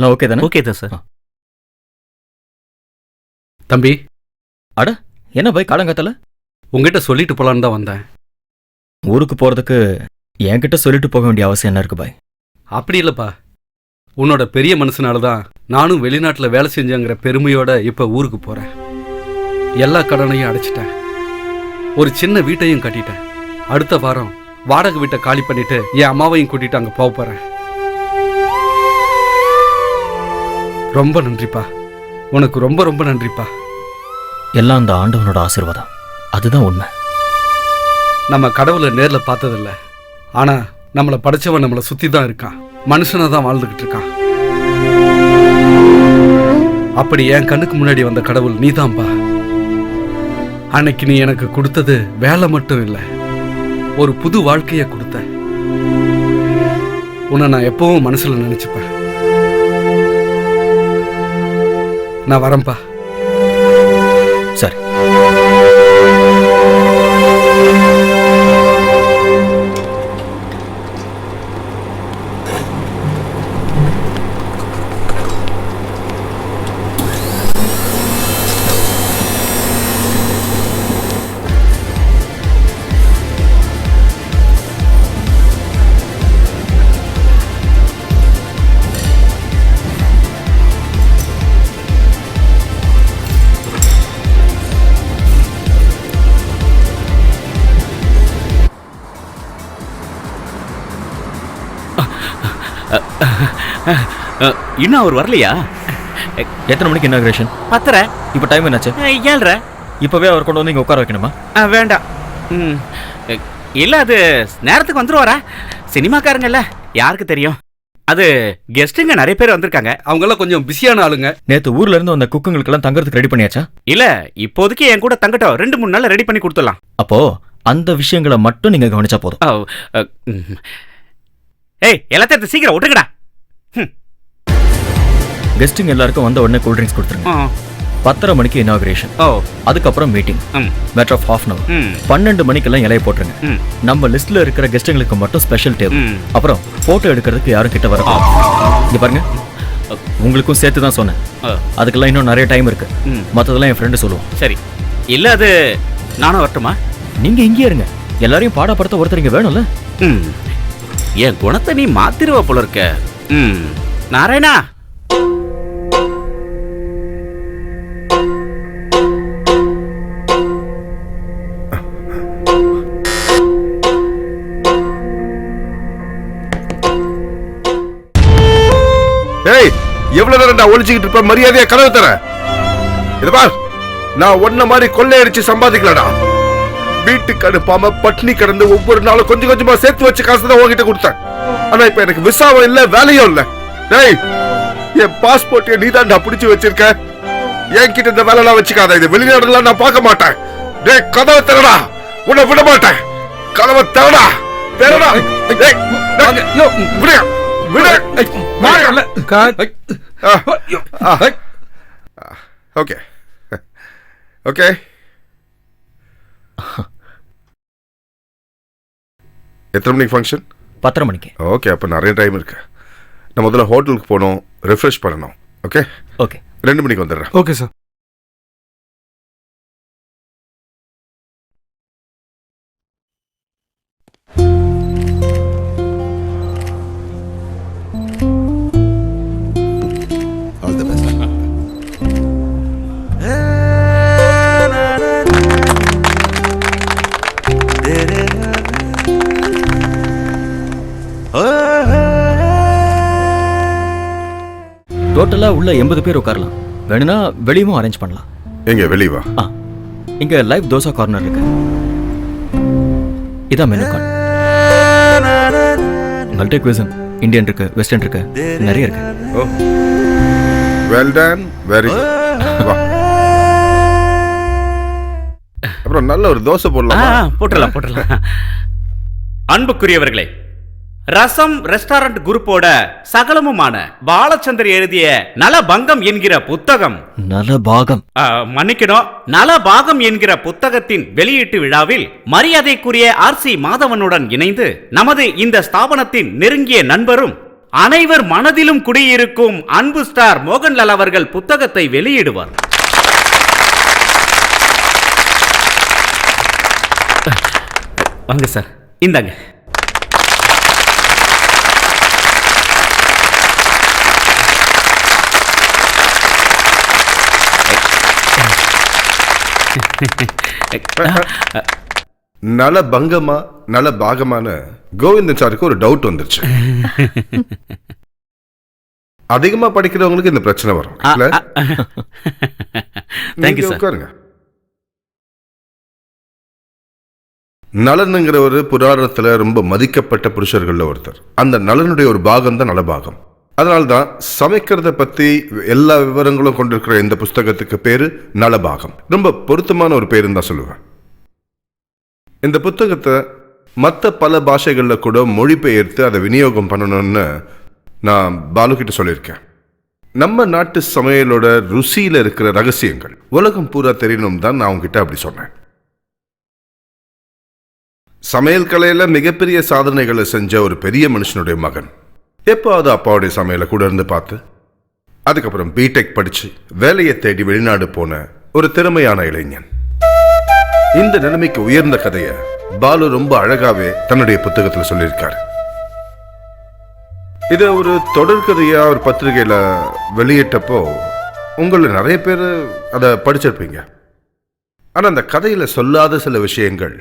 எல்லாம் ஓகே தானே? ஓகே தான் சார். தம்பி, அட என்ன பாய் காலங்காத்தால? உங்ககிட்ட சொல்லிட்டு போலான்னு தான் வந்தேன். ஊருக்கு போறதுக்கு என்கிட்ட சொல்லிட்டு போக வேண்டிய அவசியம் என்ன இருக்கு பாய்? அப்படி இல்லப்பா, உன்னோட பெரிய மனசுனால தான் நானும் வெளிநாட்டில் வேலை செஞ்சேங்கிற பெருமையோட இப்போ ஊருக்கு போகிறேன். எல்லா கடனையும் அடைச்சிட்டேன், ஒரு சின்ன வீட்டையும் கட்டிட்டேன். அடுத்த வாரம் வாடகை வீட்டை காலி பண்ணிட்டு என் அம்மாவையும் கூட்டிட்டு அங்கே போக போகிறேன். ரொம்ப நன்றிப்பா, உனக்கு ரொம்ப ரொம்ப நன்றிப்பா. எல்லாம் அந்த ஆண்டவனோட ஆசீர்வாதம், அதுதான் உண்மை. நம்ம கடவுளை நேரில் பார்த்ததில்ல, ஆனால் நம்மளை படைச்சவன் நம்மளை சுற்றி தான் இருக்கான், மனுஷனாக தான் வாழ்ந்துக்கிட்டு இருக்கான். அப்படி என் கண்ணுக்கு முன்னாடி வந்த கடவுள் நீதான்பா. அன்னைக்கு நீ எனக்கு கொடுத்தது வேலை மட்டும் இல்லை, ஒரு புது வாழ்க்கையை கொடுத்த. உன்னை நான் எப்பவும் மனசுல நினைச்சுப்பேன். நான் வரேன்பா. சரி. இன்னும் அவர் வரலையா? எத்தனை மணிக்கு இனாகிரேஷன்? 10:30. இப்போ டைம் என்னாச்சு? 7:30. இப்போவே அவர் கொண்டு வந்து இங்கே உட்கார வைக்கணுமா? வேண்டாம். இல்லை, அது நேரத்துக்கு வந்துருவாரா? சினிமாக்காரங்கல்ல, யாருக்கு தெரியும்? அது கெஸ்ட்டுங்க நிறைய பேர் வந்திருக்காங்க. அவங்கெல்லாம் கொஞ்சம் பிஸியான ஆளுங்க. நேற்று ஊர்ல இருந்து வந்த குக்குங்களுக்கெல்லாம் தங்கறதுக்கு ரெடி பண்ணியாச்சா? இல்ல, இப்போதைக்கு என் கூட தங்கட்டும், 2-3 நாள் ரெடி பண்ணி கொடுத்துடலாம். அப்போ அந்த விஷயங்களை மட்டும் நீங்க கவனிச்சா போதும். ஏய், எல்லாத்தையும் சீக்கிரம் விட்டுங்கடா. கெஸ்ட்டுங்க எல்லாருக்கும் வந்த உடனே கூல் ட்ரிங்க்ஸ் கொடுத்துருங்க. 10:30 மணிக்கு இனாகிரேஷன். அதுக்கப்புறம் மீட்டிங், மேட்டர் ஆஃப் ½ hour. 12 மணிக்கெல்லாம் இலையை போட்டுருங்க. நம்ம லிஸ்ட்ல இருக்கிற கெஸ்ட்டுங்களுக்கு மட்டும் ஸ்பெஷல் டேபிள். அப்புறம் போட்டோ எடுக்கிறதுக்கு யாரும் கிட்ட வர. இங்க பாருங்க, உங்களுக்கும் சேர்த்து தான் சொன்னேன். அதுக்கெல்லாம் இன்னும் நிறைய டைம் இருக்கு. மற்றதெல்லாம் என் ஃப்ரெண்டு சொல்லுவோம். சரி. இல்ல, அது நானும் வரட்டுமா? நீங்க இங்கே இருங்க, எல்லாரையும் பாடப்படுத்த ஒருத்தர் இங்க வேணும்ல. என் குணத்தை நீ மாத்திருவ போல இருக்க. நாராயணா, எவ்வளவு நேரம் நான் ஒழிச்சுக்கிட்டு இருப்ப? மரியாதையா கதவு தர. இது பார், நான் ஒன்ன மாதிரி கொள்ளையடிச்சு சம்பாதிக்கலடா. வீட்டுக்கு அனுப்பாம பட்னி கிடந்து ஒவ்வொரு நாளும் கொஞ்சம் கொஞ்சமா சேர்த்து வச்சு காசு தான் உங்ககிட்ட கொடுத்தேன். ஆனா இப்ப எனக்கு விசாவும் இல்ல, வேலையும் இல்ல. டேய், என் பாஸ்போர்ட் நீ தான் பிடிச்சு வச்சிருக்க. என்கிட்ட இந்த வேலை எல்லாம் வச்சுக்காத. இது வெளிநாடுலாம் நான் பார்க்க மாட்டேன். டேய், கதவை திறடா, உன்னை விட மாட்டேன். கதவை திறடா, திறடா. Okay okay. எத்தனை மணிக்கு ஃபங்க்ஷன்? 10:30 மணிக்கு. ஓகே, அப்போ நிறைய டைம் இருக்கு. நான் முதல்ல ஹோட்டலுக்கு போகணும், ரெஃப்ரெஷ் பண்ணணும். Okay okay. 2 மணிக்கு வந்துடுறேன். Okay sir. டோட்டலா உள்ள 80 பேர் உட்காரலாம். வேணும்னா வெளியும் அரேஞ்ச் பண்ணலாம். எங்க வெளியவா? இங்க லைவ் தோசா கார்னர் இருக்கு. இதான் menu card. Multi cuisine, Indian இருக்கு, வெஸ்டர்ன் இருக்கு, நிறைய இருக்கு. ஓ, வெல் டன், வெரி குட். அப்புறம் நல்ல ஒரு தோசை போடலாம். போட்டுடலாம். அன்புக்குரியவர்களே, ரசம் ரெஸ்டாரண்ட் குரூப்போட சகலமுமான பாலச்சந்தர் எழுதிய நலபங்கம் என்கிற புத்தகம், நலபாகம் மன்னிக்கணும், நலபாகம் என்கிற புத்தகத்தின் வெளியீட்டு விழாவில் மரியாதைக்குரிய RC மாதவனுடன் இணைந்து நமது இந்த ஸ்தாபனத்தின் நெருங்கிய நண்பரும் அனைவர் மனதிலும் குடியிருக்கும் அன்பு ஸ்டார் மோகன்லால் அவர்கள் புத்தகத்தை வெளியிடுவார். வாங்க சார், இந்தாங்க. நல பங்கமா நல பாகமான கோவிந்தன் சாருக்கு ஒரு டவுட் வந்துருச்சு. அதிகமா படிக்கிறவங்களுக்கு இந்த பிரச்சனை வரும். உட்காருங்க. நலனுங்கிற ஒரு புராணத்துல ரொம்ப மதிக்கப்பட்ட புருஷர்கள்ல ஒருத்தர். அந்த நலனுடைய ஒரு பாகம் தான் நலபாகம். அதனால்தான் சமைக்கிறத பத்தி எல்லா விவரங்களும் கொண்டிருக்கிற இந்த புஸ்தகத்துக்கு பேரு நலபாகம். ரொம்ப பொருத்தமான ஒரு பேருன்னு தான் சொல்லுவேன். இந்த புத்தகத்தை மற்ற பல பாஷைகள்ல கூட மொழிபெயர்த்து அதை விநியோகம் பண்ணணும்னு நான் பாலுகிட்ட சொல்லியிருக்கேன். நம்ம நாட்டு சமையலோட ருசியில இருக்கிற ரகசியங்கள் உலகம் பூரா தெரியணும் தான் நான் உங்ககிட்ட அப்படி சொன்னேன். சமையல் கலையில மிகப்பெரிய சாதனைகளை செஞ்ச ஒரு பெரிய மனுஷனுடைய மகன். எப்போது அப்பாவுடைய சமையலை கூட இருந்து பார்த்து அதுக்கப்புறம் பிடெக் படிச்சு வேலையை தேடி வெளிநாடு போன ஒரு திறமையான இளைஞன். இந்த நிலைமைக்கு உயர்ந்த கதையை பாலு ரொம்ப அழகாவே தன்னுடைய புத்தகத்துல சொல்லியிருக்காரு. இத ஒரு தொடர்கதையா ஒரு பத்திரிகையில வெளியிட்டப்போ உங்களை நிறைய பேர் அதை படிச்சிருப்பீங்க. ஆனா அந்த கதையில சொல்லாத சில விஷயங்கள்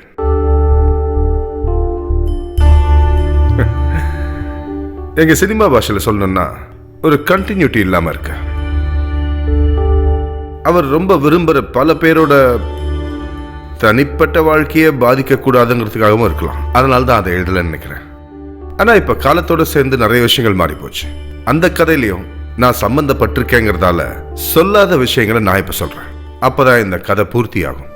எங்க சினிமா பாஷையில சொல்லணும்னா ஒரு கண்டினியூட்டி இல்லாம இருக்க. அவர் ரொம்ப விரும்புற பல பேரோட தனிப்பட்ட வாழ்க்கையை பாதிக்க கூடாதுங்கிறதுக்காகவும் இருக்கலாம். அதனால தான் அதை எழுதலன்னு நினைக்கிறேன். ஆனா இப்ப காலத்தோட சேர்ந்து நிறைய விஷயங்கள் மாறி போச்சு. அந்த கதையிலையும் நான் சம்பந்தப்பட்டிருக்கேங்கிறதால சொல்லாத விஷயங்களை நான் இப்ப சொல்றேன். அப்பதான் இந்த கதை பூர்த்தி ஆகும்.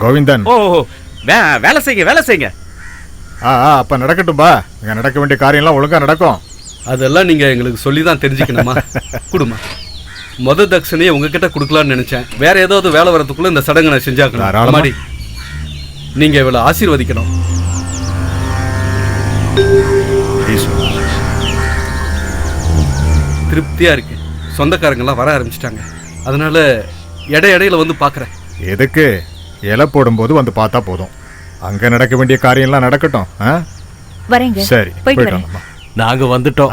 கோவிந்தன், ஓ வேலை செய்யுங்க, வேலை செய்யுங்க. அப்ப நடக்கட்டும் பா. இங்க நடக்க வேண்டிய காரியம்லாம் ஒழுங்கா நடக்கும். அதெல்லாம் நீங்க எங்களுக்கு சொல்லி தான் தெரிஞ்சுக்கணுமா? குடுமா. மொத தட்சணையை உங்ககிட்ட கொடுக்கலான்னு நினைச்சேன். வேற ஏதாவது வேலை வரதுக்குள்ள இந்த சடங்கை நான் செஞ்சாக்கணும். மாடி, நீங்க இவளை ஆசீர்வதிக்கணும். திருப்தியா இருக்கு. சொந்தக்காரங்கெல்லாம் வர ஆரம்பிச்சிட்டாங்க. அதனால இடையில வந்து பாக்குறேன். எதுக்கு? இலை போடும்போது வந்து பார்த்தா போதும். அங்க நடக்க வேண்டிய காரியம்லாம் நடக்கட்டும். வரேங்க. சரி, போயிட்டு நாங்க வந்துட்டோம்.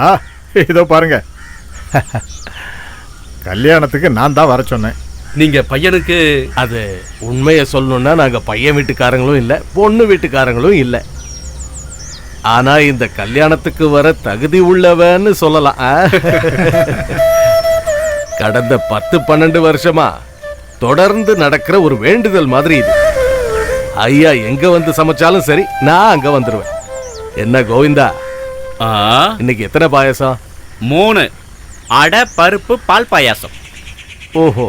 இதோ பாருங்க, கல்யாணத்துக்கு நான் தான் வர சொன்னேன். நீங்க பையனுக்கு அது உண்மையை சொல்லணும்னா நாங்க பையன் வீட்டுக்காரங்களும் இல்ல, பொண்ணு வீட்டுக்காரங்களும் இல்ல. ஆனா இந்த கல்யாணத்துக்கு வர தகுதி உள்ளவன்னு சொல்லலாம். கடந்த 10-12 வருஷமா தொடர்ந்து நடக்கிற ஒரு வேண்டுதல் மாதிரி இது. ஐயா எங்க வந்து சமைச்சாலும் சரி, நான் அங்க வந்துருவேன். என்ன கோவிந்தா, இன்னைக்கு எத்தனை பாயாசம்? 3. அடை, பருப்பு, பால் பாயாசம். ஓஹோ,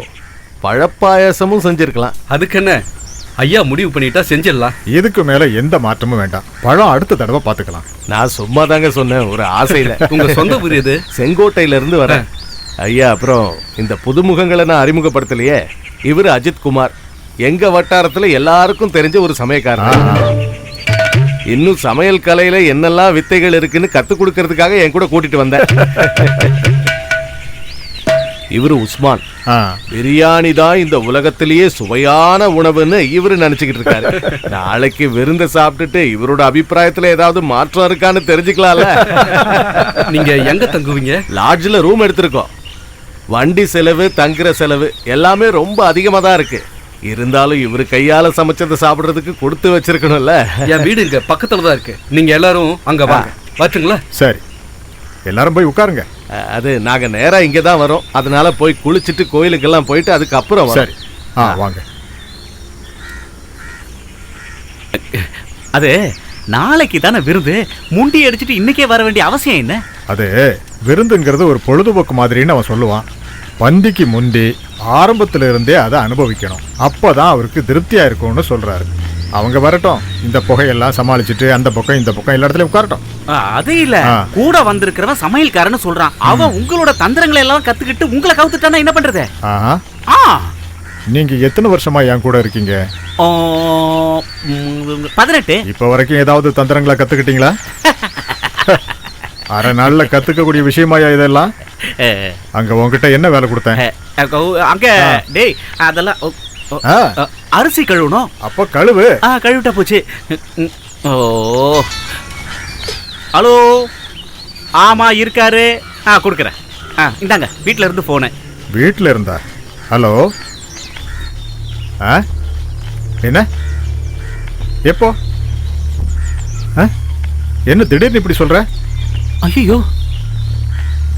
பழப்பாயாசமும் செஞ்சிருக்கலாம். அதுக்கு என்ன, ஐயா முடிவு பண்ணிட்டா செஞ்சிடலாம். இதுக்கு மேல எந்த மாற்றமும் வேண்டாம். பழம் அடுத்த தடவை பாத்துக்கலாம். நான் சும்மா தாங்க சொன்னேன், ஒரு ஆசையில. உங்க சொந்த ஊர் எது? செங்கோட்டையில இருந்து வரேன். ஐயா, அப்புறம் இந்த புதுமுகங்களை நான் அறிமுகப்படுத்தலையே. இவரு அஜித் குமார், எங்க வட்டாரத்துல எல்லாருக்கும் தெரிஞ்ச ஒரு சமயக்காரர். இன்னும் சமையல் கலையில என்னெல்லாம் வித்தைகள் இருக்குன்னு கத்து கொடுக்கறதுக்காக என் கூட கூட்டிட்டு வந்தேன். இவரு உஸ்மான். பிரியாணி தான் இந்த உலகத்திலேயே சுவையான உணவுன்னு இவரு நினைச்சுக்கிட்டு இருக்காரு. நாளைக்கு விருந்த சாப்பிட்டுட்டு இவரோட அபிப்பிராயத்துல ஏதாவது மாற்றம் இருக்கான்னு தெரிஞ்சுக்கலாம்ல. நீங்க எங்க தங்குவீங்க? லாட்ஜ்ல ரூம் எடுத்திருக்கோம். வண்டி செலவு, தங்குற செலவு எல்லாமே ரொம்ப அதிகமா தான் இருக்கு. இருந்தாலும் இவரு கையால சமைச்சதை சாப்பிடுறதுக்கு கொடுத்து வச்சிருக்கணும்ல. என் வீடு இங்க பக்கத்துல தான் இருக்கு. நீங்க எல்லாரும் அங்க வாங்க. வரட்டுங்களா? சரி, எல்லாரும் போய் உட்காருங்க. அது நாங்க நேரா இங்க தான் வரோம். அதனால போய் குளிச்சுட்டு கோயிலுக்கெல்லாம் போயிட்டு அதுக்கப்புறம் சரி, வாங்க. அது நாளைக்கு தானே விருந்து. முண்டி அடிச்சுட்டு இன்னைக்கே வர வேண்டிய அவசியம் என்ன? அது விருந்துங்கிறது ஒரு பொழுதுபோக்கு மாதிரின்னு அவன் சொல்லுவான். பந்திக்கு முந்தி ஆரம்பத்துல இருந்தே அதை அனுபவிக்கணும். அப்பதான் அவருக்கு திருப்தியா இருக்கும்னு சொல்றாரு. அவங்க வரட்டும், இந்த புகையெல்லாம் சமாளிச்சுட்டு அந்த பக்கம் இந்த பக்கம் எல்லா இடத்துலயும் உட்காரட்டும். அது இல்ல, கூட வந்திருக்கிறவன் சமையல்காரன்னு சொல்றான். அவன் உங்களோட தந்திரங்களை எல்லாம் கத்துக்கிட்டு உங்களை கவுத்துட்டானா என்ன பண்றது? நீங்க எத்தனை வருஷமா என் கூட இருக்கீங்க? 18. இப்ப வரைக்கும் ஏதாவது தந்திரங்களை கத்துக்கிட்டீங்களா? அரை நாள்ல கத்துக்கக்கூடிய விஷயமாயா இதெல்லாம்? அங்க உங்ககிட்ட என்ன வேலை கொடுத்தேன்? அங்க டேய் அதெல்லாம் அரிசி கழுவணும். அப்ப கழுவு. கழுவிட்டா போச்சு. ஓ ஹலோ, ஆமா இருக்காரு. கொடுக்குறேன். இந்தாங்க, வீட்டில இருந்து போனேன். வீட்டில இருந்தா? ஹலோ, என்ன எப்போ? என்ன திடீர்னு இப்படி சொல்ற? ஐயோ,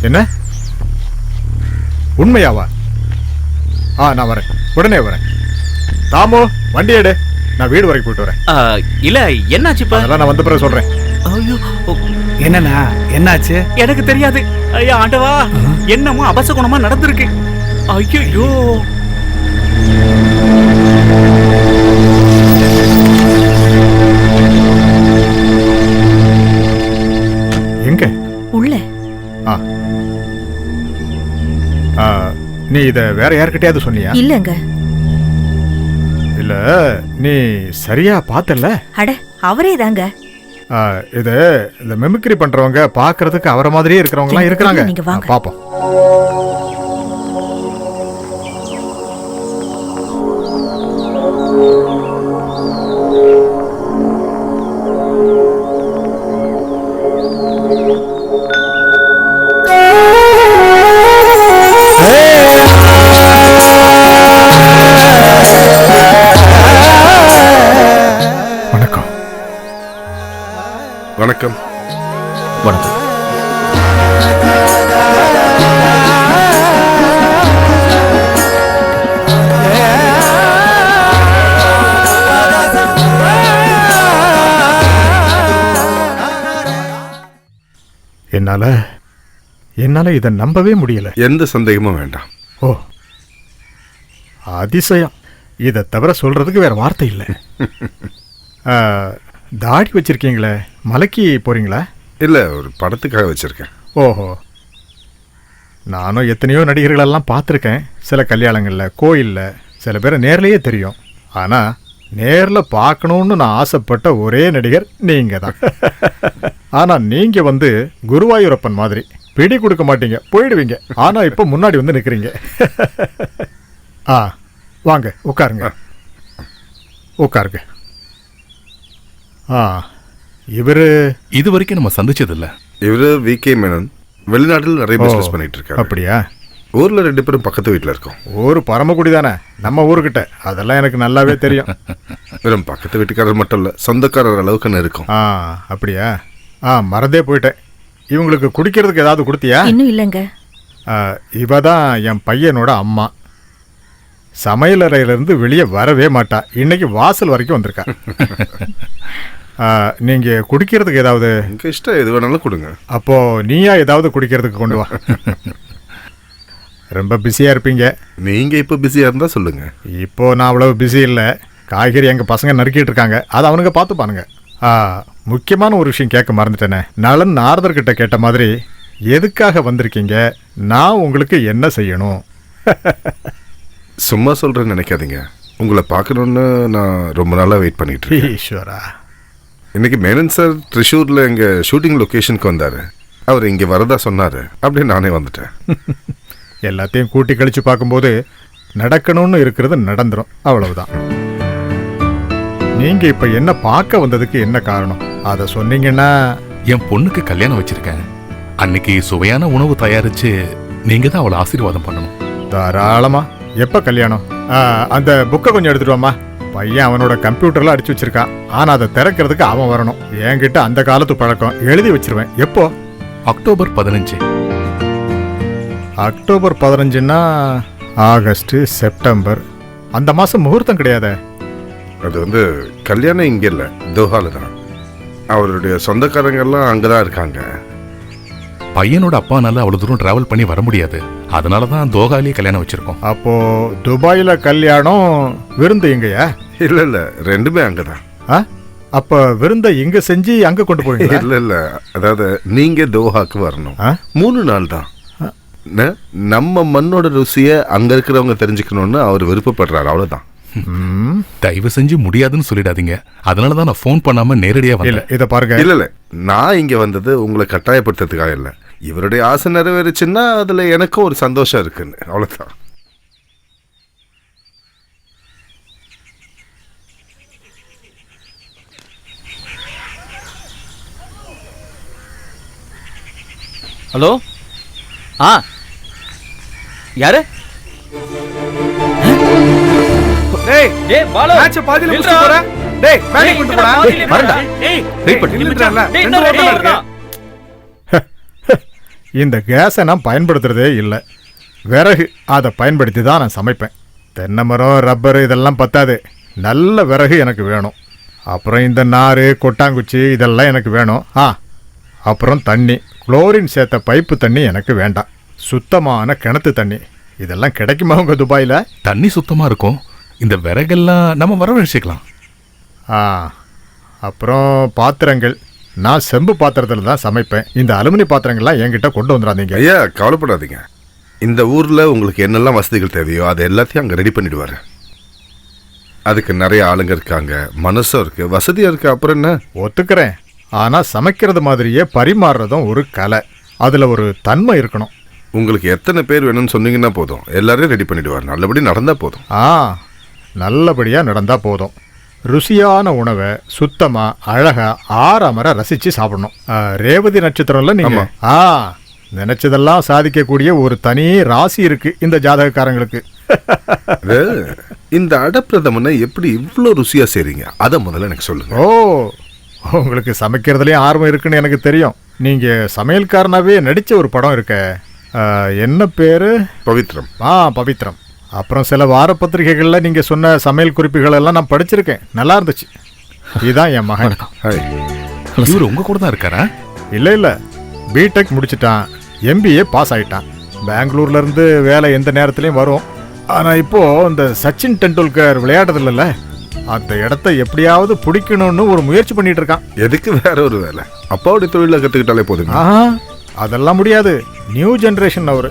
என்ன உண்மையாவா? நான் வரேன், உடனே வரேன். தாமோ, வண்டி எடு, நான் வீடு வரைக்கும் போயிட்டு வரேன். இல்ல என்னாச்சு? அதெல்லாம் நான் வந்த பிறகு சொல்றேன். ஐயோ, என்னண்ணா என்னாச்சு? எனக்கு தெரியாது. ஐயா ஆண்டவா, என்னமோ அபசகுணமா நடந்திருக்கு. ஐயோ, எங்க? உள்ள. நீ இத வேற யார்கிட்டயாவது சொன்னியா? இல்லங்க. இல்ல, நீ சரியா பார்த்தல? அட, அவரே தாங்க. இது இந்த மிமிக்ரி பண்றவங்க பாக்குறதுக்கு அவரை மாதிரியே இருக்கிறவங்க எல்லாம் இருக்கிறாங்க. நீங்க வாங்க பாப்போம். வணக்கம். வணக்கம். என்னால இதை நம்பவே முடியல. எந்த சந்தேகமும் வேண்டாம். ஓ, அதிசயம். இதை தவிர சொல்றதுக்கு வேற வார்த்தை இல்லை. தாடி வச்சிருக்கீங்களே, மலைக்கு போறீங்களா? இல்ல, ஒரு படத்துக்காக வச்சிருக்கேன். ஓஹோ. நானும் எத்தனையோ நடிகர்களெல்லாம் பார்த்துருக்கேன். சில கல்யாணங்களில், கோயிலில், சில பேரை நேர்லேயே தெரியும். ஆனால் நேரில் பார்க்கணுன்னு நான் ஆசைப்பட்ட ஒரே நடிகர் நீங்கள் தான். ஆனால் நீங்கள் வந்து குருவாயூரப்பன் மாதிரி பிடி கொடுக்க மாட்டீங்க, போயிடுவீங்க. ஆனால் இப்போ முன்னாடி வந்து நிற்கிறீங்க. வாங்க உட்காருங்க, உட்காருங்க. இவரு இது வரைக்கும் நம்ம சந்திச்சது இல்ல. இவரு விகே மேனன், வெளிநாட்டில் நிறைய பிசினஸ் பண்ணிட்டு இருக்காரு. அப்படியா? ஊர்ல 2 பேரும் பக்கத்து வீட்டுல இருக்கோம். ஊரு பரமக்குடி தானே, நம்ம ஊருக்கிட்ட. அதெல்லாம் எனக்கு நல்லாவே தெரியும். வெறும் பக்கத்து வீட்டுக்காரர் மட்டும் இல்ல, சொந்தக்காரர் அளவுக்கு இருக்கும். அப்படியா? மறந்தே போயிட்டேன். இவங்களுக்கு குடிக்கிறதுக்கு ஏதாவது கொடுத்தியா? இன்னும் இல்லைங்க. இவ தான் என் பையனோட அம்மா. சமையலறையிலிருந்து வெளியே வரவே மாட்டா. இன்னைக்கு வாசல் வரைக்கும் வந்திருக்கா. நீங்க குடிக்கிறதுக்கு ஏதாவது? இஷ்டம் எது வேணாலும் கொடுங்க. அப்போ நீயா ஏதாவது குடிக்கிறதுக்கு கொண்டு வா. ரொம்ப பிஸியா இருப்பீங்க. நீங்க இப்போ பிஸியா இருந்தா சொல்லுங்க. இப்போ நான் அவ்வளவு பிஸி இல்லை. காய்கறி எங்க பசங்க நறுக்கிட்டு இருக்காங்க, அதை அவனுங்க பார்த்து பாருங்க. முக்கியமான ஒரு விஷயம் கேட்க மறந்துட்டேனே. நலன் நாரதர் கிட்ட கேட்ட மாதிரி எதுக்காக வந்திருக்கீங்க, நான் உங்களுக்கு என்ன செய்யணும்? சும்மா சொல்றேன்னு நினைக்காதீங்க. உங்களை பார்க்கணுன்னு நான் ரொம்ப நாளாக வெயிட் பண்ணிட்டு இருக்கேன். ஈஸ்வரா. இன்னைக்கு மேனன் சார் த்ரிஷூரில் எங்கள் ஷூட்டிங் லொக்கேஷனுக்கு வந்தார். அவர் இங்கே வரதா சொன்னார். அப்படியே நானே வந்துட்டேன். எல்லாத்தையும் கூட்டி கழிச்சு பார்க்கும்போது நடக்கணும்னு இருக்கிறது நடந்துடும், அவ்வளவுதான். நீங்க இப்ப என்ன பார்க்க வந்ததுக்கு என்ன காரணம், அதை சொன்னீங்கன்னா. என் பொண்ணுக்கு கல்யாணம் வச்சிருக்கேன். அன்னைக்கு சுவையான உணவு தயாரிச்சு நீங்க தான் அவளை ஆசீர்வாதம் பண்ணணும். தாராளமா எப்ப கல்யாணம்? அந்த புக்கை கொஞ்சம் எடுத்துட்டு வாம்மா. பையன் அவனோட கம்ப்யூட்டர்ல அடிச்சு வச்சிருக்கான். ஆனா அதை திறக்கிறதுக்கு அவன் வரணும். என்கிட்ட அந்த காலத்து பழக்கம், எழுதி வச்சிருவேன். எப்போ? அக்டோபர் 15. அக்டோபர் 15ன்னா ஆகஸ்ட், செப்டம்பர், அந்த மாசம் முகூர்த்தம் கிடையாதே. அது வந்து கல்யாணம் இங்க இல்ல, தோஹால தான். அவருடைய சொந்தக்காரங்க எல்லாம் அங்கதான் இருக்காங்க. பையனோட அப்பானால அவ்வளவு தூரம் டிராவல் பண்ணி வர முடியாது. அதனாலதான் தோஹாலேயே கல்யாணம் வச்சிருக்கோம். அப்போ துபாயில கல்யாணம், விருந்து இங்கயா? இல்ல இல்ல, ரெண்டுமே அங்கதான். அப்ப விருந்த இங்க செஞ்சு அங்க கொண்டு போவீங்க? இல்ல இல்ல, அதாவது நீங்க தோஹாக்கு வரணும். 3 நாள் தான். நம்ம மண்ணோட ருசிய அங்க இருக்கிறவங்க தெரிஞ்சுக்கணும்னு அவர் விருப்பப்படுறாரு, அவ்வளவுதான். தயவு செஞ்சு முடியாதுன்னு சொல்லிடாதீங்க. அதனாலதான் நான் போன் பண்ணாம நேரடியா இல்ல இத பாருங்க. இல்ல இல்ல, நான் இங்க வந்தது உங்களை கட்டாயப்படுத்துறதுக்காக இல்ல. இவருடைய ஆசை நிறைவேறுச்சுன்னா அதுல எனக்கும் ஒரு சந்தோஷம் இருக்குன்னு, அவ்வளவுதான். ஹலோ? யாரு? டேய் டேய் பாலு, மேட்ச் பாதியில முடிச்சு போற. டேய் பேட்டிங் பண்ணிட்டு போடா. வரடா. வெயிட் பண்ணு. நின்னுடறல. ரெண்டு ஓட்டமா இருக்கு. இந்த கேஸை நான் பயன்படுத்துறதே இல்லை. விறகு அதை பயன்படுத்தி தான் நான் சமைப்பேன். தென்னை மரம், ரப்பர் இதெல்லாம் பத்தாது. நல்ல விறகு எனக்கு வேணும். அப்புறம் இந்த நார், கொட்டாங்குச்சி இதெல்லாம் எனக்கு வேணும். அப்புறம் தண்ணி, குளோரின் சேர்த்த பைப்பு தண்ணி எனக்கு வேண்டாம். சுத்தமான கிணத்து தண்ணி. இதெல்லாம் கிடைக்குமா உங்க துபாயில்? தண்ணி சுத்தமா இருக்கும். இந்த விறகெல்லாம் நம்ம வரவழைச்சிக்கலாம். அப்புறம் பாத்திரங்கள், நான் செம்பு பாத்திரத்தில் தான் சமைப்பேன். இந்த அலுமினி பாத்திரங்கள்லாம் என்கிட்ட கொண்டு வந்துடாதீங்க. ஐயா கவலைப்படாதீங்க. இந்த ஊர்ல உங்களுக்கு என்னெல்லாம் வசதிகள் தேவையோ அதை எல்லாத்தையும் அங்க ரெடி பண்ணிடுவாரு. அதுக்கு நிறைய ஆளுங்க இருக்காங்க, மனசும் இருக்கு, வசதியா இருக்கு. அப்புறம் என்ன? ஒத்துக்கிறேன். ஆனா சமைக்கிறது மாதிரியே பரிமாறுறதும் ஒரு கலை. அதுல ஒரு தன்மை இருக்கணும். உங்களுக்கு எத்தனை பேர் வேணும்னு சொன்னீங்கன்னா போதும், எல்லாரையும் ரெடி பண்ணிடுவார். நல்லபடி நடந்தா போதும். நல்லபடியா நடந்தா போதும். ருசியான உணவை சுத்தமா அழகா ஆறாமர ரசிச்சு சாப்பிடணும். ரேவதி நட்சத்திரம்ல நீங்க நினைச்சதெல்லாம் சாதிக்கக்கூடிய ஒரு தனி ராசி இருக்கு இந்த ஜாதகக்காரங்களுக்கு. இந்த அடப்பிரதமனை எப்படி இவ்வளோ ருசியா செய்றீங்க, அதை முதல்ல எனக்கு சொல்லுங்க. உங்களுக்கு சமைக்கிறதுலயும் ஆர்வம் இருக்குன்னு எனக்கு தெரியும். நீங்க சமையல்காரனாவே நடிச்ச ஒரு படம் இருக்க, என்ன பேரு? பவித்ரம். பவித்ரம். அப்புறம் சில வார பத்திரிகைகளில் நீங்கள் சொன்ன சமையல் குறிப்புகள் எல்லாம் நான் படிச்சிருக்கேன். நல்லா இருந்துச்சு. இதுதான் என் மகன். இவர் உங்க கூட தான் இருக்காரா? இல்லை, பிடெக் முடிச்சிட்டான், MBA பாஸ் ஆகிட்டான். பெங்களூர்ல இருந்து வேலை எந்த நேரத்துலையும் வரும். ஆனால் இப்போ இந்த சச்சின் டெண்டுல்கர் விளையாடுறதில்ல, அந்த இடத்த எப்படியாவது பிடிக்கணும்னு ஒரு முயற்சி பண்ணிட்டு இருக்கான். எதுக்கு வேற ஒரு வேலை? அப்பாவுடைய தொழில கற்றுக்கிட்டாலே போதுங்க. அதெல்லாம் முடியாது. நியூ ஜெனரேஷன் அவரு.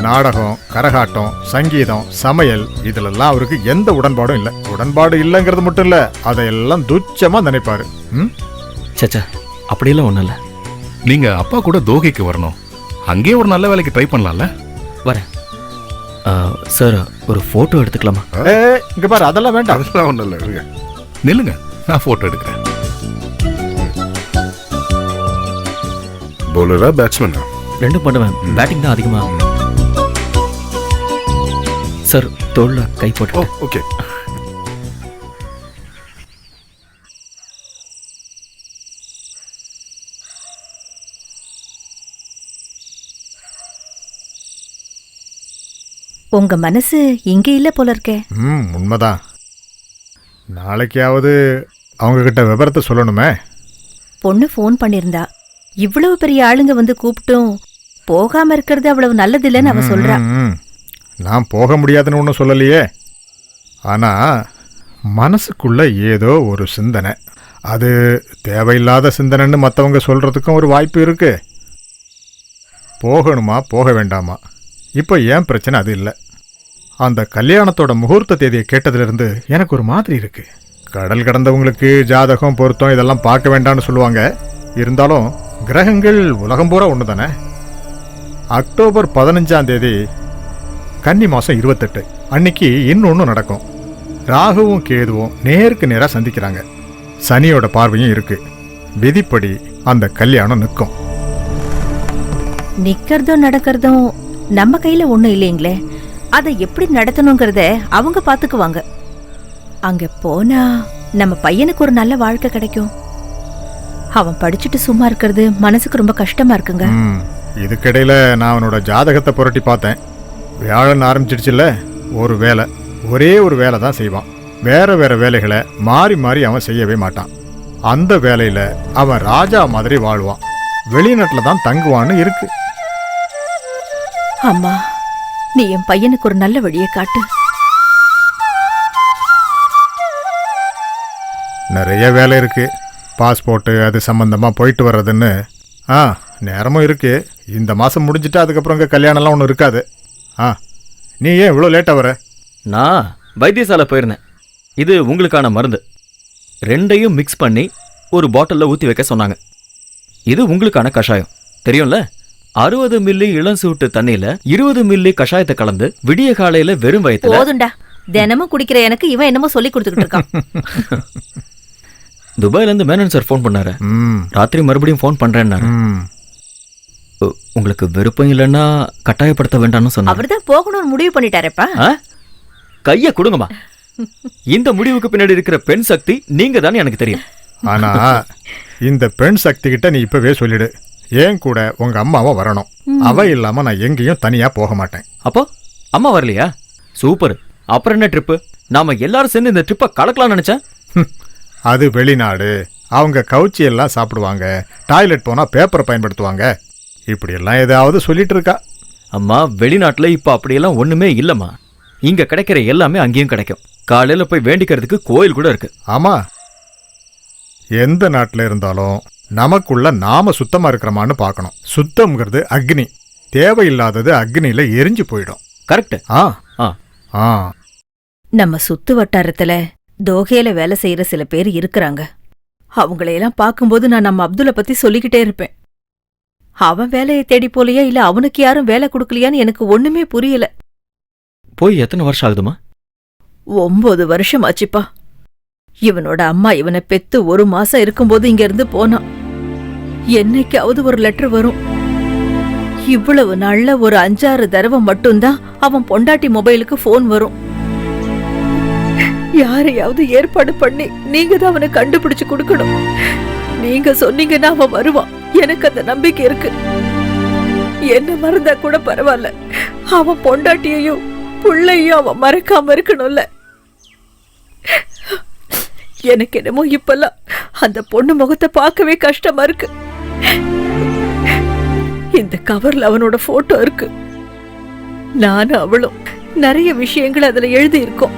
நாடகம், கரகாட்டம், சங்கீதம், சமையல் இதிலெல்லாம் அவருக்கு எந்த உடன்பாடும் இல்லை. உடன்பாடு இல்லைங்கிறது மட்டும் இல்லை, அதையெல்லாம் துச்சமா நினைப்பாரு. சச்சா, அப்படியெல்லாம் ஒன்றும் இல்லை. நீங்க அப்பா கூட தோகைக்கு வரணும். அங்கேயே ஒரு நல்ல வேலைக்கு ட்ரை பண்ணலாம்ல. வரேன் சார். ஒரு போட்டோ எடுத்துக்கலாமா? இங்க பாரு, அதெல்லாம் வேண்டாம். அதெல்லாம் ஒன்றும் இல்லை. நில்லுங்க, நான் போட்டோ எடுக்கிறேன். பவுலரா பேட்ஸ்மேனா? ரெண்டும் பண்ணுவேன். பேட்டிங் தான் அதிகமா. சார் தோல்ல கை போட்டு. ஓகே. உங்க மனசு இங்க இல்ல போல இருக்கே. உண்மைதான். நாளைக்காவது அவங்க கிட்ட விவரத்தை சொல்லணுமே. பொண்ணு ஃபோன் பண்ணிருந்தா. இவ்வளவு பெரிய ஆளுங்க வந்து கூப்பிட்டும் போகாம இருக்கிறது அவ்வளவு நல்லது இல்லைன்னு அவ சொல்றா. நான் போக முடியாதுன்னு ஒன்றும் சொல்லலையே. ஆனா மனசுக்குள்ள ஏதோ ஒரு சிந்தனை. அது தேவையில்லாத சிந்தனைன்னு மற்றவங்க சொல்றதுக்கும் ஒரு வாய்ப்பு இருக்கு. போகணுமா போக வேண்டாமா, இப்போ ஏன் பிரச்சனை அது இல்லை. அந்த கல்யாணத்தோட முகூர்த்த தேதியை கேட்டதுலேருந்து எனக்கு ஒரு மாதிரி இருக்கு. கடல் கடந்தவங்களுக்கு ஜாதகம், பொருத்தம் இதெல்லாம் பார்க்க வேண்டாம்னு சொல்லுவாங்க. இருந்தாலும் கிரகங்கள் உலகம் பூரா ஒன்று தானே. அக்டோபர் 15ஆம் தேதி கன்னி மாதம் 28 அன்னைக்கு இன்னொன்று நடக்கும். ராகுவும் கேதுவும் நேருக்கு நேராக சந்திக்கிறாங்க. சனியோட பார்வையும் இருக்கு. விதிப்படி அந்த கல்யாணம் நிற்கும். நிக்கிறதும் நடக்கிறதும் நம்ம கையில ஒண்ணும் இல்லைங்களே. அதை எப்படி நடத்தணுங்கிறத அவங்க பாத்துக்குவாங்க. அங்க போனா நம்ம பையனுக்கு ஒரு நல்ல வாழ்க்கை கிடைக்கும். அவன் படிச்சுட்டு சும்மா இருக்கிறது மனசுக்கு ரொம்ப கஷ்டமா இருக்குங்க. இதுக்கிடையில நான் அவனோட ஜாதகத்தை புரட்டி பார்த்தேன். வியாழன் ஆரம்பிச்சிடுச்சுல்ல, ஒரு வேலை, ஒரே ஒரு வேலை தான் செய்வான். வேற வேற வேலைகளை மாறி மாறி அவன் செய்யவே மாட்டான். அந்த வேலையில அவன் ராஜா மாதிரி வாழ்வான். வெளிநாட்டுல தான் தங்குவான்னு இருக்கு. அம்மா, நீ என் பையனுக்கு ஒரு நல்ல வழியை காட்டு. நிறைய வேலை இருக்கு. பாஸ்போர்ட்டு அது சம்பந்தமா போயிட்டு வர்றதுன்னு. நேரமும் இருக்கு. இந்த மாசம் முடிஞ்சிட்டா அதுக்கப்புறம் இங்கே கல்யாணம்லாம் ஒன்றும் இருக்காது. நீ ஏன் இவ்வளோ லேட்டாக வர? நான் வைத்தியசாலை போயிருந்தேன். இது உங்களுக்கான மருந்து. ரெண்டையும் மிக்ஸ் பண்ணி ஒரு பாட்டிலில் ஊற்றி வைக்க சொன்னாங்க. இது உங்களுக்கான கஷாயம் தெரியும்ல. 60 மில்லி இளம் சூட்டு தண்ணியில 20 மில்லி கஷாயத்தை கலந்து விடிய காலையில வெறும் வயித்துல. போதுண்டா, தினமும் குடிக்கிற எனக்கு இவன் என்னமோ சொல்லி கொடுத்துக்கிட்டு இருக்கான். துபாயில இருந்து மேனன் சார் ஃபோன் பண்ணாரு. ராத்திரி மறுபடியும் ஃபோன் பண்றேன்னாரு. உங்களுக்கு விருப்பம் இல்லைன்னா கட்டாயப்படுத்த வேண்டாம்னு சொன்னார். அவர்தான் போகணும்னு முடிவு பண்ணிட்டாரப்பா. கைய கொடுங்கம்மா. இந்த முடிவுக்கு பின்னாடி இருக்கிற பெண் சக்தி நீங்க தானே எனக்கு தெரியும். ஆனா இந்த பெண் சக்தி கிட்ட நீ இப்பவே சொல்லிடு, ஏன் கூட உங்க அம்மாவும் வரணும். அவ இல்லாம நான் எங்கேயும் தனியா போக மாட்டேன். அப்போ அம்மா வரலையா? சூப்பர். அப்புறம் என்ன ட்ரிப்பு? நாம எல்லாரும் சேர்ந்து இந்த ட்ரிப்பை கலக்கலாம்னு நினைச்சேன். அது வெளிநாடு. அவங்க கவுச்சி எல்லாம் சாப்பிடுவாங்க, டாய்லெட் போனா பேப்பரை பயன்படுத்துவாங்க, இப்படி எல்லாம் ஏதாவது சொல்லிட்டு இருக்கா. அம்மா, வெளிநாட்டுல இப்ப அப்படியெல்லாம் ஒண்ணுமே இல்லம்மா. இங்க கிடைக்கிற எல்லாமே அங்கேயும் கிடைக்கும். காலையில போய் வேண்டிக்கிறதுக்கு கோயில் கூட இருக்கு. ஆமா, எந்த நாட்டுல இருந்தாலும் நமக்குள்ள நாம சுத்தமா இருக்கிறோமான்னு பார்க்கணும். சுத்தம்ங்கிறது அக்னி. தேவையில்லாதது அக்னியில எரிஞ்சு போயிடும். கரெக்ட். நம்ம சுத்து வட்டாரத்துல தோகையில வேலை செய்யற சில பேர் இருக்கிறாங்க. அவங்களையெல்லாம் பார்க்கும்போது நான் நம்ம அப்துல்ல பத்தி சொல்லிக்கிட்டே இருப்பேன். அவன் வேலையை தேடி போலையா இல்ல அவனுக்கு யாரும் வேலை கொடுக்கலையான்னு எனக்கு ஒண்ணுமே புரியல. போய் எத்தனை வருஷம் ஆகுதுமா? 9 வருஷம் ஆச்சுப்பா. இவனோட அம்மா இவனை பெத்து 1 மாசம் இருக்கும்போது இங்க இருந்து போனான். என்னைக்காவது ஒரு லெட்டர் வரும். இவ்வளவு நாள்ல ஒரு 5-6 தடவை மட்டும்தான் அவன் பொண்டாட்டி மொபைலுக்கு போன் வரும். யாரையாவது ஏற்பாடு பண்ணி நீங்க தான் அவனை கண்டுபிடிச்சு கொடுக்கணும். நீங்க சொன்னீங்கன்னா அவன் வருவான். எனக்கு அந்த நம்பிக்கை இருக்கு. என்ன மறந்தா கூட பரவாயில்ல, அவன் பொண்டாட்டியையும் புள்ளையும் அவன் மறக்காம இருக்கணும்ல. எனக்கு என்னமோ இப்பெல்லாம் அந்த பொண்ணு முகத்தை பார்க்கவே கஷ்டமா இருக்கு. இந்த கவர்ல அவனோட போட்டோ இருக்கு. நானும் அவளும் நிறைய விஷயங்கள் அதுல எழுதி இருக்கோம்.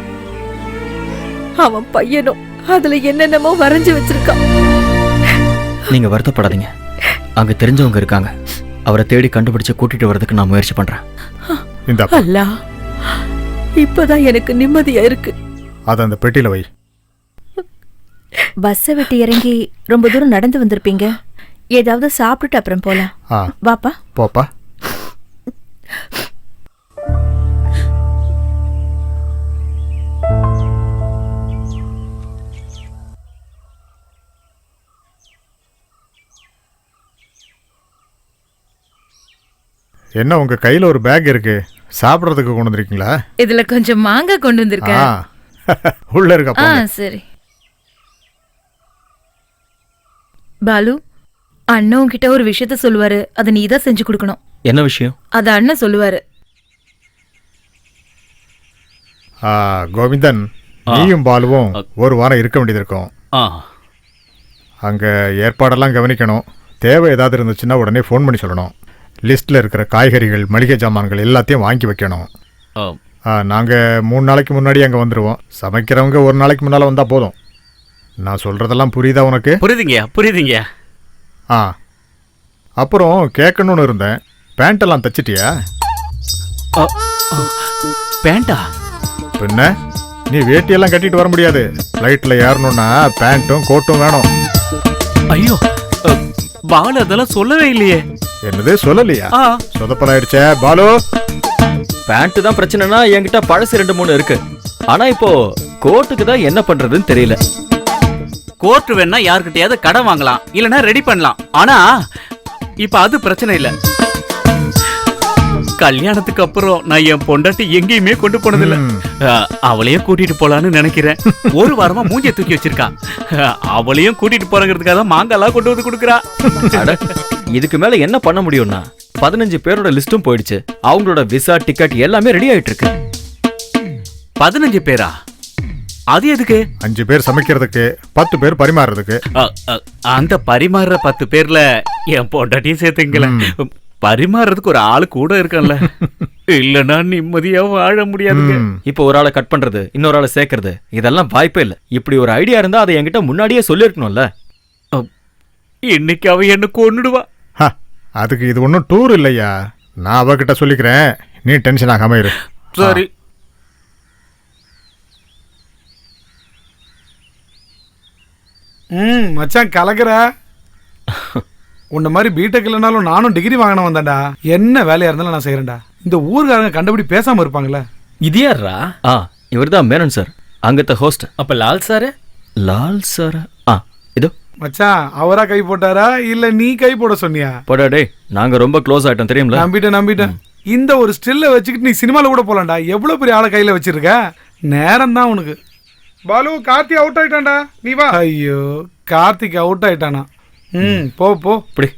அவன் பையனும் அதுல என்னென்னமோ வரைஞ்சு வச்சிருக்கான். நீங்க வருத்தப்படாதீங்க. அங்க தெரிஞ்சவங்க இருக்காங்க. அவரை தேடி கண்டுபிடிச்சு கூட்டிட்டு வர்றதுக்கு நான் முயற்சி பண்றேன். அல்லா, இப்பதான் எனக்கு நிம்மதியா இருக்கு. அத அந்த பெட்டியில வை. பஸ்ஸை விட்டு இறங்கி ரொம்ப தூரம் நடந்து வந்திருப்பீங்க. ஏதாவது சாப்பிட்டுட்டு அப்புறம் போலாம். வாப்பா. போப்பா. என்ன உங்க கையில ஒரு பேக் இருக்கு, சாப்பிடுறதுக்கு கொண்டு வந்திருக்கீங்களா? இதுல கொஞ்சம் மாங்காய் கொண்டு வந்திருக்கேன். உள்ள இருக்க. சரி பாலு, அண்ணன் உன்கிட்ட ஒரு விஷயத்த சொல்லுவாரு. அதை நீ தான் செஞ்சு கொடுக்கணும். என்ன விஷயம்? அத அண்ணன் சொல்லுவாரு. கோவிந்தன், நீயும் பாலுவும் ஒரு வாரம் இருக்க வேண்டியது இருக்கும். அங்க ஏற்பாடெல்லாம் கவனிக்கணும். தேவை ஏதாவது இருந்துச்சுன்னா உடனே ஃபோன் பண்ணி சொல்லணும். லிஸ்ட்ல இருக்கிற காய்கறிகள், மளிகை சாமான்கள் எல்லாத்தையும் வாங்கி வைக்கணும். நாங்க 3 நாளைக்கு முன்னாடி அங்க வந்துருவோம். சமைக்கிறவங்க 1 நாளைக்கு முன்னால வந்தா போதும். நான் சொல்றதெல்லாம் புரியுதா உனக்கு? புரியுதுங்க. அப்புறம் கேட்கணும்னு இருந்தேன், பேண்ட் எல்லாம் தச்சிட்டியா? பேண்டா? பின்ன நீ வேட்டியெல்லாம் கட்டிட்டு வர முடியாது. ஃப்ளைட்ல ஏறணும்னா பேண்ட்டும் கோட்டும் வேணும். ஐயோ, பாலு அதெல்லாம் சொல்லவே இல்லையே. என்னது சொல்லலையா? சொதப்பலாயிடுச்சே பாலு. பேண்ட் தான் பிரச்சனைனா என்கிட்ட பழசு 2-3 இருக்கு. ஆனா இப்போ கோட்டுக்கு தான் என்ன பண்றதுன்னு தெரியல. கோர்ட் வேணா யார்கிட்டயாவது கடன் வாங்கலாம், இல்லனா ரெடி பண்ணலாம். ஆனா இப்ப அது பிரச்சனை இல்ல. கல்யாணத்துக்கு அப்புறம் நான் என் பொண்டாட்டி எங்கேயுமே கொண்டு போனதில்ல. அவளையும் கூட்டிட்டு போலான்னு நினைக்கிறேன். ஒரு வாரமா மூஞ்சிய தூக்கி வச்சிருக்கா. அவளையும் கூட்டிட்டு போறங்கிறதுக்காக தான் மாங்காலாம் கொண்டு வந்து கொடுக்குறா. அட, இதுக்கு மேல என்ன பண்ண முடியும்னா 15 பேரோட லிஸ்டும் போயிடுச்சு. அவங்களோட விசா டிக்கெட் எல்லாமே ரெடி ஆயிட்டு இருக்கு. 15 பேரா? அது எதுக்கு? 5 பேர் சமைக்கிறதுக்கு, 10 பேர் பரிமாறுறதுக்கு. அந்த பரிமாறுற 10 பேர்ல என் பொண்டாட்டியும் சேர்த்துங்கள. பரிமாறுறதுக்கு ஒரு ஆளு கூட இருக்கல. இல்லன்னா நிம்மதியா வாழ முடியாதுங்க. இப்போ ஒரு ஆளை கட் பண்றது, இன்னொரு ஆளை சேர்க்கறது, இதெல்லாம் வாய்ப்பே இல்ல. இப்படி ஒரு ஐடியா இருந்தா அதை என்கிட்ட முன்னாடியே சொல்லிருக்கணும்ல. இன்னைக்கு அவ என்ன கொன்னுடுவா. அதுக்கு இது ஒன்றும் டூர் இல்லையா. நான் அவகிட்ட சொல்லிக்கிறேன், நீ டென்ஷன் ஆகாம இரு. சரி. மச்சான் கலக்குற. உன்ன மாதிரி பிடெக் இல்லைனாலும் நானும் டிகிரி வாங்கின வந்தேன்டா. என்ன வேலையா இருந்தாலும் நான் செய்யறேன்டா. இந்த ஊர்காரங்க கண்டபடி பேசாம இருப்பாங்களே. இது யாரா? இவர்தான் மேனன் சார், அங்கத்த ஹோஸ்ட். அப்ப லால் சார்? லால் சார் இதோ. மச்சான் அவரா கை போட்டாரா இல்ல நீ கை போட சொன்னியா? போடா டேய், நாங்க ரொம்ப க்ளோஸ் ஆயிட்டோம் தெரியும்ல. நம்பிட்டேன். இந்த ஒரு ஸ்டில்ல வச்சுக்கிட்டு நீ சினிமால கூட போலாம்டா. எவ்வளவு பெரிய ஆளை கையில வச்சிருக்க. நேரம் தான் உனக்கு. பாலு, கார்த்தி அவுட் ஆயிட்டான்டா, நீ வா. ஐயோ, கார்த்திக் அவுட் ஆயிட்டானா? போ போ. இப்படி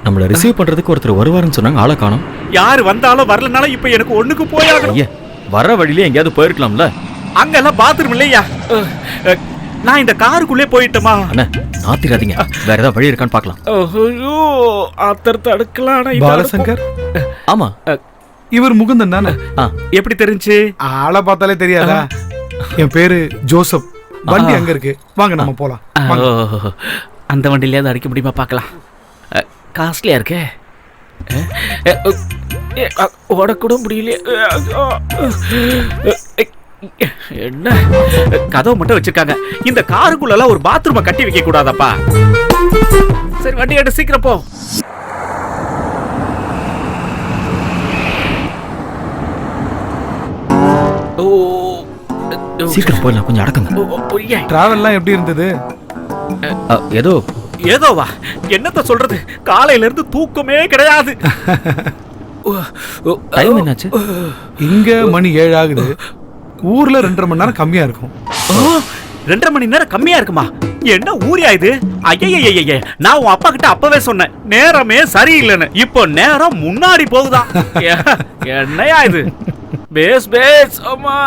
நம்மள ரிசீவ் பண்றதுக்கு ஒருத்தர் வருவாருன்னு சொன்னாங்க. ஆளை காணோம். யாரு வந்தாலும் வரலனாலும் இப்ப எனக்கு ஒண்ணுக்கு போயாகணும். ஐயா, வர வழியில எங்கேயாவது போயிருக்கலாம்ல. அங்கெல்லாம் பாத்ரூம் இல்லையா? நான் இந்த காருக்குள்ளே போயிட்டோமா? அண்ணா, நாத்திராதீங்க. வேற ஏதாவது வழி இருக்கான்னு பார்க்கலாம். ஐயோ, ஆத்தர் தடுக்கலாம். பாலசங்கர்? ஆமா, இவர் முகுந்தன் தானே? எப்படி தெரிஞ்சு? ஆளை பார்த்தாலே தெரியாதா? என் பேரு ஜோசப். வண்டி அங்க இருக்கு, வாங்க நம்ம போலாம். அந்த வண்டியிலேயாவது அடிக்க முடியுமா பார்க்கலாம். காஸ்ட்லியா இருக்கே, ஓடக்கூட முடியல. என்ன கதவு மட்டும் வச்சிருக்காங்க. இந்த காருக்குள்ள ஒரு பாத்ரூமை கட்டி வைக்க கூடாதப்பா. சரி, வண்டி எடுத்து சீக்கிரம் போ. சீக்கிரம் போயிடலாம், கொஞ்சம் அடக்குங்க. டிராவல்லாம் எப்படி இருந்தது? ஏதோவா? என்னத்த சொல்றது, காலையில இருந்து தூக்கமே கிடையாது. டைம் என்னாச்சு? இங்க மணி 7 ஆகுது. ஊர்ல 2.5 மணி நேரம் கம்மியா இருக்கும். 2.5 மணி நேரம் கம்மியா இருக்குமா? என்ன ஊரியா இது? ஐய, நான் உன் அப்பா கிட்ட அப்பவே சொன்னேன் நேரமே சரியில்லைன்னு. இப்போ நேரம் முன்னாடி போகுதான். என்னையா இது? பேஸ் அம்மா.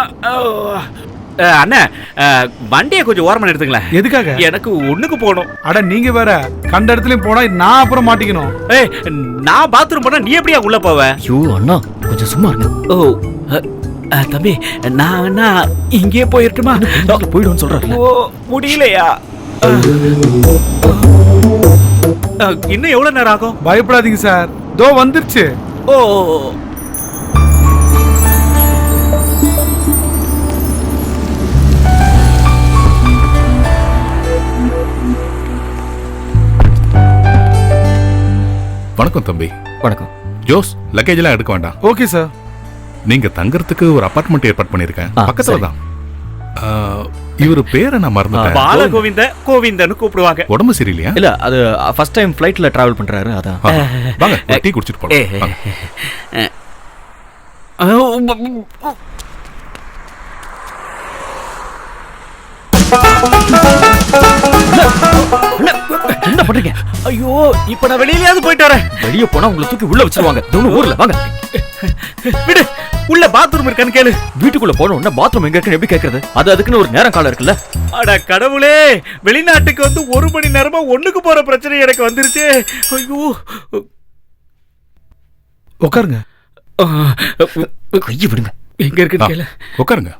அண்ணா, வண்டியை கொஞ்சம் ஓரமா எடுத்துங்களேன். எதுக்காக? எனக்கு ஒண்ணுக்கு போகணும். அட, நீங்க வேற கண்ட இடத்துலயும் போனா நான் அப்புறம் மாட்டிக்கணும். நான் பாத்ரூம் போனா நீ எப்படியா உள்ள போவ? ஐயோ அண்ணா, கொஞ்சம் சும்மா இருங்க. தம்பி, நான் இங்கே போயிருட்டுமா? போயிடுன்னு சொல்றேன். முடியலையா? இன்னும் எவ்வளவு நேரம் ஆகும்? பயப்படாதீங்க சார், தோ வந்துருச்சு. ஓ, வணக்கம் தம்பி. வணக்கம். ஜோஸ், லக்கேஜ் எல்லாம் எடுக்க வேண்டாம். Okay sir. நீங்க தங்கறதுக்கு ஒரு அபார்ட்மெண்ட் ஏற்பாடு பண்ணிருக்கேன், பக்கத்துல தான். இவரு பேரை நான் மறந்துட்டேன். கோவிந்தன்னு கூப்பிடுவாங்க. உடம்பு சரியில்லையா? இல்ல, அது ஃபர்ஸ்ட் டைம் ஃளைட்ல டிராவல் பண்றாரு, அதான். வாங்க, டீ குடிச்சிட்டு போலாம். என்ன பண்றீங்க? ஐயோ, இப்ப நான் வெளியிலயாவது போயிட்டு வரேன். வெளியே போனா உங்களை தூக்கி உள்ள வச்சிருவாங்க. ஊர்ல வாங்க. விடு, உள்ள பாத்ரூம் இருக்கான்னு கேளு. வீட்டுக்குள்ள போன உடனே பாத்ரூம் எங்க இருக்குன்னு எப்படி கேக்குறது? அதுக்குன்னு ஒரு நேரம் காலம் இருக்குல்ல. அட கடவுளே, வெளிநாட்டுக்கு வந்து 1 மணி நேரமா ஒண்ணுக்கு போற பிரச்சனை எனக்கு வந்துருச்சு. ஐயோ, உட்காருங்க. கையை விடுங்க. எங்க இருக்குன்னு கேளு. உட்காருங்க.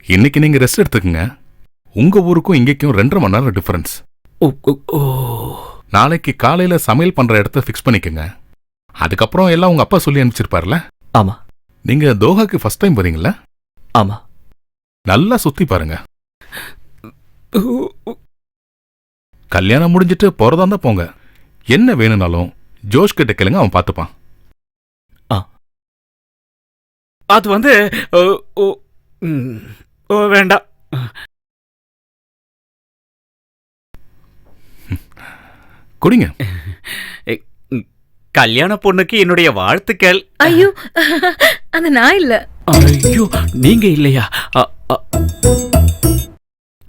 இன்னைக்கு நீங்க ரெஸ்ட் எடுத்துக்கங்க. உங்க ஊருக்கும் இங்கேக்கும் 2.5 மணி நேரம் டிஃபரன்ஸ். நாளைக்கு காலையில சமையல் பண்ற இடத்த ஃபிக்ஸ் பண்ணிக்கங்க. அதுக்கப்புறம் எல்லாம் உங்க அப்பா சொல்லி அனுப்பிச்சிருப்பார்ல? ஆமா. நீங்க தோஹாக்கு ஃபர்ஸ்ட் டைம் வரீங்களா? ஆமா. நல்லா சுத்தி பாருங்க. கல்யாணம் முடிஞ்சிட்டு போறதா இருந்தா போங்க. என்ன வேணும்னாலும் ஜோஷ் கிட்ட கேளுங்க, அவன் பார்த்துப்பான். அது வந்து வேண்டாம். குடிங்க. கல்யாண பொண்ணுக்கு என்னுடைய வாழ்த்துக்கள். ஐயோ, அது நான் இல்ல. ஐயோ, நீங்க இல்லையா?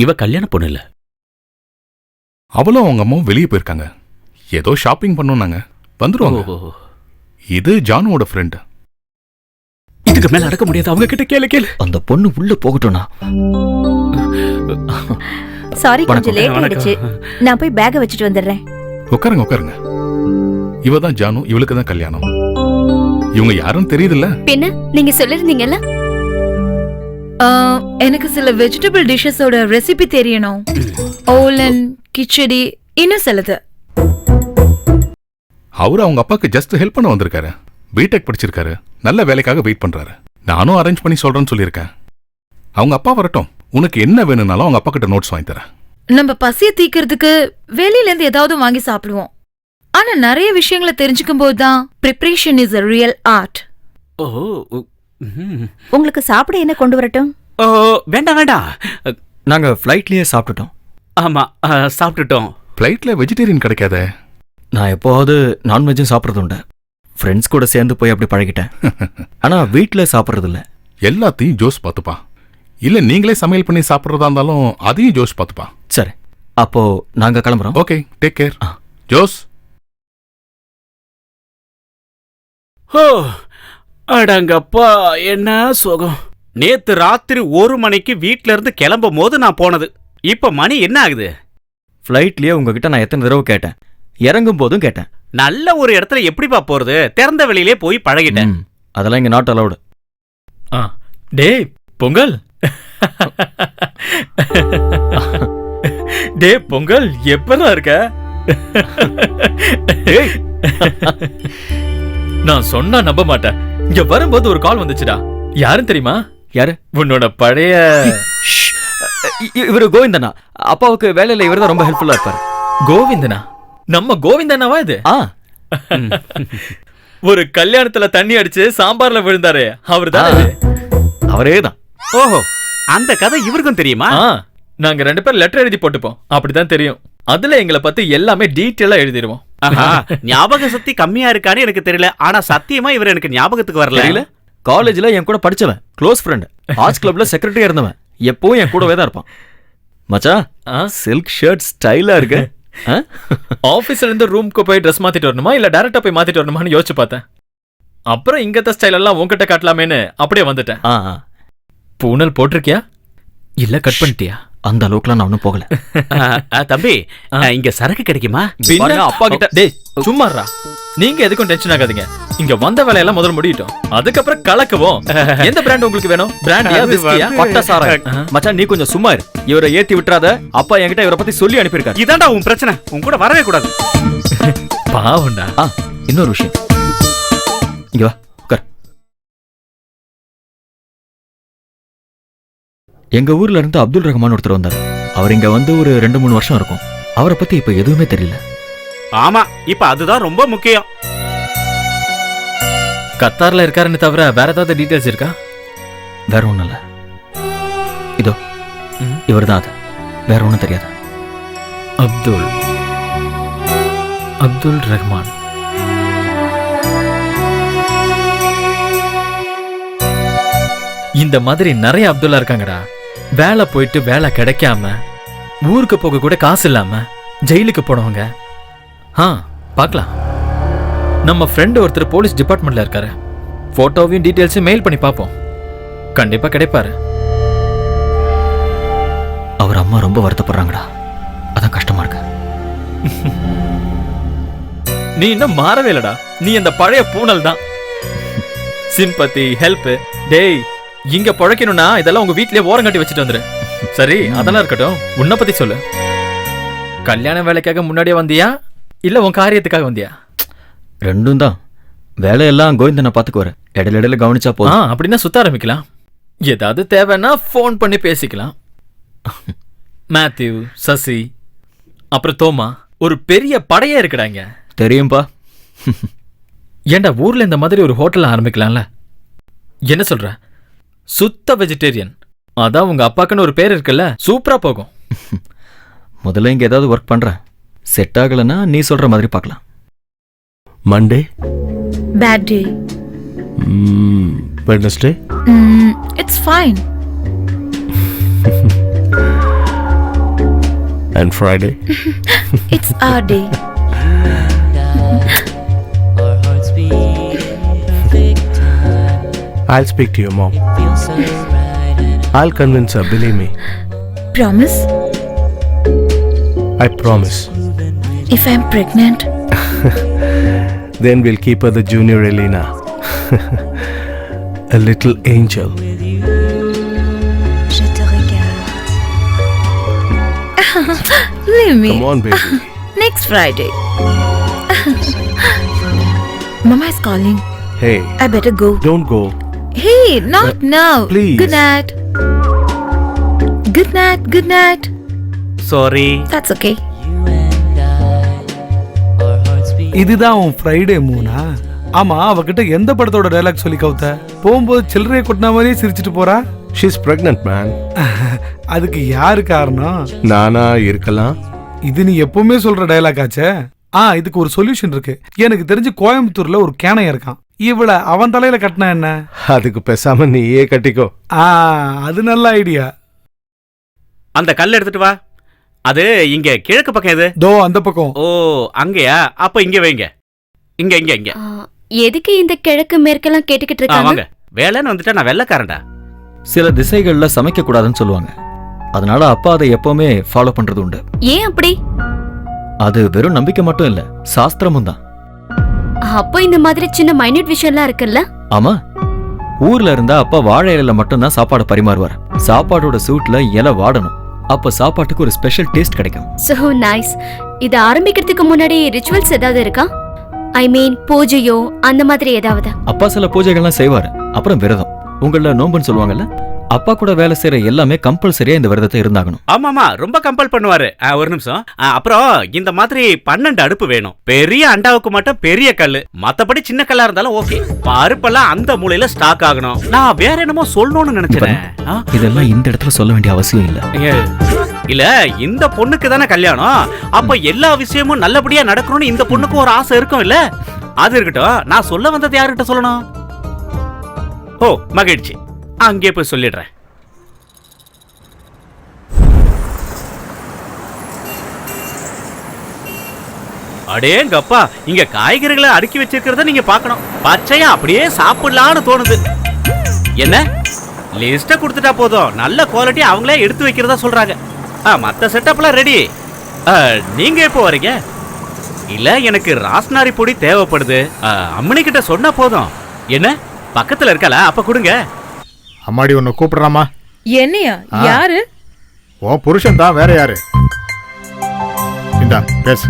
இவ கல்யாண பொண்ணு இல்ல. அவளும் அவங்க அம்மாவும் வெளியே போயிருக்காங்க. ஏதோ ஷாப்பிங் பண்ணோம்னாங்க, வந்துருவாங்க. இது ஜானுவோட ஃப்ரெண்ட். இதுக்கு மேல அடக்க முடியாது. அவங்க கிட்ட கேளு கேளு. அந்த பொண்ணு உள்ள போகட்டும்னா. சாரி, கொஞ்சம் லேட் ஆயிடுச்சு. நான் போய் பேக வச்சுட்டு வந்துடுறேன். உட்காருங்க உட்காருங்க. இவ தான் ஜானு, இவளுக்கு தான் கல்யாணம். இவங்க யாருன்னு தெரியுதுல்ல? பின்ன நீங்க சொல்லிருந்தீங்கல்ல. எனக்கு சில வெஜிடபிள் டிஷ்ஷஸோட ரெசிபி தெரியணும். ஓலன், கிச்சடி, இன்னும் சிலது. அவரு அவங்க அப்பாக்கு ஜஸ்ட் ஹெல்ப் பண்ண வந்திருக்காரு. பிடெக் படிச்சிருக்காரு. நல்ல வேலைக்காக வெயிட் பண்றாரு. நானும் அரேஞ்ச் பண்ணி சொல்றேன்னு சொல்லியிருக்கேன். அவங்க அப்பா வரட்டும். உனக்கு என்ன வேணும்னாலும் அவங்க அப்பா கிட்ட நோட்ஸ் வாங்கி தரேன். நம்ம பசிய தீக்கிறதுக்கு வெளியில இருந்து ஏதாவது வாங்கி சாப்பிடுவோம். ஆனா நிறைய விஷயங்களை தெரிஞ்சுக்கும் போதுதான் preparation is a real art. உங்களுக்கு சாப்பிட என்ன கொண்டு வரட்டும்? வேண்டாம் வேண்டாம், நாங்க ஃப்ளைட்லயே சாப்பிட்டுட்டோம். ஆமா, சாப்பிட்டுட்டோம். ஃப்ளைட்ல வெஜிடேரியன் கிடைக்காதே. நான் எப்போவாவது நான்வெஜ்ஜும் சாப்பிட்றது உண்டு. ஃப்ரெண்ட்ஸ் கூட சேர்ந்து போய் அப்படி பழகிட்டேன். ஆனா வீட்டுல சாப்பிட்றது இல்ல. எல்லாத்தையும் ஜோஸ் பார்த்துப்பான். இல்ல நீங்களே சமையல் பண்ணி சாப்பிட்றதா இருந்தாலும் அதையும் ஜோஸ் பார்த்துப்பான். சரி, அப்போ நாங்க கிளம்புறோம். Okay, take care. ஜோஸ். அடங்கப்பா, என்ன சுகம். நேத்து ராத்திரி 1 மணிக்கு வீட்ல இருந்து கிளம்பும் போது நான் போனது. இப்ப மணி என்ன ஆகுது? ஃப்ளைட்லயே உங்ககிட்ட நான் எத்தனை தடவை கேட்டேன், இறங்கும் போதும் கேட்டேன். நல்ல ஒரு இடத்துல எப்படிப்பா போறது? திறந்த வெளியிலே போய் பழகிட்டேன். அதெல்லாம் இங்க நாட் அலௌடு. டேய் பொங்கல். டே பொங்கல், எப்பதான் இருக்க? நான் சொன்னா நம்ப மாட்டேன். இங்க வரும்போது ஒரு கால் வந்துச்சுடா. யாருன்னு தெரியுமா? யாரு? உன்னோட பழைய இவரு கோவிந்தனா. அப்பாவுக்கு வேலையில இவர் தான் ரொம்ப ஹெல்ப்ஃபுல்லா இருப்பாரு. கோவிந்தனா? நம்ம கோவிந்தனாவா இது? ஒரு கல்யாணத்துல தண்ணி அடிச்சு சாம்பார்ல விழுந்தாரு, அவர்தான். அவரே தான். ஓஹோ, அந்த கதை இவருக்கும் தெரியுமா? நாங்க 2 பேர் லெட்டர் எழுதி போட்டுப்போம். அப்படிதான் தெரியும். அதுல எங்களை பத்தி எல்லாமே டீட்டெயிலா எழுதிடுவோம். ஞாபக சக்தி கம்மியா இருக்கான்னு எனக்கு தெரியல. ஆனா சத்தியமா இவர் எனக்கு ஞாபகத்துக்கு வரல. காலேஜ்ல என் கூட படிச்சவன், க்ளோஸ் ஃப்ரெண்ட், ஆர்ட்ஸ் கிளப்ல செக்ரட்டரியா இருந்தவன். எப்பவும் என் கூடவே தான் இருப்பான். மச்சான், சில்க் ஷர்ட் ஸ்டைலா இருக்கு. ஆபீஸ்ல இருந்து ரூம்க்கு போய் ட்ரெஸ் மாத்திட்டு வரணுமா இல்ல டைரக்டா போய் மாத்திட்டு வரணுமான்னு யோசிச்சு பார்த்தேன். அப்புறம் இங்கத்த ஸ்டைல் எல்லாம் உன்கிட்ட காட்டலாமேன்னு அப்படியே வந்துட்டேன். பூனல் போட்டிருக்கியா இல்ல கட் பண்ணிட்டியா? அந்த அளவுக்குலாம் நான் ஒன்னும் போகல. தம்பி, இங்க சரக்கு கிடைக்குமா? அப்பா கிட்ட. டேய் சும்மாறா, நீங்க எதுக்கும் டென்ஷன் ஆகாதீங்க. இங்க வந்த வேலையெல்லாம் முதல்ல முடியட்டும், அதுக்கப்புறம் கலக்குவோம். எந்த பிராண்ட் உங்களுக்கு வேணும்? பிராண்டியா விஸ்கியா பட்டா சாரா? மச்சான் நீ கொஞ்சம் சும்மா இரு. இவரை ஏத்தி விட்டுறாத. அப்பா என்கிட்ட இவரை பத்தி சொல்லி அனுப்பியிருக்காரு. இதான்டா உன் பிரச்சனை. உன் கூட வரவே கூடாது. பாவம்டா. இன்னொரு விஷயம், இங்க வா உட்கார். எங்க ஊர்ல இருந்து அப்துல் ரஹ்மான் ஒருத்தர் வந்தார். அவர் இங்க வந்து ஒரு 2-3 வருஷம் இருக்கும். அவரை பத்தி இப்ப எதுவுமே தெரியல. ஆமா, இப்ப அதுதான் ரொம்ப முக்கியம். கத்தார்ல இருக்காருன்னு தவிர வேற ஏதாவது டீடைல்ஸ் இருக்கா? வேற ஒண்ணும் இல்ல. இதோ இவர் தான். அது வேற ஒண்ணும் தெரியாது. அப்துல் ரஹ்மான். இந்த மாதிரி நிறைய அப்துல்லா இருக்காங்கடா. வேலை போயிட்டு வேலை கிடைக்காம, ஊருக்கு போக கூட காசு இல்லாம ஜெயிலுக்கு போனவங்க. பார்க்கலாம். நம்ம ஃப்ரெண்ட் ஒருத்தர் போலீஸ் டிபார்ட்மெண்ட்ல இருக்காரு. போட்டோவையும் டீடைல்ஸையும் மெயில் பண்ணி பார்ப்போம். கண்டிப்பா கிடைப்பாரு. அவர் அம்மா ரொம்ப வருத்தப்படுறாங்கடா, அதான் கஷ்டமா இருக்கு. நீ இன்னும் மாறவே இல்லடா. நீ அந்த பழைய பூனல் தான். Sympathy, help. டேய், இங்க பழைக்கணும்னா இதெல்லாம் உங்க வீட்லயே ஓரம் கட்டி வச்சுட்டு வந்துரு. சரி, அதெல்லாம் இருக்கட்டும். உன்னை பத்தி சொல்லு. கல்யாண வேலைக்காக முன்னாடியே வந்தியா இல்ல உன் காரியத்துக்காக வந்தியா? ரெண்டும் தான். வேலையெல்லாம் கோவிந்தனை பார்த்துக்குவாரு, இடையில கவனிச்சா போதும். அப்படின்னா சுத்த ஆரம்பிக்கலாம். ஏதாவது தேவைன்னா ஃபோன் பண்ணி பேசிக்கலாம். மேத்யூ, சசி, அப்புறம் தோமா, ஒரு பெரிய படையே இருக்குடாங்க. தெரியும்பா. ஏண்டா ஊர்ல இந்த மாதிரி ஒரு ஹோட்டல் ஆரம்பிக்கலாம்ல? என்ன சொல்ற? சுத்த வெஜிடேரியன். அதான் உங்க அப்பாக்குன்னு ஒரு பேர் இருக்குல்ல, சூப்பரா போகும். முதல்ல இங்க ஏதாவது ஒர்க் பண்றேன், செட் ஆகலன்னா நீ சொல்ற மாதிரி பார்க்கலாம். Monday, bad day. Wednesday, it's fine. And Friday. It's our day. I'll speak to your mom. I'll convince her, believe me. Promise? I promise. If I'm pregnant? Then we'll keep her the junior Elena. A little angel. Je te regarde. Leave me. Come on, baby. Next Friday. Mama is calling. Hey, I better go. don't go. Hey, not now. please. Good night. Good night. Good night. Sorry. That's okay. இதுதான் உன் Friday மூணா? ஆமா, அவகிட்ட எந்த படத்தோட dialogue சொல்லி கவுத்த? போகும்போது சில்லறையை கொட்டின மாதிரியே சிரிச்சிட்டு போறா. She's pregnant, man. அதுக்கு யாரு காரணம்? நானா இருக்கலாம். இது நீ எப்பவுமே சொல்ற டைலாக் ஆச்சே. இதுக்கு ஒரு சொல்யூஷன் இருக்கு. எனக்கு தெரிஞ்சு கோயம்புத்தூர்ல ஒரு கேனைய இருக்கான். இவள அவன் தலையில கட்டினா என்ன? அதுக்கு பேசாம நீயே கட்டிக்கோ. அது நல்ல ஐடியா. அந்த கல் எடுத்துட்டு வா. அது இங்க கிழக்கு பக்கம் எது? தோ அந்த பக்கம். ஓ, அங்கயா? அப்ப இங்க வைங்க. இங்க இங்க இங்க. எதுக்கு இந்த கிழக்கு மேற்கெல்லாம் கேட்டுக்கிட்டு இருக்காங்க? வாங்க. வேலைன்னு வந்துட்டா நான் வெள்ளைக்காரன்டா. சில திசைகள்ல சமைக்க கூடாதுன்னு சொல்லுவாங்க. அதனால அப்பா அதை எப்பவுமே ஃபாலோ பண்றது உண்டு. ஏன் அப்படி? அது வெறும் நம்பிக்கை மட்டும் இல்ல, சாஸ்திரமும் தான். அப்போ இந்த மாதிரி சின்ன மைன்யூட் விஷயம்லாம் இருக்குல்ல? ஆமா, ஊர்ல இருந்தா அப்பா வாழை இலையில மட்டும்தான் சாப்பாடு பரிமாறுவார். சாப்பாடோட சூட்ல இலை வாடணும். அப்ப சாப்பாட்டுக்கு ஒரு ஸ்பெஷல் டேஸ்ட் கிடைக்கும். So nice. இது ஆரம்பிக்கிறதுக்கு முன்னாடி ரிச்சுவல்ஸ் ஏதாவது இருக்கா? ஐ மீன் பூஜையோ அந்த மாதிரி ஏதாவது? அப்பா சில பூஜைகள்லாம் செய்வாரு. அப்புறம் விரதம். உங்கள நோம்புன்னு சொல்லுவாங்கல்ல, அப்பா கூட வேலை செய்யற எல்லாமே கம்பல்சரியா இந்த விரதத்தை இருந்தாகணும். ஆமாமா, ரொம்ப கம்பல் பண்ணுவாரு. ஒரு நிமிஷம். அப்புறம் இந்த மாதிரி 12 அடுப்பு வேணும். பெரிய அண்டாவுக்கு மட்டும் பெரிய கல்லு, மத்தபடி சின்ன கல்லா இருந்தாலும் ஓகே. பருப்பெல்லாம் அந்த மூலையில ஸ்டாக் ஆகணும். நான் வேற என்னமோ சொல்லணும்னு நினைச்சேன். இதெல்லாம் இந்த இடத்துல சொல்ல வேண்டிய அவசியம் இல்ல. இல்ல, இந்த பொண்ணுக்கு தானே கல்யாணம். அப்ப எல்லா விஷயமும் நல்லபடியா நடக்கணும்னு இந்த பொண்ணுக்கு ஒரு ஆசை இருக்கும் இல்ல? அது இருக்கட்டும். நான் சொல்ல வந்தது யாருகிட்ட சொல்லணும்? ஓ, மகிழ்ச்சி. அங்கே போய் சொல்லிடுறேன். அடேங்கப்பா, இங்க காய்கறிகளை அடுக்கி வச்சிருக்கிறத நீங்க பார்க்கணும். பச்சையா அப்படியே சாப்பிடலான்னு தோணுது. என்ன லிஸ்ட கொடுத்துட்டா போதும், நல்ல குவாலிட்டி அவங்களே எடுத்து வைக்கிறதா சொல்றாங்க. மத்த செட்டப்லாம் ரெடி. நீங்க எப்போ வரீங்க? இல்ல, எனக்கு ராஸ்னாரி பொடி தேவைப்படுது. அம்மனி கிட்ட சொன்னா போதும். என்ன பக்கத்துல இருக்கல? அப்ப கொடுங்க. அம்மாடி உன்னை கூப்பிடுறாமா? என்னையா? யாரு? ஓ புருஷன் தான், வேற யாரு? இந்தா பேசு.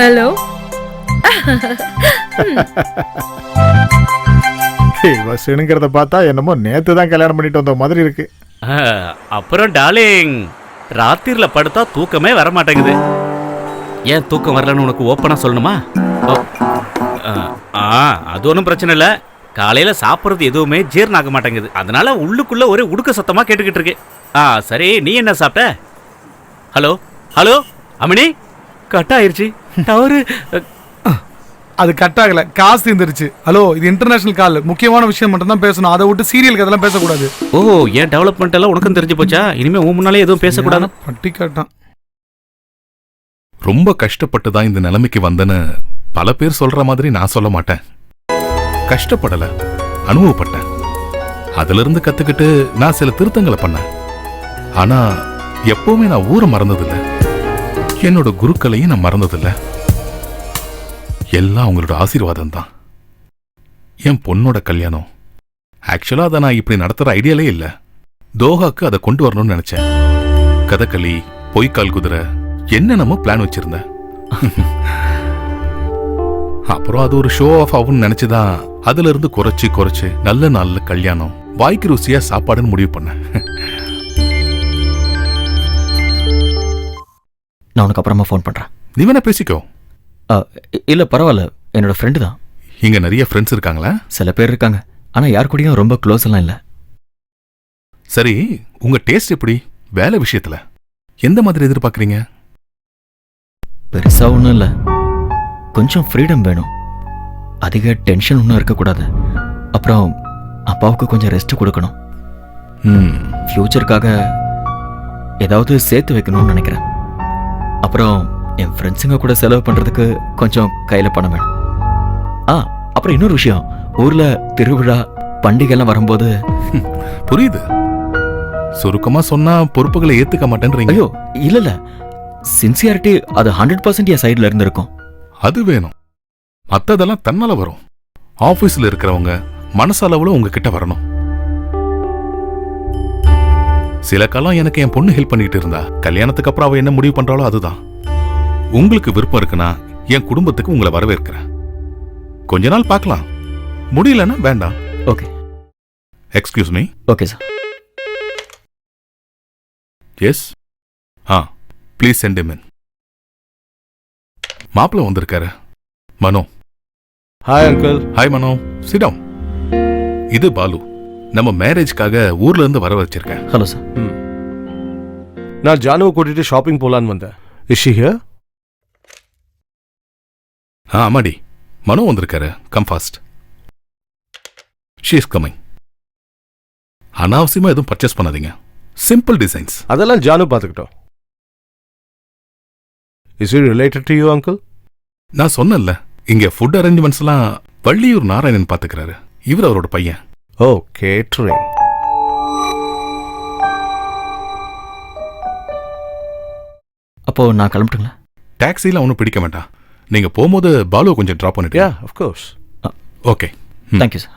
ஹலோ. பஸ்ஸுங்கிறத பார்த்தா என்னமோ நேத்து தான் கல்யாணம் பண்ணிட்டு வந்த மாதிரி இருக்கு. அப்புறம் டார்லிங், ராத்திரில படுத்தா தூக்கமே வர மாட்டேங்குது. ஏன் தூக்கம் வரலன்னு உனக்கு ஓப்பனா சொல்லணுமா? அது ஒன்றும் பிரச்சனை இல்லை. காலையில சாப்பிட்றது எதுவுமே ஜீரணம் ஆக மாட்டேங்குது. அதனால உள்ளுக்குள்ள ஒரே உடுக்க சத்தமா கேட்டுக்கிட்டு இருக்கு. சரி, நீ என்ன சாப்பிட்ட? ஹலோ ஹலோ அமினி, கட் ஆயிருச்சு டவரு. அது கட் ஆகல, காசு தீர்ந்துருச்சு. ஹலோ, இது இன்டர்நேஷனல் கால், முக்கியமான விஷயம் மட்டும் தான் பேசணும். அதை விட்டு சீரியலுக்கு அதெல்லாம் பேசக்கூடாது. ஓ, ஏன் டெவலப்மெண்ட் எல்லாம் உனக்கும் தெரிஞ்சு போச்சா? இனிமே உன் முன்னாலே எதுவும் பேசக்கூடாது. பட்டி காட்டான். ரொம்ப கஷ்டப்பட்டு தான் இந்த நிலைமைக்கு வந்தேன்னு பல பேர் சொல்ற மாதிரி நான் சொல்ல மாட்டேன். கஷ்டப்படல, அனுபவப்பட்டேன். அதுல இருந்து கத்துக்கிட்டு நான் சில திருத்தங்களை பண்ணேன். ஆனா எப்பவுமே நான் ஊரை மறந்ததில்ல, என்னோட குருக்களையும் நான் மறந்ததில்ல. எல்லாம் அவங்களோட ஆசீர்வாதம் தான். என் பொண்ணோட கல்யாணம் ஆக்சுவலா அதை நான் இப்படி நடத்துற ஐடியாலே இல்ல. தோஹாக்கு அதை கொண்டு வரணும்னு நினைச்சேன். கதகளி, பொய்க்கால் குதிரை, என்னென்னமோ பிளான் வச்சிருந்தேன். அப்புறம் அது ஒரு ஷோ ஆஃப் ஆகும்னு நினைச்சுதான் அதுல இருந்து குறைச்சு நல்ல நாள்ல கல்யாணம், வாய்க்கு ருசியா சாப்பாடுன்னு முடிவு பண்ணேன். நான் உனக்கு அப்புறமா ஃபோன் பண்றேன். நீ வேணா பேசிக்கோ. இல்ல பரவாயில்ல, என்னோட ஃப்ரெண்டு தான். இங்க நிறைய ஃப்ரெண்ட்ஸ் இருக்காங்களா? சில பேர் இருக்காங்க, ஆனா யார் கூடயும் ரொம்ப க்ளோஸ் எல்லாம் இல்ல. சரி, உங்க டேஸ்ட் எப்படி வேலை விஷயத்துல? எந்த மாதிரி எதிர்பார்க்கறீங்க? பெருசா ஒன்றும் இல்லை, கொஞ்சம் ஃப்ரீடம் வேணும், அதிக டென்ஷன் ஒன்றும் இருக்கக்கூடாது. அப்புறம் அப்பாவுக்கு கொஞ்சம் ரெஸ்ட் கொடுக்கணும். ஃப்யூச்சருக்காக ஏதாவது சேர்த்து வைக்கணும்னு நினைக்கிறேன். அப்புறம் என் ஃப்ரெண்ட்ஸுங்க கூட செலவு பண்ணுறதுக்கு கொஞ்சம் கையில் பணம் வேணும். அப்புறம் இன்னொரு விஷயம், ஊரில் திருவிழா பண்டிகைலாம் வரும்போது. புரியுது. சுருக்கமா சொன்னா பொறுப்புகளை ஏத்துக்க மாட்டேன்றீங்க. ஐயோ இல்ல, சின்சியாரிட்டி அது 100% என் சைடுல இருந்து இருக்கும். அது வேணும். மத்ததெல்லாம் தன்னால வரும். ஆபீஸ்ல இருக்கிறவங்க மனசளவுல உங்ககிட்ட வரணும். சில காலம் எனக்கு என் பொண்ணு ஹெல்ப் பண்ணிட்டு இருந்தா, கல்யாணத்துக்கு அப்புறம் அவ என்ன முடிவு பண்றாளோ அதுதான். உங்களுக்கு விருப்பம் இருக்குன்னா என் குடும்பத்துக்கு உங்களை வரவேற்கிறேன். கொஞ்ச நாள் பார்க்கலாம், முடியலன்னா வேண்டாம். Okay. Excuse me. Okay sir. Yes. Please send him in. மாப்பிள்ள வந்திருக்காரு, Mano. Hi uncle. Hi Mano, sit down. இது பாலு, நம்ம மேரேஜ்க்காக ஊர்ல இருந்து வர வச்சிருக்கேன். Hello sir. நான் ஜானுவை கூட்டிட்டு ஷாப்பிங் போலான்னு வந்தேன். Is she here? ஆமாடி, மனோ வந்திருக்காரு. Come fast. She is coming. அனாவசியமா எதுவும் பர்ச்சேஸ் பண்ணாதீங்க, சிம்பிள் டிசைன்ஸ். அதெல்லாம் ஜானு பார்த்துக்கிட்டோம். Is it related to you uncle? நான் சொன்னேன்ல, இங்க ஃபுட் அரேஞ்ச்மெண்ட்ஸ் எல்லாம் வள்ளியூர் நாராயணன் பாத்துக்கிறாரு. இவர் அவரோட பையன். ஓ, கேட்டரிங். அப்போ நான் கிளம்பட்டுங்களா? டாக்ஸில ஒன்றும் பிடிக்க வேண்டாம். நீங்க போகும்போது பாலுவை கொஞ்சம் ட்ராப் பண்ணிட்டு. Yeah, of course. Okay. Thank you sir.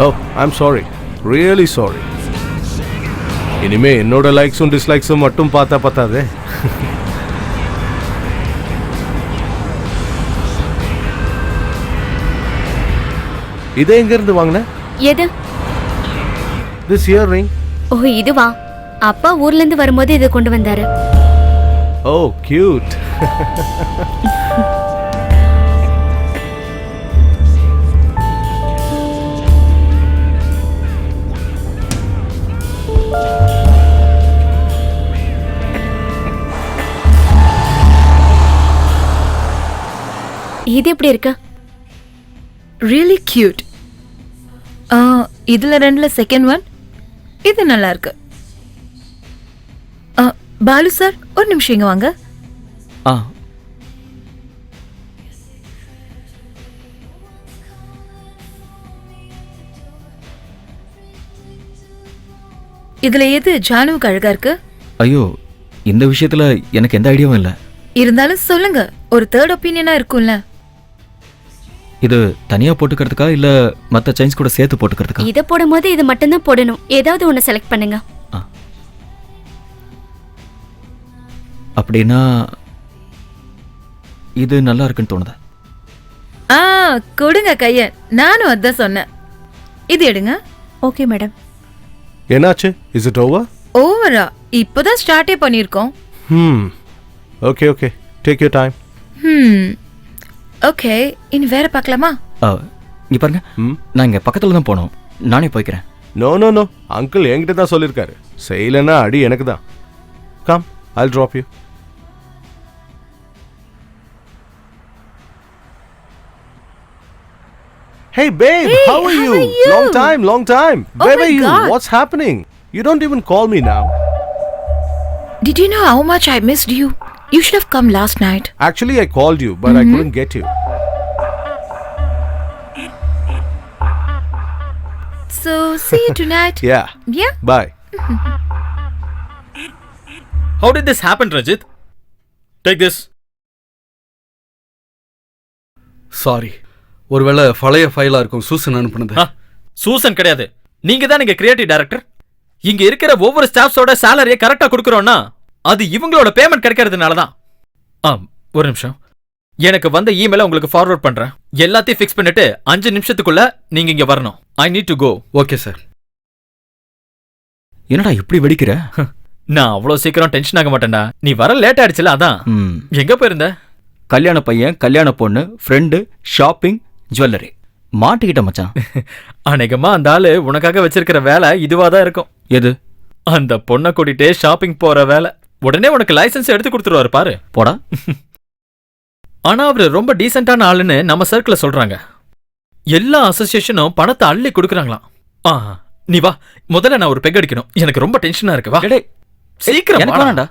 Oh, I'm sorry, really sorry. இனிமே என்னோட லைக்ஸும் டிஸ்லைக்ஸும் மட்டும் பார்த்தா பத்தாதே. இதை எங்க இருந்து வாங்கின? எது? This earring. ஓ, இதுவா? அப்பா ஊர்ல இருந்து வரும்போது இதை கொண்டு வந்தாரு. ஓ, கியூட். இது எப்படி இருக்கு? Really cute. இதுல ரெண்டுல செகண்ட் ஒன் இது நல்லா இருக்கு. பாலு சார், ஒரு நிமிஷம் இங்க வாங்க. இதுல எது ஜானுவுக்கு அழகா இருக்கு? ஐயோ, இந்த விஷயத்துல எனக்கு எந்த ஐடியாவும் இல்லை. இருந்தாலும் சொல்லுங்க, ஒரு தேர்ட் ஒப்பீனியனா இருக்கும்ல. இது தனியா போட்டுக்கிறதுக்கா இல்ல மத்த செயின்ஸ் கூட சேர்த்து போட்டுக்கிறதுக்கா? இத போடும்போது இது மட்டும் தான் போடணும். ஏதாவது ஒன்னு செலக்ட் பண்ணுங்க. அப்படின்னா இது நல்லா இருக்குன்னு தோணுது. கொடுங்க கைய, நானும் அதான் சொன்னேன். இது எடுங்க. Okay madam. என்னாச்சு? Is it over? ஓவரா? இப்போதான் ஸ்டார்ட்டே பண்ணிருக்கோம். Okay okay, take your time. Okay, இனி வேற பார்க்கலாமா? இங்க பாருங்க, நான் இங்க பக்கத்துல தான் போனோம். நானே போய்க்கிறேன். நோ நோ நோ, அங்கிள் என்கிட்ட தான் சொல்லியிருக்காரு. செய்யலன்னா அடி எனக்கு தான். Come, I'll drop you. Hey babe, Hey, how are you? Long time, long time. Oh Where my were you? God. What's happening? You don't even call me now. Did you know how much I missed you? You should have come last night. Actually, I called you, but I couldn't get you. So, see you tonight. Yeah. Yeah? Bye. How did this happen, Rajit? Take this. Sorry, ஒருவேளை பழைய ஃபைலா இருக்கும், Susan அனுப்புனது. Susan கிடையாது. நீங்க தான் இங்க creative director. இங்க இருக்கிற ஒவ்வொரு ஸ்டாஃப்ஸோட சாலரியை கரெக்டா கொடுக்கறோம்னா அது இவங்களோட பேமெண்ட் கிடைக்கிறதுனால தான். ஒரு நிமிஷம், எனக்கு வந்த இமெயிலை உங்களுக்கு ஃபார்வர்ட் பண்றேன். எல்லாத்தையும் ஃபிக்ஸ் பண்ணிட்டு 5 நிமிஷத்துக்குள்ள நீங்க இங்க வரணும். I need to go. Okay sir. என்னடா இப்படி வெடிக்கிற? நான் அவ்வளவு சீக்கிரம் டென்ஷன் ஆக மாட்டேன்டா. நீ வர லேட் ஆயிடுச்சுல, அதான். எங்க போயிருந்த? கல்யாண பையன், கல்யாண பொண்ணு, ஃப்ரெண்டு, ஷாப்பிங், ஜுவல்லரி. மாட்டிக்கிட்ட மச்சான். அநேகமா அந்த ஆளு உனக்காக வச்சிருக்கிற வேலை இதுவா தான் இருக்கும். எது? அந்த பொண்ணை கூட்டிட்டு ஷாப்பிங் போற வேலை. உடனே உனக்கு லைசன்ஸ் எடுத்து கொடுத்துருவாரு பாரு. போடா. ஆனா அவரு ரொம்ப டீசென்டான ஆளுன்னு நம்ம சர்க்கிள்ல சொல்றாங்க. எல்லா அசோசியேஷனும் பணத்தை அள்ளி கொடுக்குறாங்களாம். நீ வா, முதல்ல நான் ஒரு பெக் அடிக்கணும். எனக்கு ரொம்ப டென்ஷனா இருக்கு. வா சீக்கிரம். எனக்கு வேணாம்டா.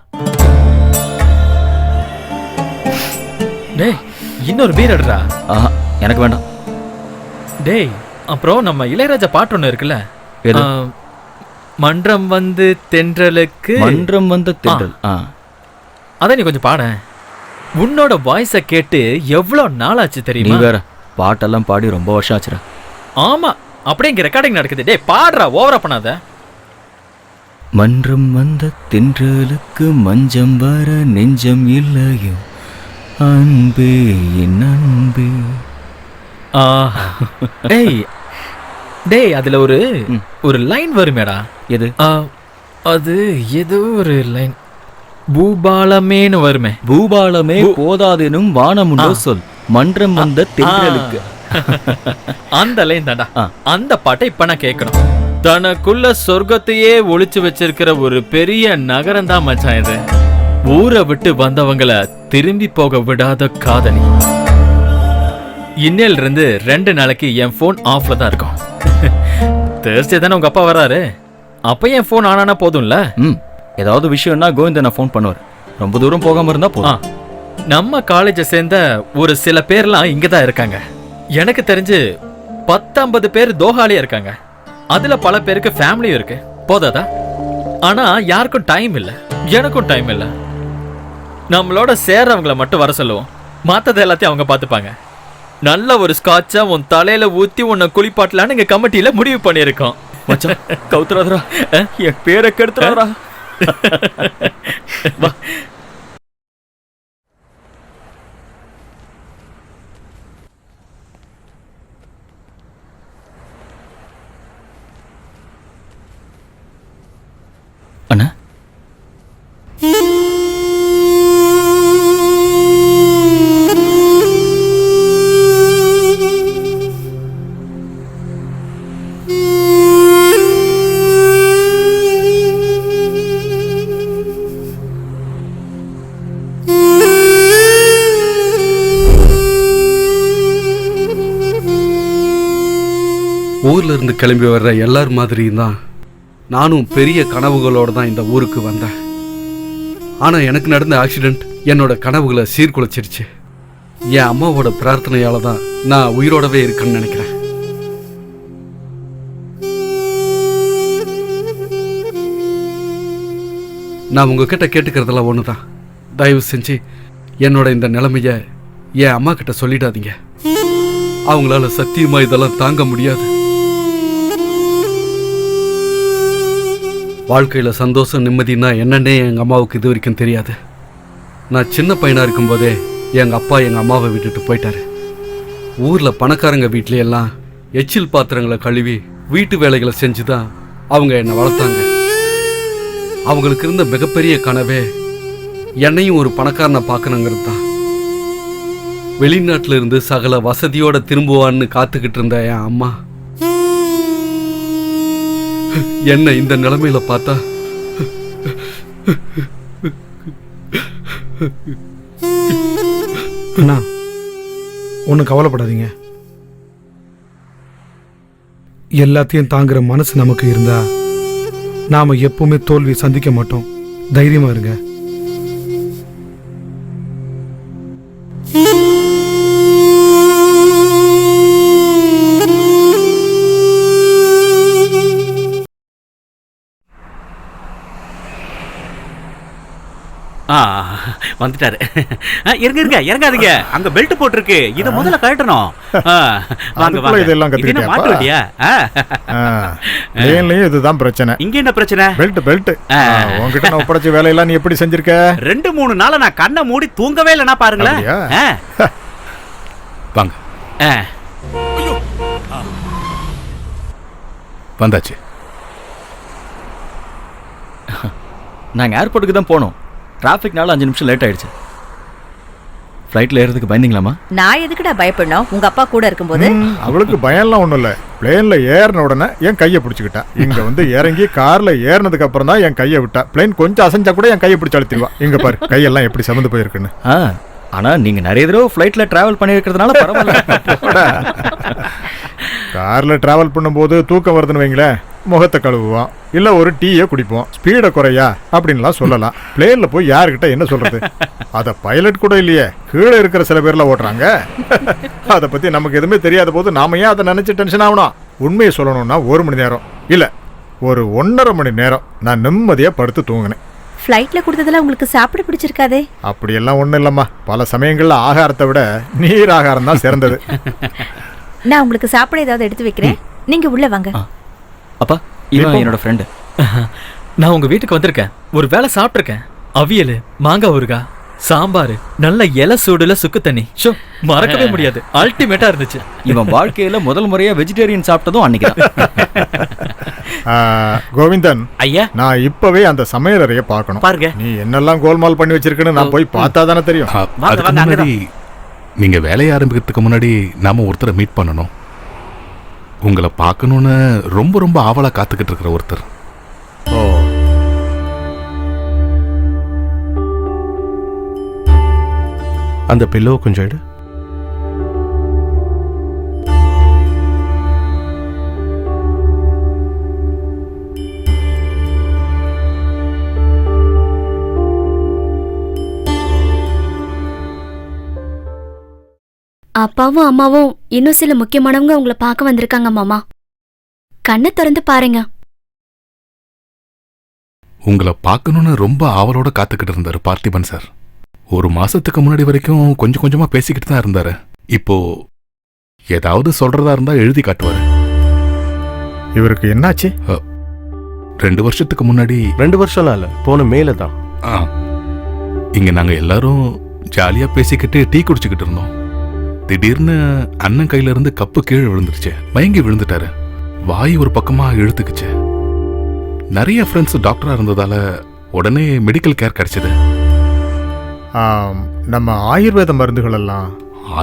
டேய், இன்னொரு பீர் எடுறா. எனக்கு வேண்டாம். டேய், அப்புறம் நம்ம இளையராஜா பாட்டு ஒண்ணு இருக்குல்ல, மன்றம் வந்து தென்றலுக்கு. மன்றம் வந்து தென்றல். அத நீ கொஞ்சம் பாட. உன்னோட வாய்ஸ கேட்டு எவ்வளவு நாளாச்சு தெரியுமா? நீ வேற பாட்டெல்லாம் பாடி ரொம்ப வருஷம் ஆச்சுடா. ஆமா, அப்படியே இங்க ரெக்கார்டிங் நடக்குது. டேய் பாடுறா, ஓவரா பண்ணாத. மன்றம் வந்த தென்றலுக்கு மஞ்சம் வர நெஞ்சம் இல்லையோ அன்பே என் அன்பே. டேய் டேய், அதுல ஒரு லைன் வருமேடா. எது? அது ஏதோ ஒரு லைன், பூபாலமேன்னு வருமே. பூபாலமே போதாதெனும் வானமுண்டோ சொல் மன்றம் வந்த தென்றலுக்கு. அந்த லைன் தாண்டா. அந்த பாட்டை இப்ப நான் கேட்கணும். தனக்குள்ள சொர்க்கத்தையே ஒளிச்சு வச்சிருக்கிற ஒரு பெரிய நகரம் தான் மச்சான் இது. ஊரை விட்டு வந்தவங்களை திரும்பி போக விடாத காதலி. இன்னையில இருந்து 2 நாளைக்கு என் போன் ஆஃப்ல தான் இருக்கும். தேர்ஸ்டே தானே உங்க அப்பா வராரு, அப்ப என் போன் ஆனானா போதும்ல. ஏதாவது விஷயம்னா கோவிந்தனை ஃபோன் பண்ணுவார். ரொம்ப தூரம் போகாம இருந்தா போதும். நம்ம காலேஜை சேர்ந்த ஒரு சில பேர்லாம் இங்க தான் இருக்காங்க. எனக்கு தெரிஞ்சு 10-50 பேர் தோஹாலியா இருக்காங்க. அதுல பல பேருக்கு ஃபேமிலியும் இருக்கு. போதாதா? ஆனா யாருக்கும் டைம் இல்ல, எனக்கும் டைம் இல்ல. நம்மளோட சேர்றவங்களை மட்டும் வர சொல்லுவோம், மத்தது எல்லாத்தையும் அவங்க பாத்துப்பாங்க. நல்ல ஒரு ஸ்காட்சா உன் தலையில ஊத்தி உன்னை குளிப்பாட்டலான்னு எங்க கமிட்டியில முடிவு பண்ணிருக்கோம். மச்சான் கவுத்துறாதரா, என் பேரை கெடுத்துறாதரா. வா. அண்ணா, ஊர்ல இருந்து கிளம்பி வர்ற எல்லார் மாதிரியும் தான் நானும் பெரிய கனவுகளோட தான் இந்த ஊருக்கு வந்தேன். ஆனா எனக்கு நடந்த ஆக்சிடென்ட் என்னோட கனவுகளை சீர்குலைச்சிருச்சு. என் அம்மாவோட பிரார்த்தனையால தான் நான் உயிரோடவே இருக்கேன்னு நினைக்கிறேன். நான் உங்ககிட்ட கேட்டுக்கிறதெல்லாம் ஒண்ணுதான், தயவு செஞ்சு என்னோட இந்த நிலைமைய என் அம்மா கிட்ட சொல்லிடாதீங்க. அவங்களால சத்தியமா இதெல்லாம் தாங்க முடியாது. வாழ்க்கையில சந்தோஷம் நிம்மதினா என்னன்னே எங்க அம்மாவுக்கு இது வரைக்கும் தெரியாது. நான் சின்ன பையனா இருக்கும்போதே எங்க அப்பா எங்க அம்மாவை விட்டுட்டு போயிட்டாரு. ஊர்ல பணக்காரங்க வீட்லையெல்லாம் எச்சில் பாத்திரங்களை கழுவி வீட்டு வேலைகளை செஞ்சுதான் அவங்க என்னை வளர்த்தாங்க. அவங்களுக்கு இருந்த மிகப்பெரிய கனவே என்னையும் ஒரு பணக்காரனை பார்க்கணுங்கிறது தான். வெளிநாட்டுல இருந்து சகல வசதியோட திரும்புவான்னு காத்துக்கிட்டு இருந்த என் அம்மா என்ன இந்த நிலைமையில பார்த்தா அண்ணா ஒன்றும் கவலைப்படாதீங்க. எல்லாத்தையும் தாங்குற மனசு நமக்கு இருந்தா நாம எப்பவுமே தோல்வி சந்திக்க மாட்டோம். தைரியமா இருங்க. வந்துட்டாரு. இருங்க இறங்காதீங்க, அங்க பெல்ட் போட்டிருக்கு, இத முதல்ல கழட்டணும். வாங்க வாங்க. இதெல்லாம் இது என்ன மாட்டு வண்டியா? பிளேன்லயும் இதுதான் பிரச்சனை. இங்க என்ன பிரச்சனை? பெல்ட் உன்கிட்ட நான் ஒப்படைச்ச வேலையெல்லாம் நீ எப்படி செஞ்சிருக்க? 2-3 நாளா நான் கண்ணை மூடி தூங்கவே இல்லைன்னா பாருங்களேன். வாங்க வந்தாச்சு. நாங்கள் ஏர்போர்ட்டுக்கு தான் போனோம். டிராஃபிக்னால 5 நிமிஷம் லேட் ஆயிடுச்சு. ஃப்ளைட்டில் ஏறதுக்கு பயந்தீங்களாமா? நான் எதுக்குடா பயப்படணும், உங்க அப்பா கூட இருக்கும்போது? அவளுக்கு பயம்லாம் ஒன்றும் இல்லை. பிளேன்ல ஏறின உடனே என் கையை பிடிச்சிக்கிட்டா. இங்க வந்து இறங்கி கார்ல ஏறினதுக்கு அப்புறம் தான் என் கையை விட்டா. பிளேன் கொஞ்சம் அசைஞ்சா கூட என் கையை பிடிச்சி அழுத்திடுவா. இங்க பாரு கையெல்லாம் எப்படி செவந்து போயிருக்குன்னு. ஆனால் நீங்கள் நிறைய தடவை ஃப்ளைட்டில் ட்ராவல் பண்ணியிருக்கிறதுனால பரவாயில்ல. காரில் ட்ராவல் பண்ணும்போது தூக்கம் வருதுன்னு வைங்களேன், முகத்தை கழுவுவோம், இல்லை ஒரு டீயை குடிப்போம், ஸ்பீடை குறையா அப்படின்லாம் சொல்லலாம். பிளேனில் போய் யாருக்கிட்ட என்ன சொல்கிறது? அதை பைலட் கூட இல்லையே, கீழே இருக்கிற சில பேரில் ஓட்டுறாங்க. அதை பற்றி நமக்கு எதுவுமே தெரியாத போது நாம ஏன் அதை நினச்சி டென்ஷன் ஆகணும்? உண்மையை சொல்லணும்னா 1 மணி நேரம் இல்லை, ஒரு 1.5 மணி நேரம் நான் நிம்மதியாக படுத்து தூங்கினேன். ஃப்ளைட்ல கொடுத்ததெல்லாம் உங்களுக்கு சாப்பிட பிடிச்சிருக்காதே? அப்படியெல்லாம் ஒன்றும் இல்லைம்மா. பல சமயங்களில் ஆகாரத்தை விட நீர் ஆகாரம் தான் சிறந்தது. நான் உங்களுக்கு சாப்பிட ஏதாவது எடுத்து வைக்கிறேன், நீங்க உள்ள வாங்க. அப்பா, இவன் என்னோட ஃப்ரெண்டு. நான் உங்க வீட்டுக்கு வந்திருக்கேன், ஒரு வேளை சாப்பிட்டிருக்கேன். அவியல், மாங்காய் ஊறுகாய், சாம்பார், நல்ல இலை சூடுல சுக்கு தண்ணி. மறக்கவே முடியாது, அல்டிமேட்டா இருந்துச்சு. இவன் வாழ்க்கையில முதல் முறையா வெஜிடேரியன் சாப்பிட்டதும் அன்னைக்கு. கோவிந்தன் ஐயா, நான் இப்பவே அந்த சமையலறைய பார்க்கணும். பாருங்க, நீ என்னெல்லாம் கோல்மால் பண்ணி வச்சிருக்கன்னு நான் போய் பார்த்தா தானே தெரியும். அதுக்கு முன்னாடி நீங்க வேலையை ஆரம்பிக்கிறதுக்கு முன்னாடி நாம ஒருத்தரை மீட் பண்ணணும். உங்களை பார்க்கணும்னு ரொம்ப ரொம்ப ஆவலா காத்துக்கிட்டு இருக்கிற ஒருத்தர். ஓ, அந்த பில்லோ கொஞ்சம் எடு. அப்பாவும் அம்மாவும் இன்னும் சில முக்கியமானவங்க உங்களை பார்க்க வந்திருக்காங்க மாமா. கண்ணை திறந்து பாருங்க. உங்களை பார்க்கணும்னு ரொம்ப ஆவலோட காத்துக்கிட்டு இருந்தாரு பார்த்திபன் சார். 1 மாசத்துக்கு முன்னாடி வரைக்கும் கொஞ்சம் கொஞ்சமா பேசிக்கிட்டு தான் இருந்தாரு. இப்போ ஏதாவது சொல்றதா இருந்தா எழுதி காட்டுவாரு. இவருக்கு என்னாச்சு? 2 வருஷத்துக்கு முன்னாடி. 2 வருஷம்லாம் இல்ல, போன மேல தான். இங்க நாங்க எல்லாரும் ஜாலியா பேசிக்கிட்டு டீ குடிச்சுக்கிட்டு இருந்தோம். திடீர்னு அண்ணன் கையில இருந்து கப்பு கீழே விழுந்துருச்சு. மயங்கி விழுந்துட்டாரு. வாய் ஒரு பக்கமா இழுத்துக்குச்சு. நிறைய ஃப்ரெண்ட்ஸ் டாக்டரா இருந்ததால உடனே மெடிக்கல் கேர் கிடைச்சது. நம்ம ஆயுர்வேத மருந்துகள் எல்லாம்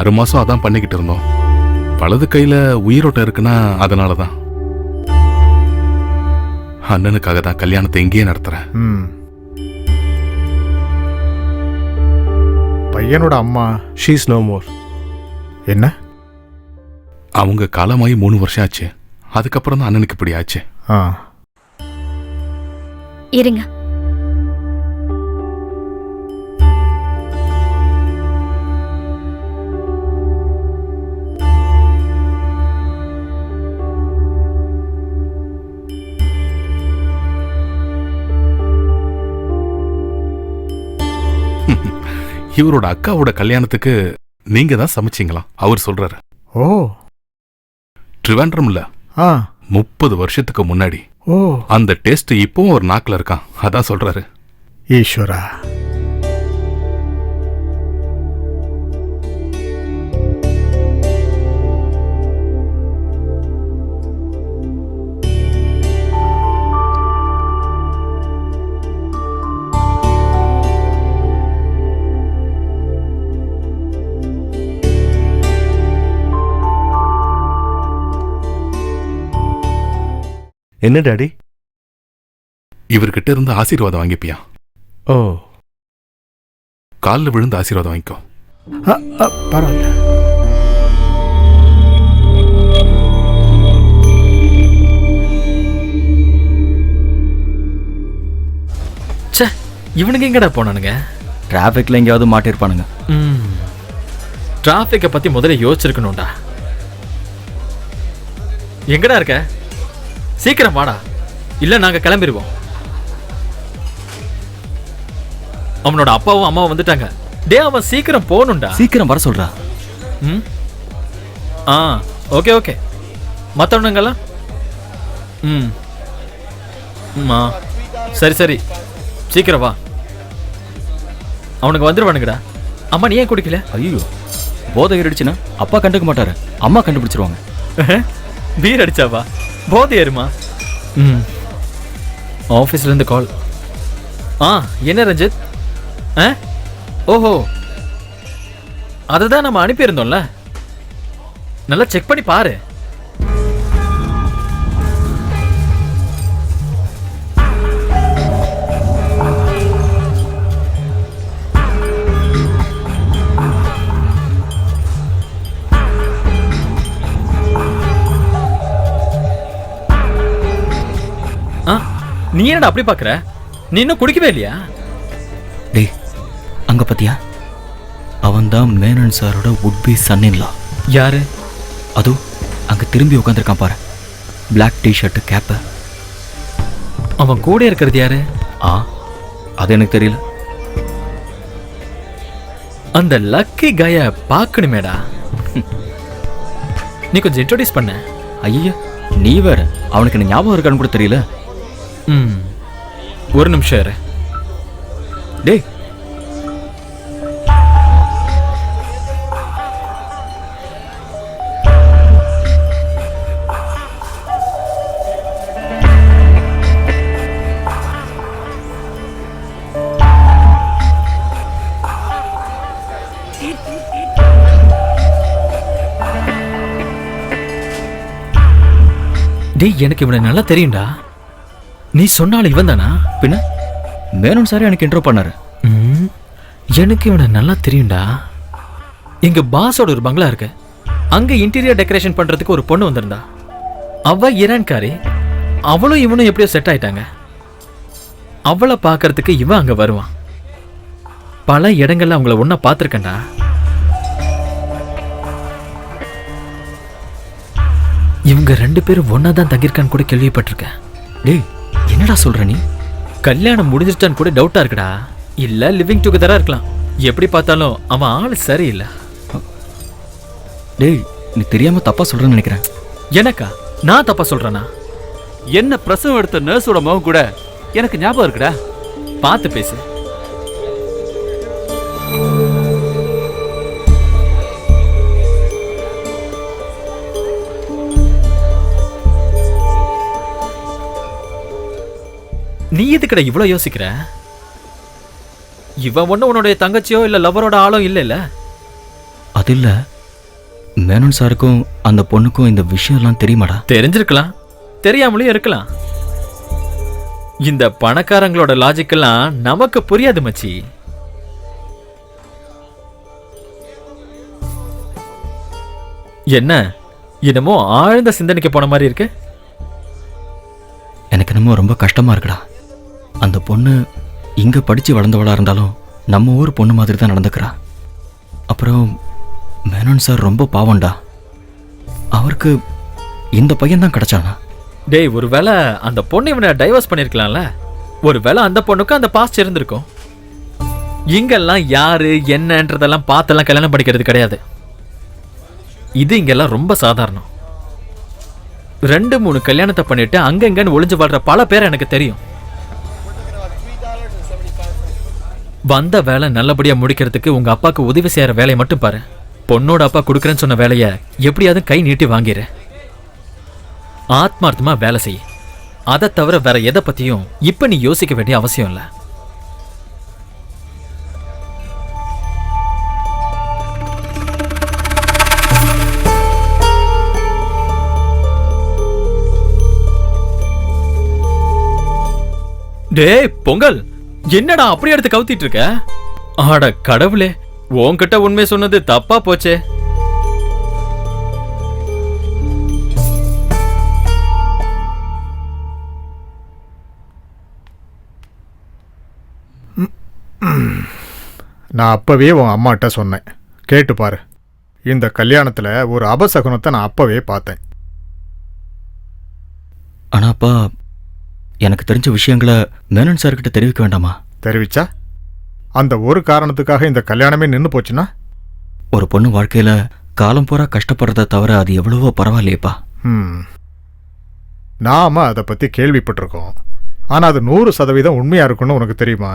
6 மாசம் அதான் பண்ணிக்கிட்டு இருந்தோம். வலது கையில உயிரோட்டம் இருக்குன்னா அதனாலதான். அண்ணனுக்காக தான் கல்யாணத்தை இங்கேயே நடத்துறேன். பையனோட அம்மா ஷீஸ் நோ மோர். என்ன? அவங்க காலமாயி 3 வருஷம் ஆச்சு. அதுக்கப்புறம் தான் அண்ணனுக்கு இப்படி ஆச்சு. இருங்க. இவரோட அக்காவோட கல்யாணத்துக்கு நீங்க தான் சமைச்சீங்களா? அவர் சொல்றாரு. ஓ, ட்ரிவாண்ட்ரம்ல 30 வருஷத்துக்கு முன்னாடி. ஓ, அந்த டேஸ்ட் இப்பவும் ஒரு நாக்குல இருக்கான். அதான் சொல்றாரு. ஈஸ்வரா. என்ன டாடி? இவர்கிட்ட இருந்து ஆசீர்வாதம் வாங்கிப்பியா? ஓ காலில் விழுந்து ஆசீர்வாதம் வாங்கிக்கோ. பரவாயில்ல. ச்சே, இவனுங்க எங்கடா போனானுங்க? டிராஃபிக்ல எங்கேயாவது மாட்டிருப்பானுங்க. டிராஃபிக்கை பத்தி முதல்ல யோசிச்சிருக்கணும்டா. எங்கடா இருக்க? சீக்கிரம் வாடா, இல்ல நாங்க கிளம்பிடுவோம். அவனோட அப்பாவும் அம்மாவும் வந்துட்டாங்க. டே, அவன் சீக்கிரம் போகணும்டா. சீக்கிரம் வர சொல்றா. ம் ஆ ஓகே ஓகே. மற்றவனுங்கெல்லாம் சரி சரி, சீக்கிரம் வா. அவனுக்கு வந்துருவானுங்கடா. அம்மா நீ ஏன் குடிக்கல? ஐயோ, போதை ஏறிடுச்சுன்னா அப்பா கண்டுக்க மாட்டாரு, அம்மா கண்டுபிடிச்சிருவாங்க. பீர் அடிச்சாவா? போதை ஏறுமா? ஆஃபீஸ்ல இருந்து கால். என்ன ரஞ்சித்? ஓஹோ, அதுதான் நம்ம அனுப்பியிருந்தோம்ல. நல்லா செக் பண்ணி பாரு. நீ என்னடா அப்படி பாக்குற? நீ இன்னும் குடிக்கவே இல்லையா? டேய், அங்க பத்தியா? அவன்தான் மேனன் சாரோட உட்பி சன்னின்லா. யாரு அது? அங்க திரும்பி உட்காந்துருக்கான் பாரு, பிளாக் டிஷர்ட் கேப். அவன் கூட இருக்கிறது யாரு? அது எனக்கு தெரியல. அந்த லக்கி காய பார்க்கணுமேடா. நீ கொஞ்சம் இன்ட்ரோடியூஸ் பண்ண. ஐயா, நீ வேற. அவனுக்கு என்ன ஞாபகம் இருக்கான்னு கூட தெரியல. ஒரு நிமிஷம் இரு. டேய், டேய், எனக்கு இவனை நல்லா தெரியும்டா. நீ சொன்னாலும் இவன் தானா? பின்ன மேனன் சாரே எனக்கு இன்ட்ரோ பண்ணாரு. எனக்கு இவனை நல்லா தெரியும்டா. எங்க பாஸோட ஒரு பங்களா இருக்கு, அங்க இன்டீரியர் டெக்கரேஷன் பண்றதுக்கு ஒரு பொண்ணு வந்திருந்தா. அவ ஈரான்காரி. அவளும் இவனும் எப்படியோ செட் ஆயிட்டாங்க. அவளை பார்க்கறதுக்கு இவன் அங்க வருவான். பல இடங்கள்ல அவங்கள ஒன்னா பார்த்துருக்கேன்டா. இவங்க 2 பேரும் ஒன்னா தான் தங்கியிருக்கான்னு கூட கேள்விப்பட்டிருக்கேன். டேய், என்னடா சொல்ற நீ? கல்யாணம் முடிஞ்சிட்டான்னு கூட டவுட்டா இருக்குடா. இல்ல லிவிங் டுகெதரா இருக்கலாம். எப்படி பார்த்தாலும் அவன் ஆளு சரியில்லை. டேய், நீ தெரியாம தப்பா சொல்றேன்னு நினைக்கிறேன். எனக்கா? நான் தப்பா சொல்றேனா? என்ன பிரசவம் எடுத்த நர்ஸோட முகம் கூட எனக்கு ஞாபகம் இருக்குடா. பார்த்து பேசு. நீ எதுக்கடா இவ்வளோ யோசிக்கிற? இவன் ஒண்ணு உன்னுடைய தங்கச்சியோ இல்ல லவரோட ஆளோ இல்ல. அது இல்ல, மேனன் சாருக்கும் அந்த பொண்ணுக்கும் இந்த விஷயம்லாம் தெரியுமாடா? தெரிஞ்சிருக்கலாம், தெரியாமலும் இருக்கலாம். இந்த பணக்காரங்களோட லாஜிக்கெல்லாம் நமக்கு புரியாது மச்சி. என்ன என்னமோ ஆழ்ந்த சிந்தனைக்கு போன மாதிரி இருக்கு. எனக்கு என்னமோ ரொம்ப கஷ்டமா இருக்குடா. அந்த பொண்ணு இங்க படிச்சு வளர்ந்தவளா இருந்தாலும் நம்ம ஊர் பொண்ணு மாதிரி தான் நடந்துக்கிறா. அப்புறம் மேனன் சார் ரொம்ப பாவம்டா. அவருக்கு இந்த பையன் தான் கிடைச்சானா? டேய், ஒருவேளை அந்த பொண்ணு இவனை டைவர்ஸ் பண்ணிருக்கலாம்ல. ஒருவேளை அந்த பொண்ணுக்கு அந்த பாஸ்ட் இருந்திருக்கும். இங்கெல்லாம் யாரு என்னன்றதெல்லாம் பார்த்தெல்லாம் கல்யாணம் படிக்கிறது கிடையாது. இது இங்கெல்லாம் ரொம்ப சாதாரணம். 2-3 கல்யாணத்தை பண்ணிட்டு அங்கங்கன்னு ஒளிஞ்சு வாழ்ற பல பேர் எனக்கு தெரியும். வந்த வேலை நல்லபடியா முடிக்கிறதுக்கு உங்க அப்பாக்கு உதவி செய்யற வேலையை மட்டும் பாரு. பொண்ணோட அப்பா கொடுக்குறேன்னு சொன்ன வேலையை எப்படியாவது கை நீட்டி வாங்கிடு. ஆத்மார்த்தமா வேலை செய். அதை தவிர வேற எதை பத்தியும் இப்ப நீ யோசிக்க வேண்டிய அவசியம் இல்லை. டேய் பொங்கல், என்னடா அப்படி எடுத்து கவுத்திட்டு இருக்க? ஆட கடவுளே, உன்கிட்ட உண்மை சொன்னது தப்பா போச்சே. நான் அப்பவே உன் அம்மாட்ட சொன்னேன், கேட்டு பாரு. இந்த கல்யாணத்துல ஒரு அபசகுனத்தை நான் அப்பவே பார்த்தேன். ஆனாப்பா, எனக்கு தெரிஞ்ச விஷயங்களை மேனன் சார்கிட்ட தெரிவிக்க வேண்டாமா? தெரிவிச்சா அந்த ஒரு காரணத்துக்காக இந்த கல்யாணமே நின்னு போச்சுன்னா? ஒரு பொண்ணு வாழ்க்கையில காலம் பூரா கஷ்டப்படுறத தவிர அது எவ்வளவோ பரவாயில்லையேப்பா. நாம அதை பத்தி கேள்விப்பட்டிருக்கோம். ஆனா அது 100% உண்மையா இருக்குன்னு உனக்கு தெரியுமா?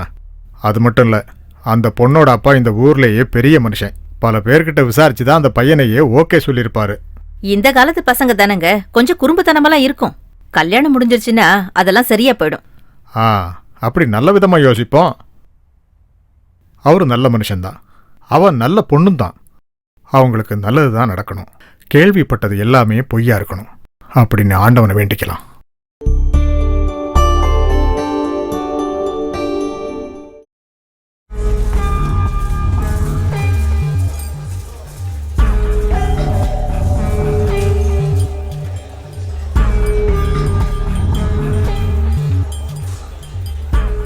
அது மட்டும் இல்ல, அந்த பொண்ணோட அப்பா இந்த ஊர்லயே பெரிய மனுஷன். பல பேர்கிட்ட விசாரிச்சுதான் அந்த பையனையே ஓகே சொல்லியிருப்பாரு. இந்த காலத்து பசங்க தானங்க, கொஞ்சம் குறும்புத்தனமெல்லாம் இருக்கும். கல்யாணம் முடிஞ்சிருச்சுன்னா அதெல்லாம் சரியா போயிடும். அப்படி நல்ல விதமா யோசிப்போம். அவரு நல்ல மனுஷன்தான், அவன் நல்ல பொண்ணும் தான். அவங்களுக்கு நல்லதுதான் நடக்கணும். கேள்விப்பட்டது எல்லாமே பொய்யா இருக்கணும் அப்படின்னு ஆண்டவனை வேண்டிக்கலாம்.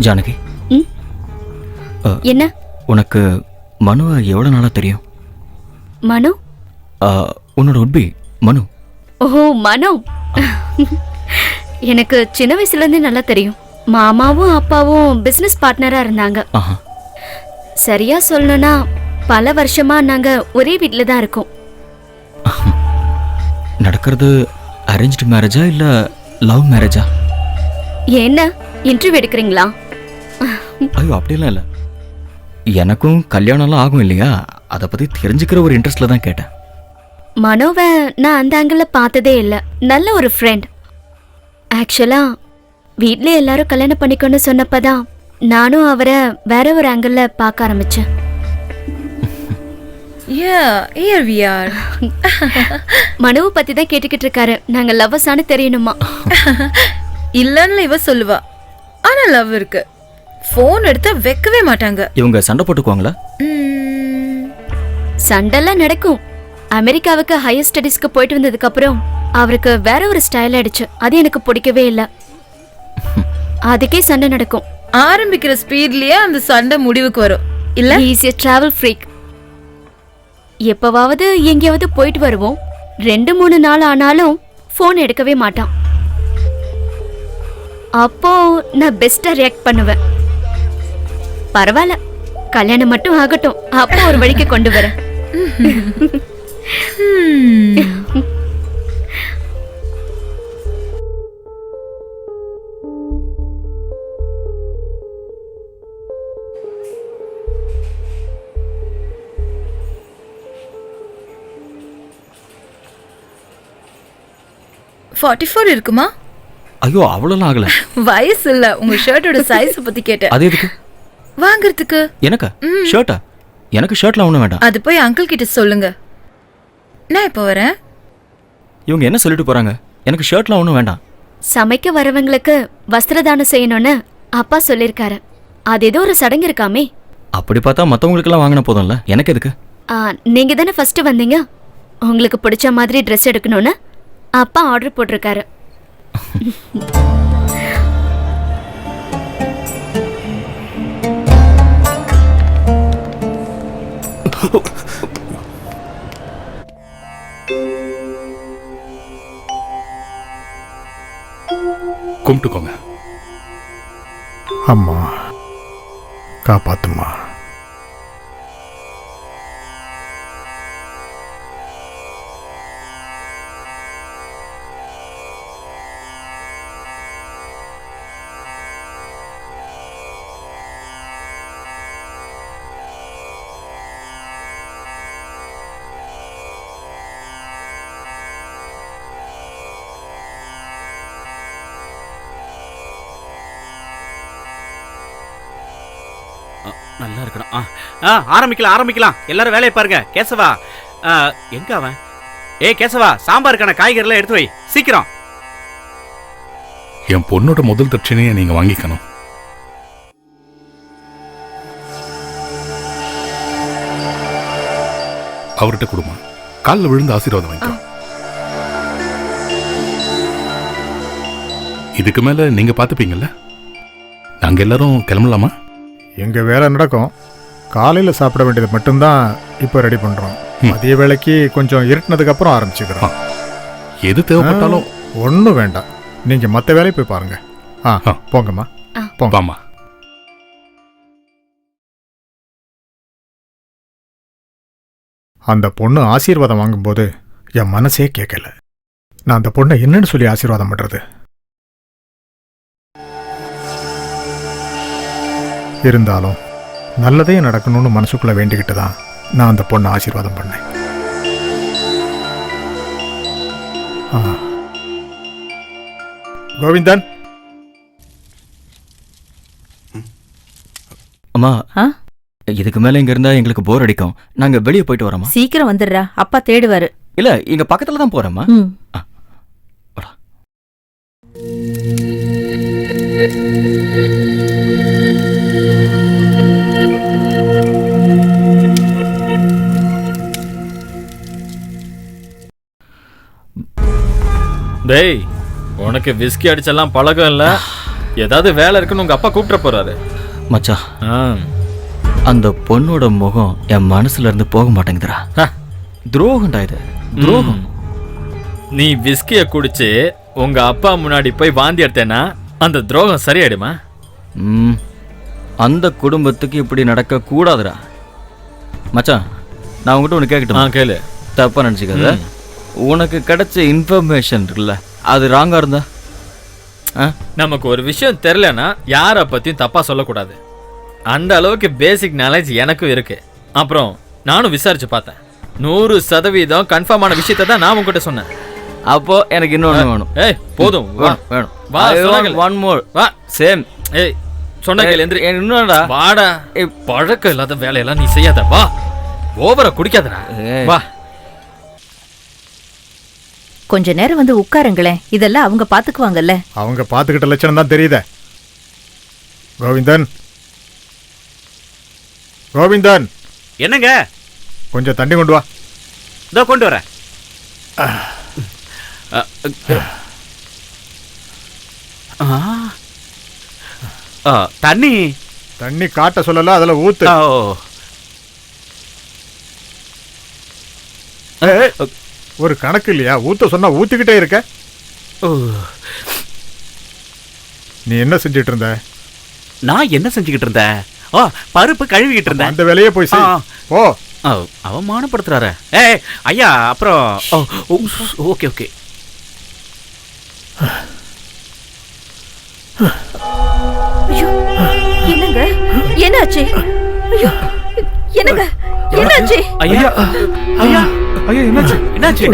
ஜானகி, என்ன? உனக்கு மனுவை எவ்வளவு நாளா தெரியும்? மனு? உன்னோட உட்பி மனு. ஓஹோ, மனு. எனக்கு சின்ன வயசுல இருந்து நல்லா தெரியும். மாமாவும் அப்பாவும் பிசினஸ் பார்ட்னரா இருந்தாங்க. சரியா சொல்லணும்னா பல வருஷமா நாங்க ஒரே வீட்ல தான் இருக்கோம். நடக்கிறது அரேஞ்ச்டு மேரேஜா இல்ல லவ் மேரேஜா? என்ன இன்டர்வியூ எடுக்கிறீங்களா? ஐயோ, அப்படிலாம் இல்ல. எனக்கும் கல்யாணம்லாம் ஆகும் இல்லையா, அதை பத்தி தெரிஞ்சுக்கிற ஒரு இன்ட்ரெஸ்ட்ல தான் கேட்டேன். மனோவை நான் அந்த ஆங்கிள் பார்த்ததே இல்லை. நல்ல ஒரு ஃப்ரெண்ட். ஆக்சுவலா வீட்ல எல்லாரும் கல்யாணம் பண்ணிக்கணும்னு சொன்னப்பதான் நானும் அவரை வேற ஒரு ஆங்கிள் பார்க்க ஆரம்பிச்சேன். மனோவை பத்தி தான் கேட்டுக்கிட்டு இருக்காரு. நாங்க லவ்வர்ஸானு தெரியணுமா? இல்லன்னு இவ சொல்லுவா, ஆனா லவ் இருக்கு. போன் எடுத்தா வைக்கவே மாட்டாங்க. இவங்க சண்டை போட்டுக்குவாங்களா? சண்டெல்லாம் நடக்கும். அமெரிக்காவுக்கு ஹையர் ஸ்டடீஸ்க்கு போயிட்டு வந்ததுக்கு அப்புறம் அவருக்கு வேற ஒரு ஸ்டைல் ஆயிடுச்சு. அது எனக்கு பிடிக்கவே இல்லை. அதுக்கே சண்டை நடக்கும். ஆரம்பிக்கிற ஸ்பீட்லயே அந்த சண்டை முடிவுக்கு வரும் இல்ல? ஈஸியா டிராவல் ஃப்ரீக். எப்பவாவது எங்கேயாவது போயிட்டு வருவோம். 2-3 நாள் ஆனாலும் போன் எடுக்கவே மாட்டான். அப்போ நான் பெஸ்டா ரியாக்ட் பண்ணுவேன். பரவாயில்ல, கல்யாணம் மட்டும் ஆகட்டும், அப்போ ஒரு வழிக்கு கொண்டு வரேன். இருக்குமா? ஐயோ, அவ்வளவு ஆகல. வயசு இல்ல, உங்க ஷர்ட்டோட சைஸ் பத்தி கேட்டேன். அது எதுக்கு? வாங்குறதுக்கு. எனக்கா ஷர்ட்டா? எனக்கு ஷர்ட்லாம் ஒண்ணும் வேண்டாம். அது போய் அங்கிள் கிட்ட சொல்லுங்க. நான் இப்ப வரேன். இவங்க என்ன சொல்லிட்டு போறாங்க? எனக்கு ஷர்ட்லாம் ஒண்ணும் வேண்டாம். சமைக்க வரவங்களுக்கு வஸ்திரதானம் செய்யணும்னு அப்பா சொல்லிருக்காரு. அது ஏதோ ஒரு சடங்கு இருக்காமே. அப்படி பார்த்தா மத்தவங்களுக்கு எல்லாம் வாங்கின போதும்ல, எனக்கு எதுக்கு? நீங்க தானே ஃபர்ஸ்ட் வந்தீங்க. உங்களுக்கு பிடிச்ச மாதிரி ட்ரெஸ் எடுக்கணும்னு அப்பா ஆர்டர் போட்டிருக்காரு. கும்பிட்டுக்கோங்க. அம்மா காப்பாத்துமா. நல்லா இருக்கணும். ஆரம்பிக்கலாம். எல்லாரும் வேலையை பாருங்க. கேசவா, எங்க அவன்? கேசவா, சாம்பாருக்கான காய்கறிலாம் எடுத்து வை சீக்கிரம். என் பொண்ணோட முதல் தட்சணையை நீங்க வாங்கிக்கணும். அவர்கிட்ட கொடுமா, காலில் விழுந்து ஆசீர்வாதம் வாங்கிக்கோ. இதுக்கு மேல நீங்க பாத்துப்பீங்கல்ல? நாங்க எல்லாரும் கிளம்பலாமா? எங்க வேலை நடக்கும். காலையில் சாப்பிட வேண்டியது மட்டும்தான் இப்போ ரெடி பண்ணுறோம். மதிய வேளைக்கு கொஞ்சம் இருட்டினதுக்கு அப்புறம் ஆரம்பிச்சுக்கிறோம். எது தேவைப்பட்டாலும் ஒன்றும் வேண்டாம், நீங்கள் மற்ற வேலையை போய் பாருங்க. போங்கம்மா, போங்க. வாமா. அந்த பொண்ணு ஆசீர்வாதம் வாங்கும்போது என் மனசே கேட்கல. நான் அந்த பொண்ணை என்னன்னு சொல்லி ஆசீர்வாதம் பண்றது? இருந்தாலும் நல்லதே நடக்கணும்னு மனசுக்குள்ள வேண்டிக்கிட்டு தான் நான் அந்த பொண்ணை ஆசீர்வாதம் பண்ணேன். கோவிந்தன், அம்மா, இதுக்கு மேல இங்க இருந்தா எங்களுக்கு போர் அடிக்கும். நாங்க வெளியே போயிட்டு வரோமா? சீக்கிரம் வந்துடுறா, அப்பா தேடுவாரு. இல்ல, இங்க பக்கத்துல தான் போறோமா. டேய், உனக்கு விஸ்கி அடிச்செல்லாம் பழகம் இல்ல. ஏதாவது வேலை இருக்குன்னு உங்க அப்பா கூப்பிட்டு போறாரு. மச்சான், அந்த பொண்ணோட முகம் என் மனசுல இருந்து போக மாட்டேங்குதுடா. துரோகம்டா இது, துரோகம். நீ விஸ்கிய குடிச்சு உங்க அப்பா முன்னாடி போய் வாந்தி எடுத்தேன்னா அந்த துரோகம் சரியாயிடுமா? அந்த குடும்பத்துக்கு இப்படி நடக்க கூடாதுடா. மச்சான், நான் உங்ககிட்ட ஒன்று கேட்கட்டும்? கேளு. தப்பா நினச்சிக்காத. உனக்கு கிடைச்ச இன்ஃபர்மேஷன் இருக்குல்ல, அது ராங்கா இருந்தா? நமக்கு ஒரு விஷயம் தெரியலன்னா யாரை பத்தியும் தப்பா சொல்லக்கூடாது. அந்த அளவுக்கு பேசிக் நாலேஜ் எனக்கும் இருக்கு. அப்புறம் நானும் விசாரிச்சு பார்த்தேன். 100% கன்ஃபார்மான விஷயத்தை தான் நான் உங்ககிட்ட சொன்னேன். அப்போ எனக்கு இன்னொன்று வேணும். ஏய், போதும், வேணும். வா, ஒன் மோர். வா, சேம். ஏய், சொன்ன கேளு, எந்திரி. இன்னொருடா, வாடா. பழக்கம் இல்லாத வேலையெல்லாம் நீ செய்யாத. வா, ஓவரா குடிக்காதடா. வா. கொஞ்ச நேரம் வந்து உட்காருங்களேன், இதெல்லாம் அவங்க பாத்துக்குவாங்கல்ல. அவங்க பாத்துக்கிட்ட லட்சணம் தான் தெரியுதே. கோவிந்தன், கோவிந்தன், என்னங்க? கொஞ்சம் தண்ணி கொண்டு வா. இதோ கொண்டு வரேன். தண்ணி தண்ணி காட்ட சொல்லல, அதுல ஊத்து. ஒரு கணக்கு இல்லையா? ஊத்த சொன்னா ஊத்திக்கிட்டே இருக்க. நீ என்ன செஞ்சிட்டு இருந்த? நான் என்ன செஞ்சுக்கிட்டு இருந்தேன்? பருப்பு கழுவிக்கிட்டு இருந்தேன். அந்த வேலையே போய் செய். போ. அவமானப்படுத்துறாரு. ஏய் ஐயா, அப்புறம் ஓகே ஓகே. என்னங்க, என்னாச்சு? என்னங்க, என்னாச்சு? ஐயா, ஐயா, ஐயா, என்னாச்சு? என்னாச்சு?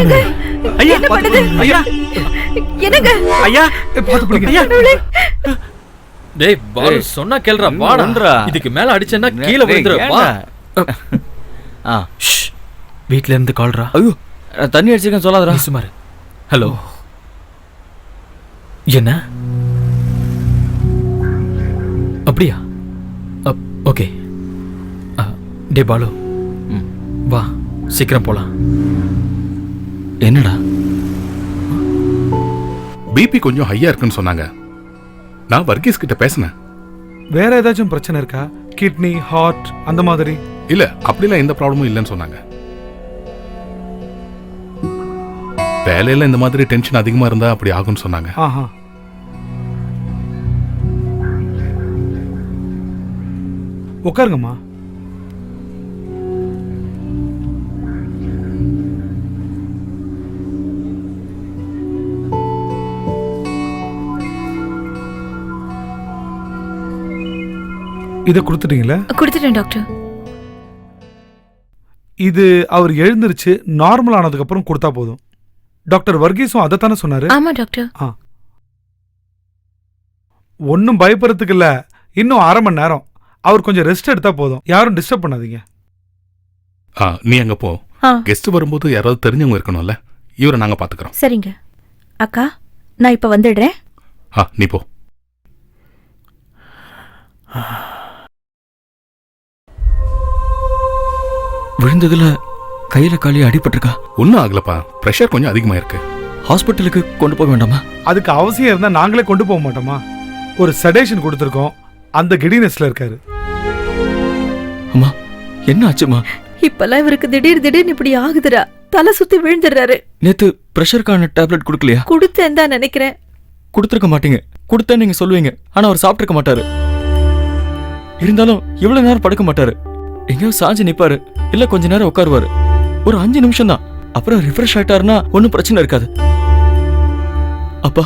ஐயா, என்ன பண்ணுது? ஐயா, என்னங்க? ஐயா, பாத்து பிடிங்க. ஐயா. டேய், பாரு, சொன்னா கேளுடா. வாடா. இதுக்கு மேல அடிச்சேன்னா கீழே விழுந்துரு. வா. வீட்ல இருந்து கால்ரா. ஐயோ, தண்ணி அடிச்சிருக்கேன் சொல்லாதடா. சுமார். ஹலோ. என்ன? அப்படியா? ஓகே. டே பாலு, வா, சீக்கிரம் போலாம். என்னடா? பிபி கொஞ்சம் ஹையா இருக்குன்னு சொன்னாங்க. நான் வர்கீஸ் கிட்ட பேசினேன். வேற ஏதாச்சும் பிரச்சனை இருக்கா? கிட்னி, ஹார்ட் அந்த மாதிரி? இல்ல, அப்படிலாம் எந்த ப்ராப்ளமும் இல்லைன்னு சொன்னாங்க. வேலையில இந்த மாதிரி டென்ஷன் அதிகமா இருந்தா அப்படி ஆகும்னு சொன்னாங்க. உட்காருங்கம்மா. இதை கொடுத்துட்டீங்களா? கொடுத்துட்டேன் டாக்டர். இது அவர் எழுந்திருச்சு நார்மல் ஆனதுக்கு அப்புறம் கொடுத்தா போதும். டாக்டர் வர்கீஸும் அதைத்தானே சொன்னாரு? ஆமா டாக்டர். ஒன்னும் பயப்படுறதுக்கு இல்ல, இன்னும் 1/2 மணி நேரம் அவர் கொஞ்சம் ரெஸ்ட் எடுத்தா போதும். யாரும் டிஸ்டர்ப் பண்ணாதீங்க. நீ அங்க போ. கெஸ்ட் வரும்போது யாராவது தெரிஞ்சவங்க இருக்கணும்ல, இவரை நாங்க பாத்துக்கிறோம். சரிங்க அக்கா, நான் இப்ப வந்துடுறேன். நீ போ. விழுந்ததுல கையில காலியா அடிபட்டிருக்கா? ஒன்றும் ஆகலப்பா, ப்ரெஷர் கொஞ்சம் அதிகமாக இருக்கு. ஹாஸ்பிட்டலுக்கு கொண்டு போக வேண்டாமா? அதுக்கு அவசியம் இருந்தா நாங்களே கொண்டு போக மாட்டோமா? ஒரு செடேஷன் கொடுத்துருக்கோம், அந்த கிடினஸ்ல இருக்காரு. அம்மா என்ன ஆச்சுமா? இப்பெல்லாம் இவருக்கு திடீர்னு இப்படி ஆகுதுடா. தலை சுத்தி விழுந்துடுறாரு. நேத்து பிரஷருக்கான டேப்லெட் கொடுக்கலையா? கொடுத்தேன் தான் நினைக்கிறேன். கொடுத்துருக்க மாட்டீங்க. கொடுத்தேன் நீங்க சொல்லுவீங்க, ஆனா அவர் சாப்பிட்டுருக்க மாட்டாரு. இருந்தாலும் இவ்வளவு நேரம் படுக்க மாட்டாரு. எங்கேயோ சாஞ்சு நிப்பாரு, இல்ல கொஞ்ச நேரம் உட்காருவாரு. ஒரு 5 நிமிஷம் தான். அப்புறம் ரிஃப்ரெஷ் ஆயிட்டாருன்னா ஒன்னும் பிரச்சனை இருக்காது. அப்பா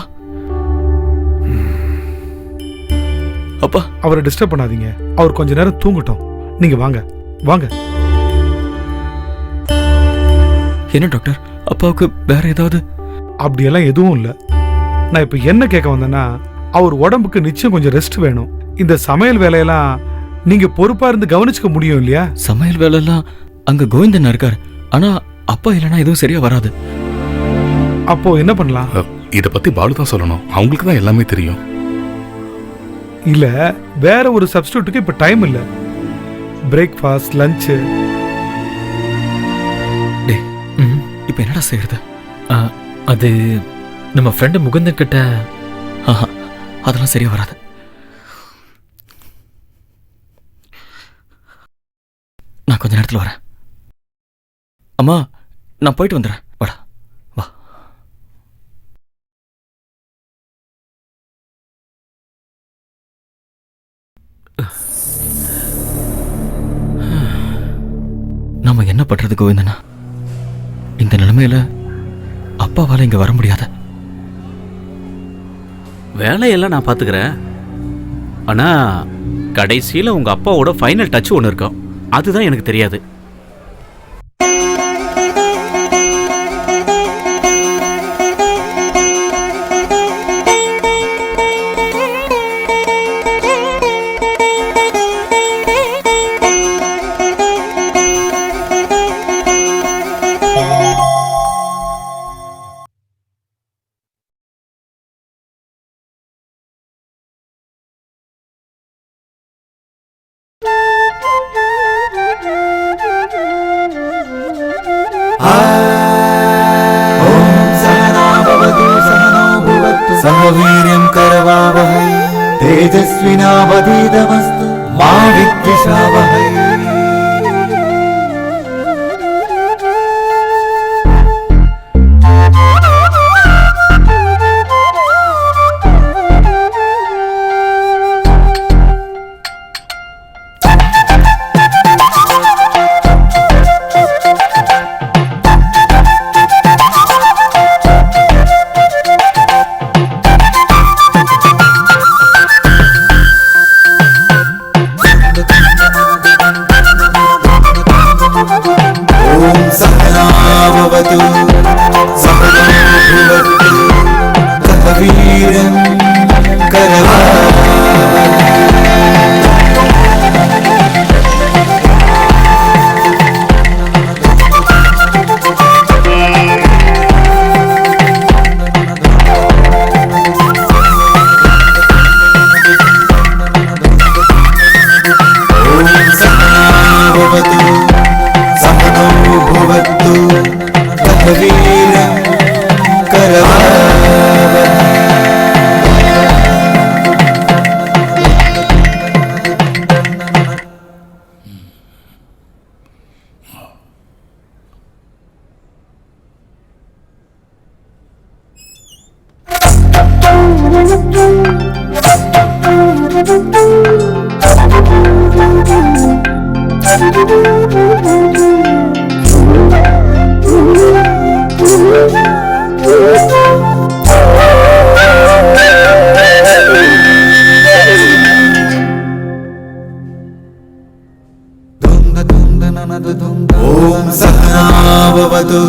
அப்பா அவரை டிஸ்டர்ப் பண்ணாதீங்க. அவர் கொஞ்ச நேரம் தூங்கட்டும். நீங்க வாங்க வாங்க. என்ன டாக்டர், அப்பாவுக்கு வேற ஏதாவது? அப்படியெல்லாம் எதுவும் இல்ல. நான் இப்ப என்ன கேட்க வந்தேன்னா, அவர் உடம்புக்கு நிச்சயம் கொஞ்சம் ரெஸ்ட் வேணும். இந்த சமையல் வேலையெல்லாம் நீங்க பொறுப்பா இருந்து கவனிச்சுக்க முடியும் இல்லையா? சமையல் வேலை எல்லாம் அங்க கோவிந்தன் இருக்காரு. ஆனா அப்பா இல்லைன்னா எதுவும் சரியா வராது. அப்போ என்ன பண்ணலாம்? இத பத்தி பாலு தான் சொல்லணும், அவங்களுக்கு தான் எல்லாமே தெரியும். இல்ல வேற ஒரு சப்ஸ்டிடியூட்டுக்கு இப்ப டைம் இல்ல. Breakfast, lunch. இப்ப என்னடா செய்யறது? அது நம்ம ஃப்ரெண்டு முகுந்தன் கிட்ட. அதெல்லாம் சரியா வராது. நான் கொஞ்ச நேரத்துல வரேன். அம்மா நான் போயிட்டு வந்துடுறேன். வாடா வா. நாம என்ன பண்றது கோவிந்தனா? இந்த நிலைமையில அப்பாவால இங்க வர முடியாத. வேலையெல்லாம் நான் பாத்துக்கிறேன். ஆனா கடைசியில உங்க அப்பாவோட ஃபைனல் டச் ஒன்று இருக்கும், அதுதான் எனக்கு தெரியாது. सहवीर्यं करवावहै तेजस्विनावधीतमस्तु मा विद्विषावहै। ओम सहनाववतु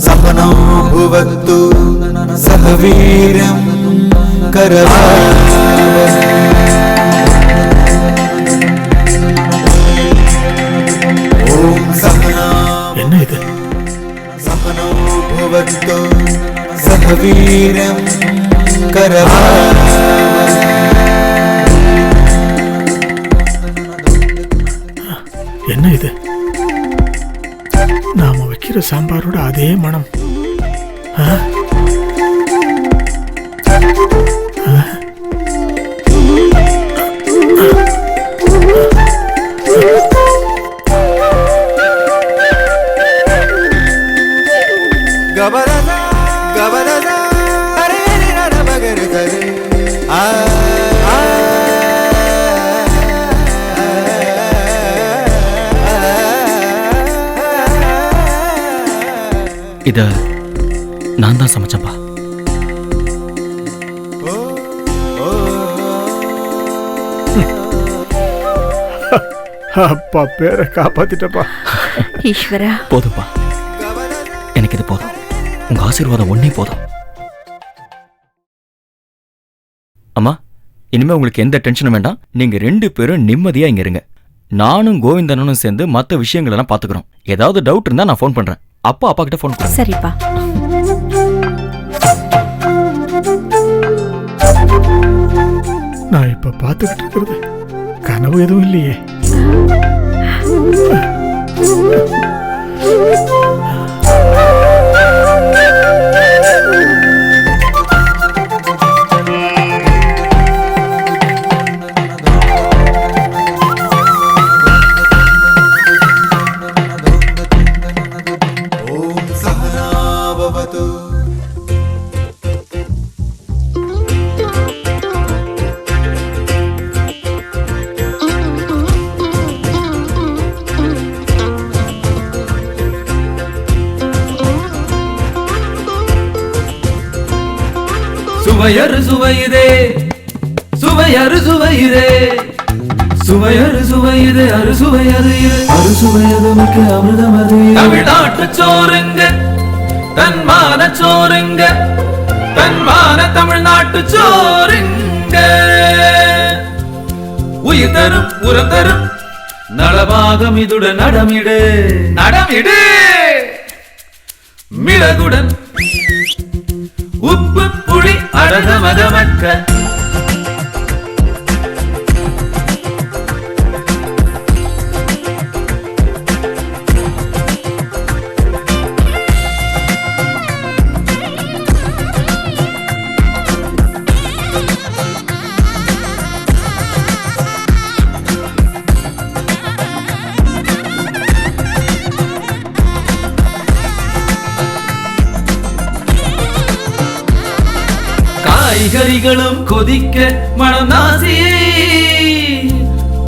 सहनौ भुवत्तु सह वीर्यं करवावहै। ओम सहना என்ன இது? सहनौ भुवत्तु सह वीर्यं करवावहै। என்ன இது? நான் வைக்கிற சாம்பாரோட அதே மனம். ஆ? ஆ? கபரதா கபரதா அரே ரர பகரதரே ஆ ஆ இத நான் தான் சமைச்சேன்பா. அப்பா பேரை காப்பாத்திட்டப்பா. ஈஸ்வரா, போதும்பா, எனக்கு இது போதும். உங்க ஆசீர்வாதம் ஒன்னே போதும். அம்மா, இனிமே உங்களுக்கு எந்த டென்ஷனும் வேண்டாம். நீங்க 2 பேரும் நிம்மதியா இங்க இருங்க. நானும் கோவிந்தனும் சேர்ந்து மத்த விஷயங்கள் எல்லாம் பாத்துக்கிறோம். ஏதாவது டவுட் இருந்தா நான் ஃபோன் பண்றேன். அப்பா கிட்ட ஃபோன் பண்ணுங்க. சரிப்பா. நான் இப்ப பாத்துக்கிட்டு இருக்கிறது கனவு எதுவும் இல்லையே. ஓம் சஹனா பவது சுவையறு சுவையுதே, சுவையறு சுவையுதே, சுவையறு சுவையுதே, அறுசுவையது அறுசுவையது மிக்க அமிர்தமது. தமிழ்நாட்டு சோறுங்க, தன்மான சோறுங்க, தன்மான தமிழ்நாட்டு சோறுங்க. உயிர் தரும் உரம் தரும் நலபாகம் இதுடன் நடமிடு நடமிடு. மிளகுடன் உப்பு புளி அடகமகமக்க. காய்கறிகளும் கொதிக்க மனம் நாசியை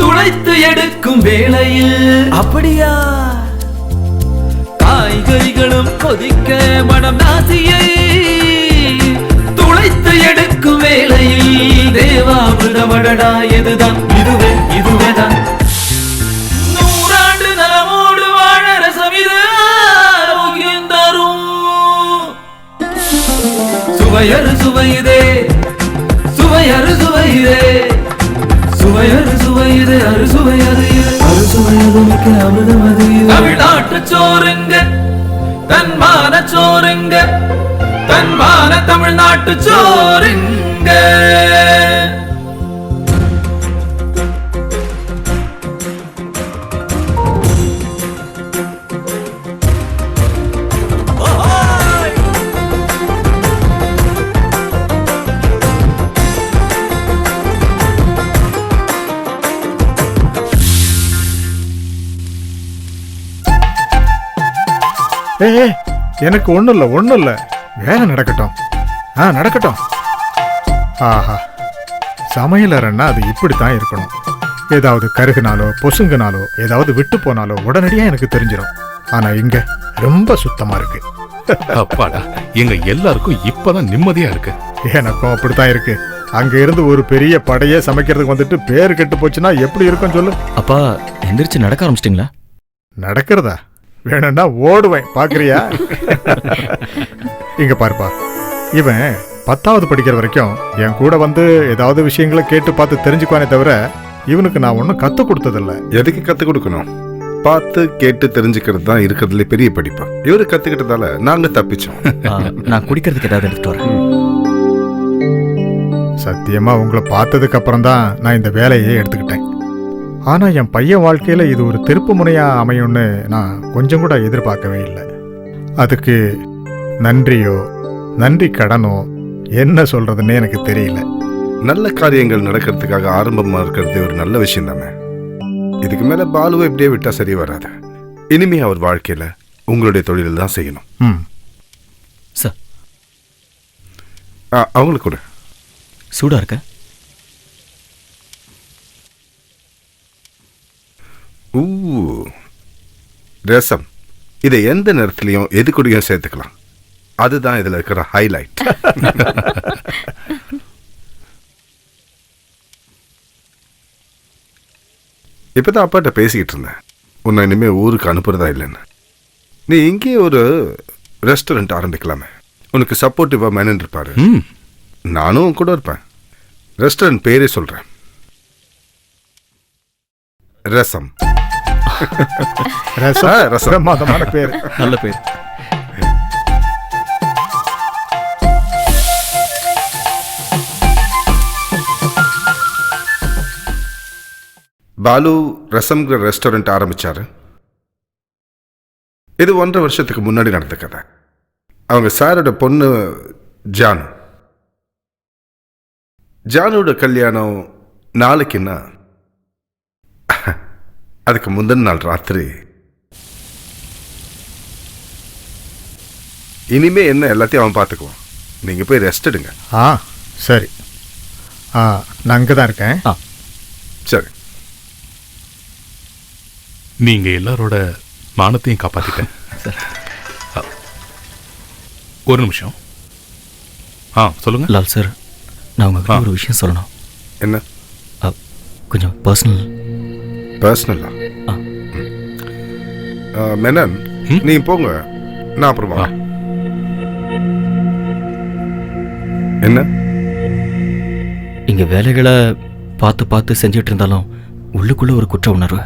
துளைத்து எடுக்கும் வேளையில். அப்படியா? காய்கறிகளும் கொதிக்க மனம் நாசியை துளைத்து எடுக்கும் வேளையில் தேவாமிர்தமடடா எதுதான் இதுவே இதுவேதான். நூறாண்டு நலமோடு வாழ ரசமிது ஆரோக்கியம் தரும். சுவையறு சுவையுதே, சுவையறு சுவையுதே, சுவையறு சுவையுதே, அறுசுவையது அறுசுவையது மிக்க அமிர்தமது. தமிழ்நாட்டு சோறுங்க, தன்மான சோறுங்க, தன்மான தமிழ்நாட்டு சோறுங்க. எனக்கு ஒண்ணும் இல்ல வேலை நடக்கட்டும். நடக்கட்டும். ஆஹா, சமையலறைன்னா அது இப்படித்தான் இருக்கணும். ஏதாவது கருகுனாலோ பொசுங்கினாலோ ஏதாவது விட்டு போனாலோ உடனடியா எனக்கு தெரிஞ்சிடும். ஆனா இங்க ரொம்ப சுத்தமா இருக்கு. அப்பாடா, எங்க எல்லாருக்கும் இப்பதான் நிம்மதியா இருக்கு. எனக்கும் அப்படித்தான் இருக்கு. அங்க இருந்து ஒரு பெரிய படையே சமைக்கிறதுக்கு வந்துட்டு பேரு கெட்டு போச்சுன்னா எப்படி இருக்கும் சொல்லு. அப்பா எந்திரிச்சு நடக்க ஆரம்பிச்சிட்டீங்களா? நடக்கிறதா? வேணும்னா ஓடுவேன், பாக்குறியா? இங்க பாருப்பா, இவன் 10வது படிக்கிற வரைக்கும் என் கூட வந்து ஏதாவது விஷயங்களை கேட்டு பார்த்து தெரிஞ்சுக்குவானே தவிர இவனுக்கு நான் ஒன்றும் கற்றுக் கொடுத்ததில்ல. எதுக்கு கற்றுக் கொடுக்கணும்? பார்த்து கேட்டு தெரிஞ்சுக்கிறது தான் இருக்கிறதுல பெரிய படிப்பு. இவரு கற்றுக்கிட்டதால நாங்க தப்பிச்சோம். நான் குடிக்கிறதுக்கு ஏதாவது எடுத்துட்டு வரேன். சத்தியமா உங்களை பார்த்ததுக்கு அப்புறம் தான் நான் இந்த வேலையே எடுத்துக்கிட்டேன். ஆனா என் பையன் வாழ்க்கையில இது ஒரு திருப்பு முனையா அமையும்னு நான் கொஞ்சம் கூட எதிர்பார்க்கவே இல்லை. அதுக்கு நன்றியோ நன்றி கடனோ என்ன சொல்றதுன்னு எனக்கு தெரியல. நல்ல காரியங்கள் நடக்கிறதுக்காக ஆரம்பமா இருக்கிறது ஒரு நல்ல விஷயம் தானே. இதுக்கு மேல பாலுவை இப்படியே விட்டா சரி வராது. இனிமே அவர் வாழ்க்கையில உங்களுடைய தொழில் தான் செய்யணும். சார் அவங்களுக்கு கூட சூடா இருக்க. ரசம் இதை எந்த நேரத்திலையும் எது கூடயும் சேர்த்துக்கலாம். அதுதான் இதுல இருக்கிற ஹைலைட். இப்பதான் அப்பாட்ட பேசிக்கிட்டு இருந்தேன், உன்னை இனிமே ஊருக்கு அனுப்புறதா இல்லைன்னு. நீ இங்கே ஒரு ரெஸ்டாரண்ட் ஆரம்பிக்கலாமே. உனக்கு சப்போர்ட்டிவா மேனேஜர் இருப்பாரு, நானும் கூட இருப்பேன். ரெஸ்டாரண்ட் பேரே சொல்றேன், ரசம். ரசம் பேர், நல்ல பேர். பாலு ரசம்ங்கிற ரெஸ்டாரண்ட் ஆரம்பிச்சாரு. இது 1.5 வருஷத்துக்கு முன்னாடி நடந்த கதை. அவங்க சாரோட பொண்ணு ஜானு. ஜானோட கல்யாணம் நாளைக்குன்னா அதுக்கு முந்தின நாள் ராத்திரி. இனிமே என்ன எல்லாத்தையும் அவன் பார்த்துக்குவான். நீங்க போய் ரெஸ்ட் எடுங்க. சரி, நான் அங்கே தான் இருக்கேன். சரி. நீங்க எல்லாரோட மானத்தையும் காப்பாத்திட்டேன். ஒரு நிமிஷம். சொல்லுங்க. லால் சார், நான் உங்ககிட்ட ஒரு விஷயம் சொல்லணும். என்ன? கொஞ்சம் பர்சனல். பர்சனலா? மேனன், நீ போங்க, நான் அப்புறமா. என்ன? இங்க வேலைகளை பார்த்து பார்த்து செஞ்சுட்டு இருந்தாலும் உள்ளுக்குள்ள ஒரு குற்ற உணர்வு.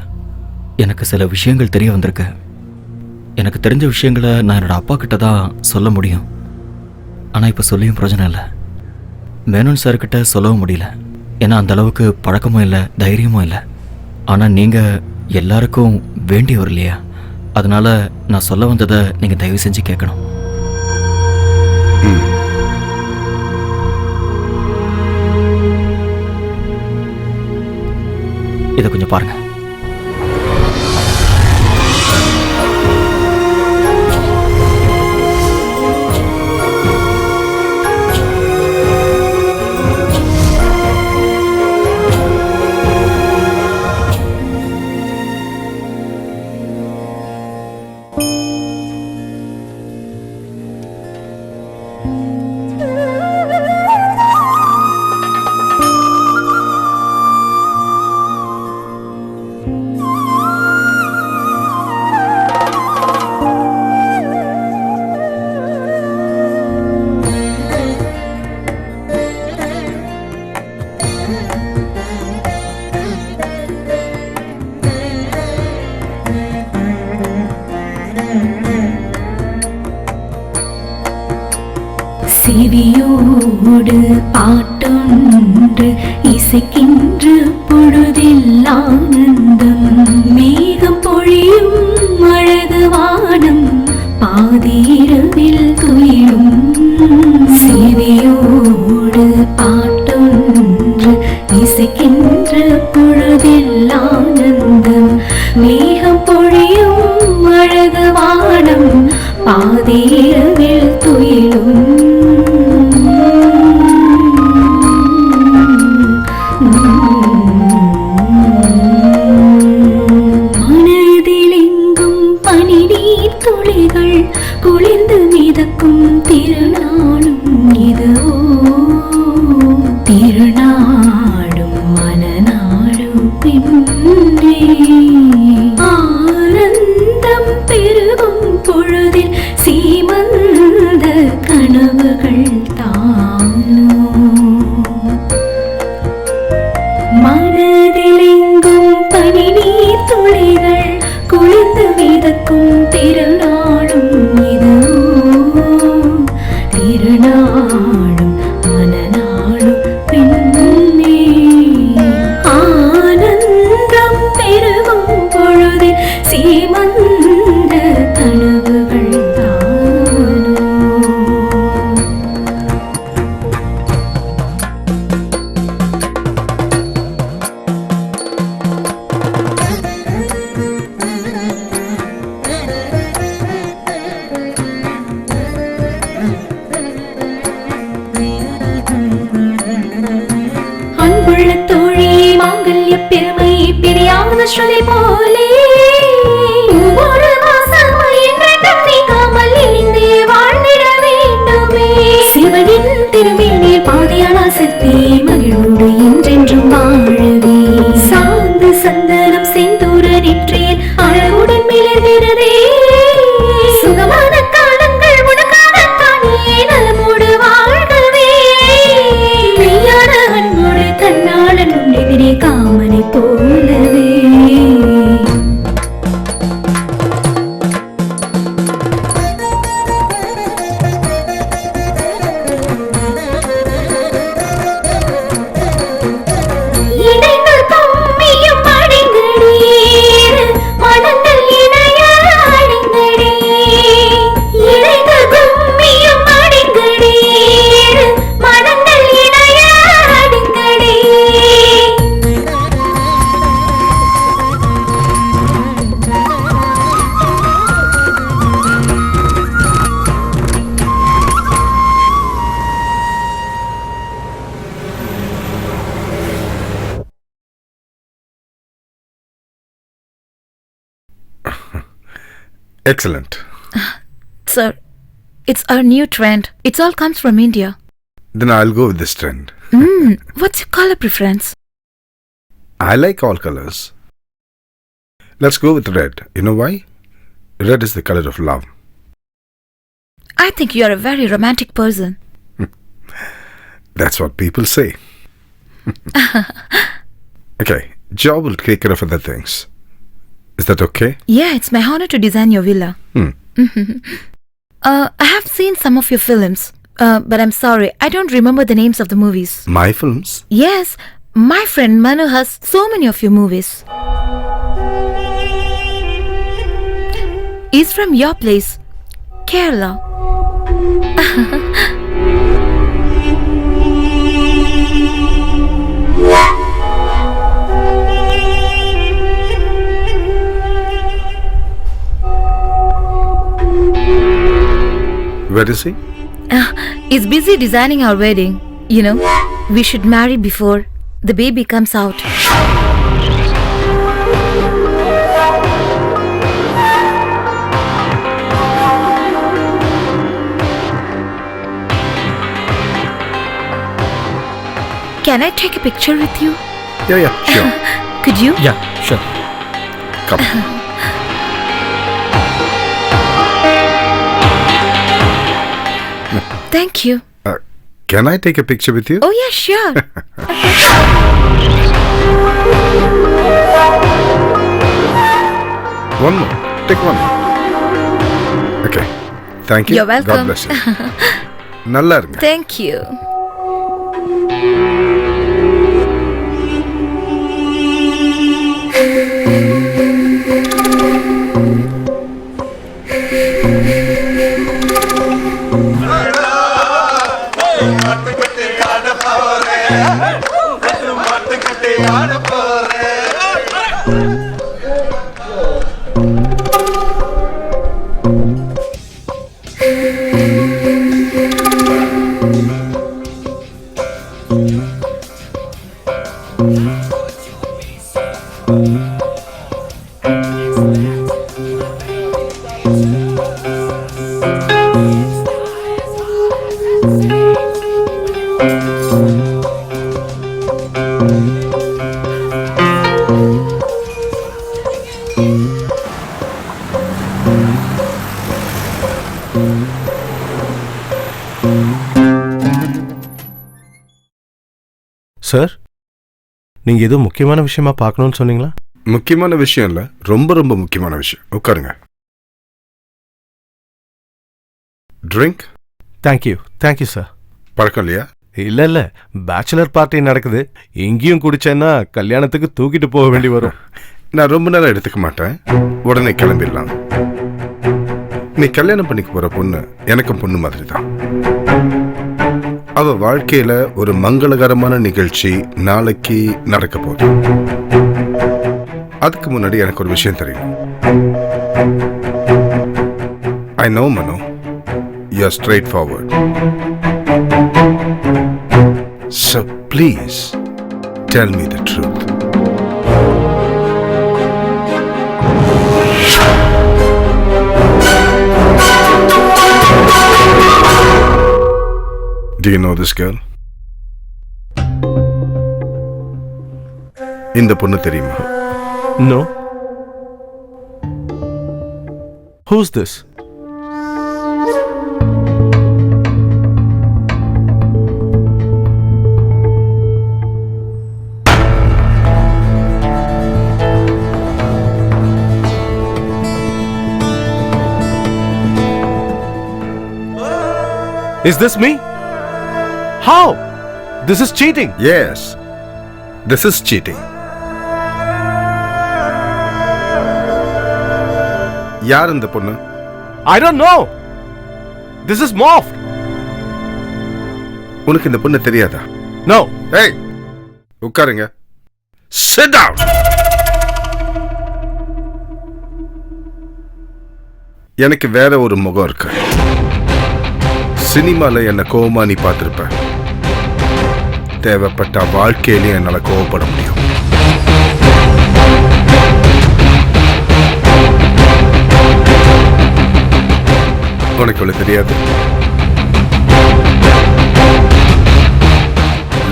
எனக்கு சில விஷயங்கள் தெரிய வந்திருக்கு. எனக்கு தெரிஞ்ச விஷயங்களை நான் என்னோட அப்பா கிட்ட தான் சொல்ல முடியும். ஆனால் இப்போ சொல்லியும் பிரயோஜனம் இல்லை. மேனன் சார்கிட்ட சொல்லவும் முடியல. ஏன்னா அந்த அளவுக்கு பழக்கமும் இல்லை, தைரியமும் இல்லை. ஆனால் நீங்கள் எல்லாருக்கும் வேண்டியவர் இல்லையா? அதனால நான் சொல்ல வந்ததை நீங்கள் தயவு செஞ்சு கேட்கணும். இதை கொஞ்சம் பாருங்க. செவியோடு பாட்டொன்று இசைக்கின்ற பொழுதில் ஆனந்தம். மேகம் பொழியும் அழகு வானம் பாதிரவில் துயிலும். செவியோடு பாட்டொன்று இசைக்கின்ற பொழுதில் ஆனந்தம். மேகம் பொழியும் அழகு வானம் பாதிரவில் துயிலும். மனதிலெங்கும் பனி நீர் துளிகள் குளிர்ந்து மிதக்கும் திருநாளும் இதுவோ. திருநாடும் மனநாடும் பின்னே ஆனந்தம் பெருகும் பொழுதில் சீமந்த கனவுகள் தானோ. மனதிலெங்கும் பனி நீர் துளிகள் குளிர்ந்து மிதக்கும் திருநாளும் இதுவோ. திருநாள் ஸ்ருதி போலே ஒரு மாசமாய் என்றென்றும் நீங்காமல் இணைந்தே வாழ்ந்திட வேண்டுமே. சிவனின் திருமேனி பாதியான சக்தி மகிழ்வோடு என்றென்றும் வாழவே. சாந்து சந்தனம் செந்தூர நெற்றியில் அழகுடன் மிளர்கிறதே. சுகமான காலங்கள் உனக்காகத்தானே நலமோடு வாழ்கவே. மெய்யான அன்போடு கண்ணாளன் உன்னெதிரே காமனை போலவே. இணைந்து கும்மியும் அடைந்தடி மனங்கள் இணைய அடைந்தடி. இணைந்து கும்மியும் அடைந்தடி மனங்கள் இணைய அடைந்தடி. Excellent. Sir, it's our new trend. It all comes from India. Then I'll go with this trend. What's your color preference? I like all colors. Let's go with red. You know why? Red is the color of love. I think you are a very romantic person. That's what people say. Okay, Joe will take care of other things. Is that okay? Yeah, it's my honor to design your villa. I have seen some of your films, but I'm sorry, I don't remember the names of the movies. My films? Yes, my friend Manu has so many of your movies. He's from your place, Kerala. Where is he? He's busy designing our wedding. You know, we should marry before the baby comes out. Can I take a picture with you? Yeah, sure. Could you? Yeah, sure. Come. Thank you. Can I take a picture with you? Oh, yeah, sure. One more. Take one more. Okay. Thank you. You're welcome. God bless you. நல்லா இருங்க. Thank you. Sir, நீங்க ஏதோ முக்கியமான விஷயமா பார்க்கணும்னு சொன்னீங்களா? முக்கியமான விஷயம் இல்ல, ரொம்ப ரொம்ப முக்கியமான விஷயம். உட்காருங்க. ட்ரிங்க்? Thank you sir. பழக்கம் இல்லையா? இல்ல பேச்சுலர் பார்ட்டி நடக்குது. எங்கேயும் குடிச்சேன்னா கல்யாணத்துக்கு தூக்கிட்டு போக வேண்டி வரும். நான் ரொம்ப நேரம் எடுத்துக்க மாட்டேன், உடனே கிளம்பிடலாம். நீ கல்யாணம் பண்ணிக்க போற பொண்ணு எனக்கும் பொண்ணு மாதிரி தான். அவ வாழ்க்கையில ஒரு மங்களகரமான நிகழ்ச்சி நாளைக்கு நடக்க போகுது. அதுக்கு முன்னாடி எனக்கு ஒரு விஷயம் தெரியும். I know, Manu, you're straightforward. So please tell me the truth. Do you know this girl? இந்த பொண்ணு தெரியுமா? No. Who's this? Is this me? How? This is cheating. Yes. This is cheating. யார் இந்த பொண்ணு? I don't know. This is morphed. உனக்கு இந்த பொண்ணு தெரியாதா? No. Hey, உட்காருங்க. Sit down. எனக்கு வேற ஒரு முகம் இருக்கு. சினிமால என்ன கோவமா நீ பார்த்திருப்ப. தேவைப்பட்ட வாழ்க்கையிலே என்னால கோவப்பட முடியும். உனக்கு அவ்வளவு தெரியாது.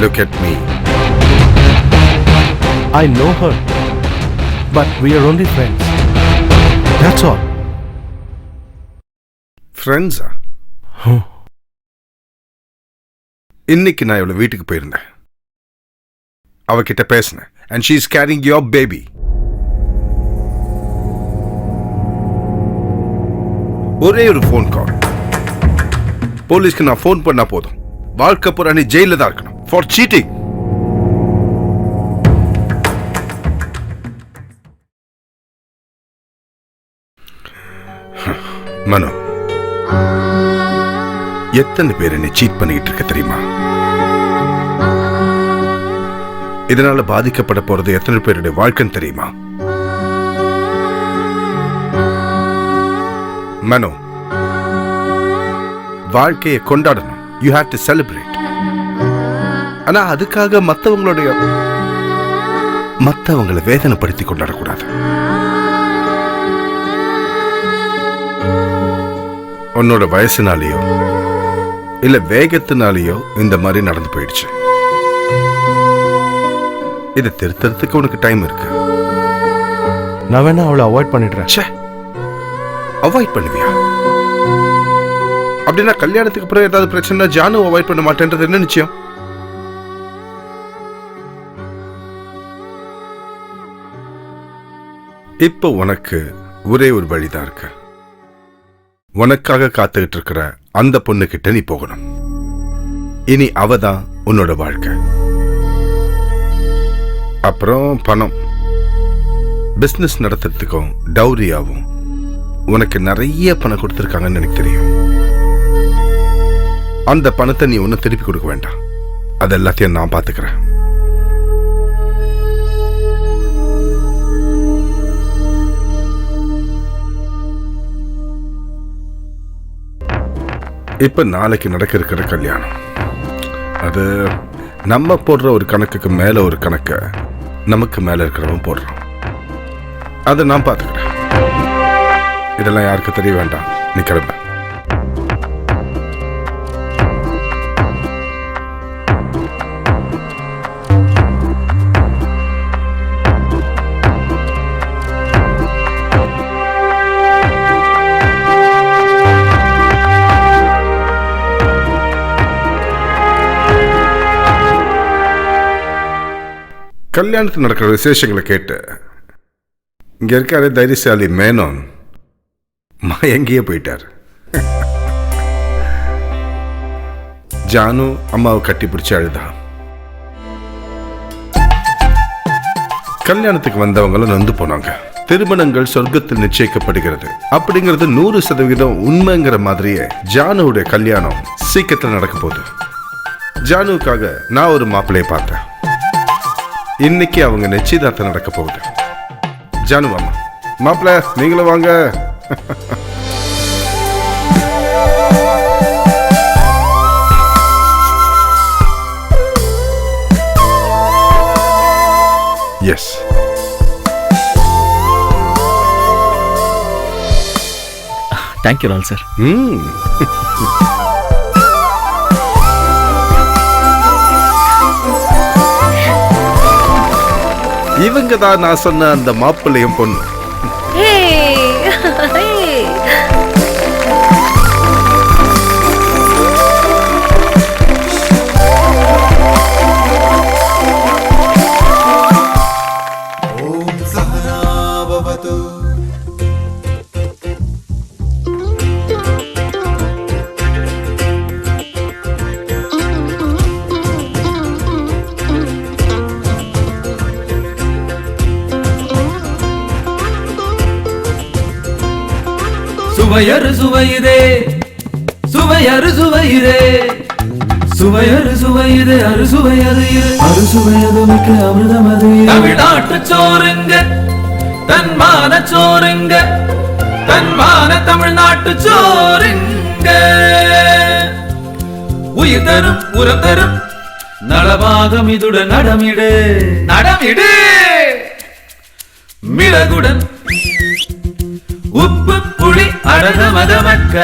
Look at me. I know her. But we are only friends. That's all. ஃப்ரெண்ட்ஸா? இன்னைக்கு நான் இவ்வளவு வீட்டுக்கு போயிருந்தேன். அவகிட்ட பேசினேன். And she is carrying your baby. ஒரே ஒரு ஃபோன் கால். போலீஸ்க்கு நான் ஃபோன் பண்ணா போதும். வாழ்க்கை பூரா நீ ஜெயில தான் இருக்கணும். For cheating. மனோ, எத்தனை பேர் என்னை சீட் பண்ணிக்கிட்டு இருக்க தெரியுமா? இதனால பாதிக்கப்பட போறது எத்தனை பேருடைய வாழ்க்கைன்னு தெரியுமா? மனோ, வாழ்க்கையை கொண்டாடணும். You have to celebrate. ஆனா அதுக்காக மத்தவங்களை வேதனைப்படுத்தி கொண்டாடக்கூடாது. உன்னோட வயசுனாலேயோ இல்ல வேகத்தினாலேயோ இந்த மாதிரி நடந்து போயிடுச்சு. இதை திருத்தறதுக்கு உனக்கு டைம் இருக்கு. நான் வேணா அவளை அவாய்ட் பண்ணிடுறேன். அவாய்ட் பண்ணுவியா? அப்படின்னா கல்யாணத்துக்கு அப்புறம் ஏதாவது பிரச்சனை ஜானு அவாய்ட் பண்ண மாட்டேன்றது என்ன நிச்சயம்? இப்போ உனக்கு ஒரே ஒரு வழிதான் இருக்கு. உனக்காக காத்துக்கிட்டு இருக்கிற அந்த பொண்ணு கிட்ட நீ போகணும். இனி அவதான் உன்னோட வாழ்க்கை. அப்புறம் பணம், பிசினஸ் நடத்துறதுக்கும் டௌரியாவும் உனக்கு நிறைய பணம் கொடுத்துருக்காங்கன்னு எனக்கு தெரியும். அந்த பணத்தை நீ ஒன்னும் திருப்பி கொடுக்க வேண்டாம். அது எல்லாத்தையும் நான் பாத்துக்கிறேன். இப்ப நாளைக்கு நடக்க இருக்கிற கல்யாணம், அது நம்ம போடுற ஒரு கணக்குக்கு மேல ஒரு கணக்க நமக்கு மேல இருக்கிறவன் போடுறோம். அதை நான் பாத்துக்கிறேன். இதெல்லாம் யாருக்கு தெரிய வேண்டாம். நீ கிளம்ப. கல்யாணத்தில் நடக்கிற விசேஷங்களை கேட்டு இங்க இருக்காரு தைரியசாலி மேனோன் எங்கேயே போயிட்டார். ஜானு அம்மாவை கட்டி பிடிச்சு அழுதா. கல்யாணத்துக்கு வந்தவங்களும் நொந்து போனாங்க. திருமணங்கள் சொர்க்கத்தில் நிச்சயிக்கப்படுகிறது அப்படிங்கிறது 100% உண்மைங்கிற மாதிரியே ஜானுடைய கல்யாணம் சீக்கிரத்தில் நடக்க போகுது. ஜானுக்காக நான் ஒரு மாப்பிள்ளையை பார்த்தேன். இன்னைக்கு அவங்க நிச்சயதார்த்தம் நடக்க போகுது. ஜானு வாமா. மாப்பிள்ள நீங்களும் வாங்க. எஸ். Thank you Lal sir. இவங்க தான் நான் சொன்ன அந்த மாப்பிள்ளையும் பொண்ணு. ஓம் சஹனா பவது. சுவையறு சுவையுதே சுவையறு சுவையுதே சுவையறு சுவையுதே அறுசுவையது அறுசுவையது மிக்க அமிர்தமது தமிழ்நாட்டு சோறுங்க தன்மான சோறுங்க தன்மான தமிழ்நாட்டு சோறுங்க உயிர் தரும் உரம் தரும் நலபாகம் இதுடன் நடமிடு நடமிடு மிளகுடன் உப்பு புளி அடக மதமக்க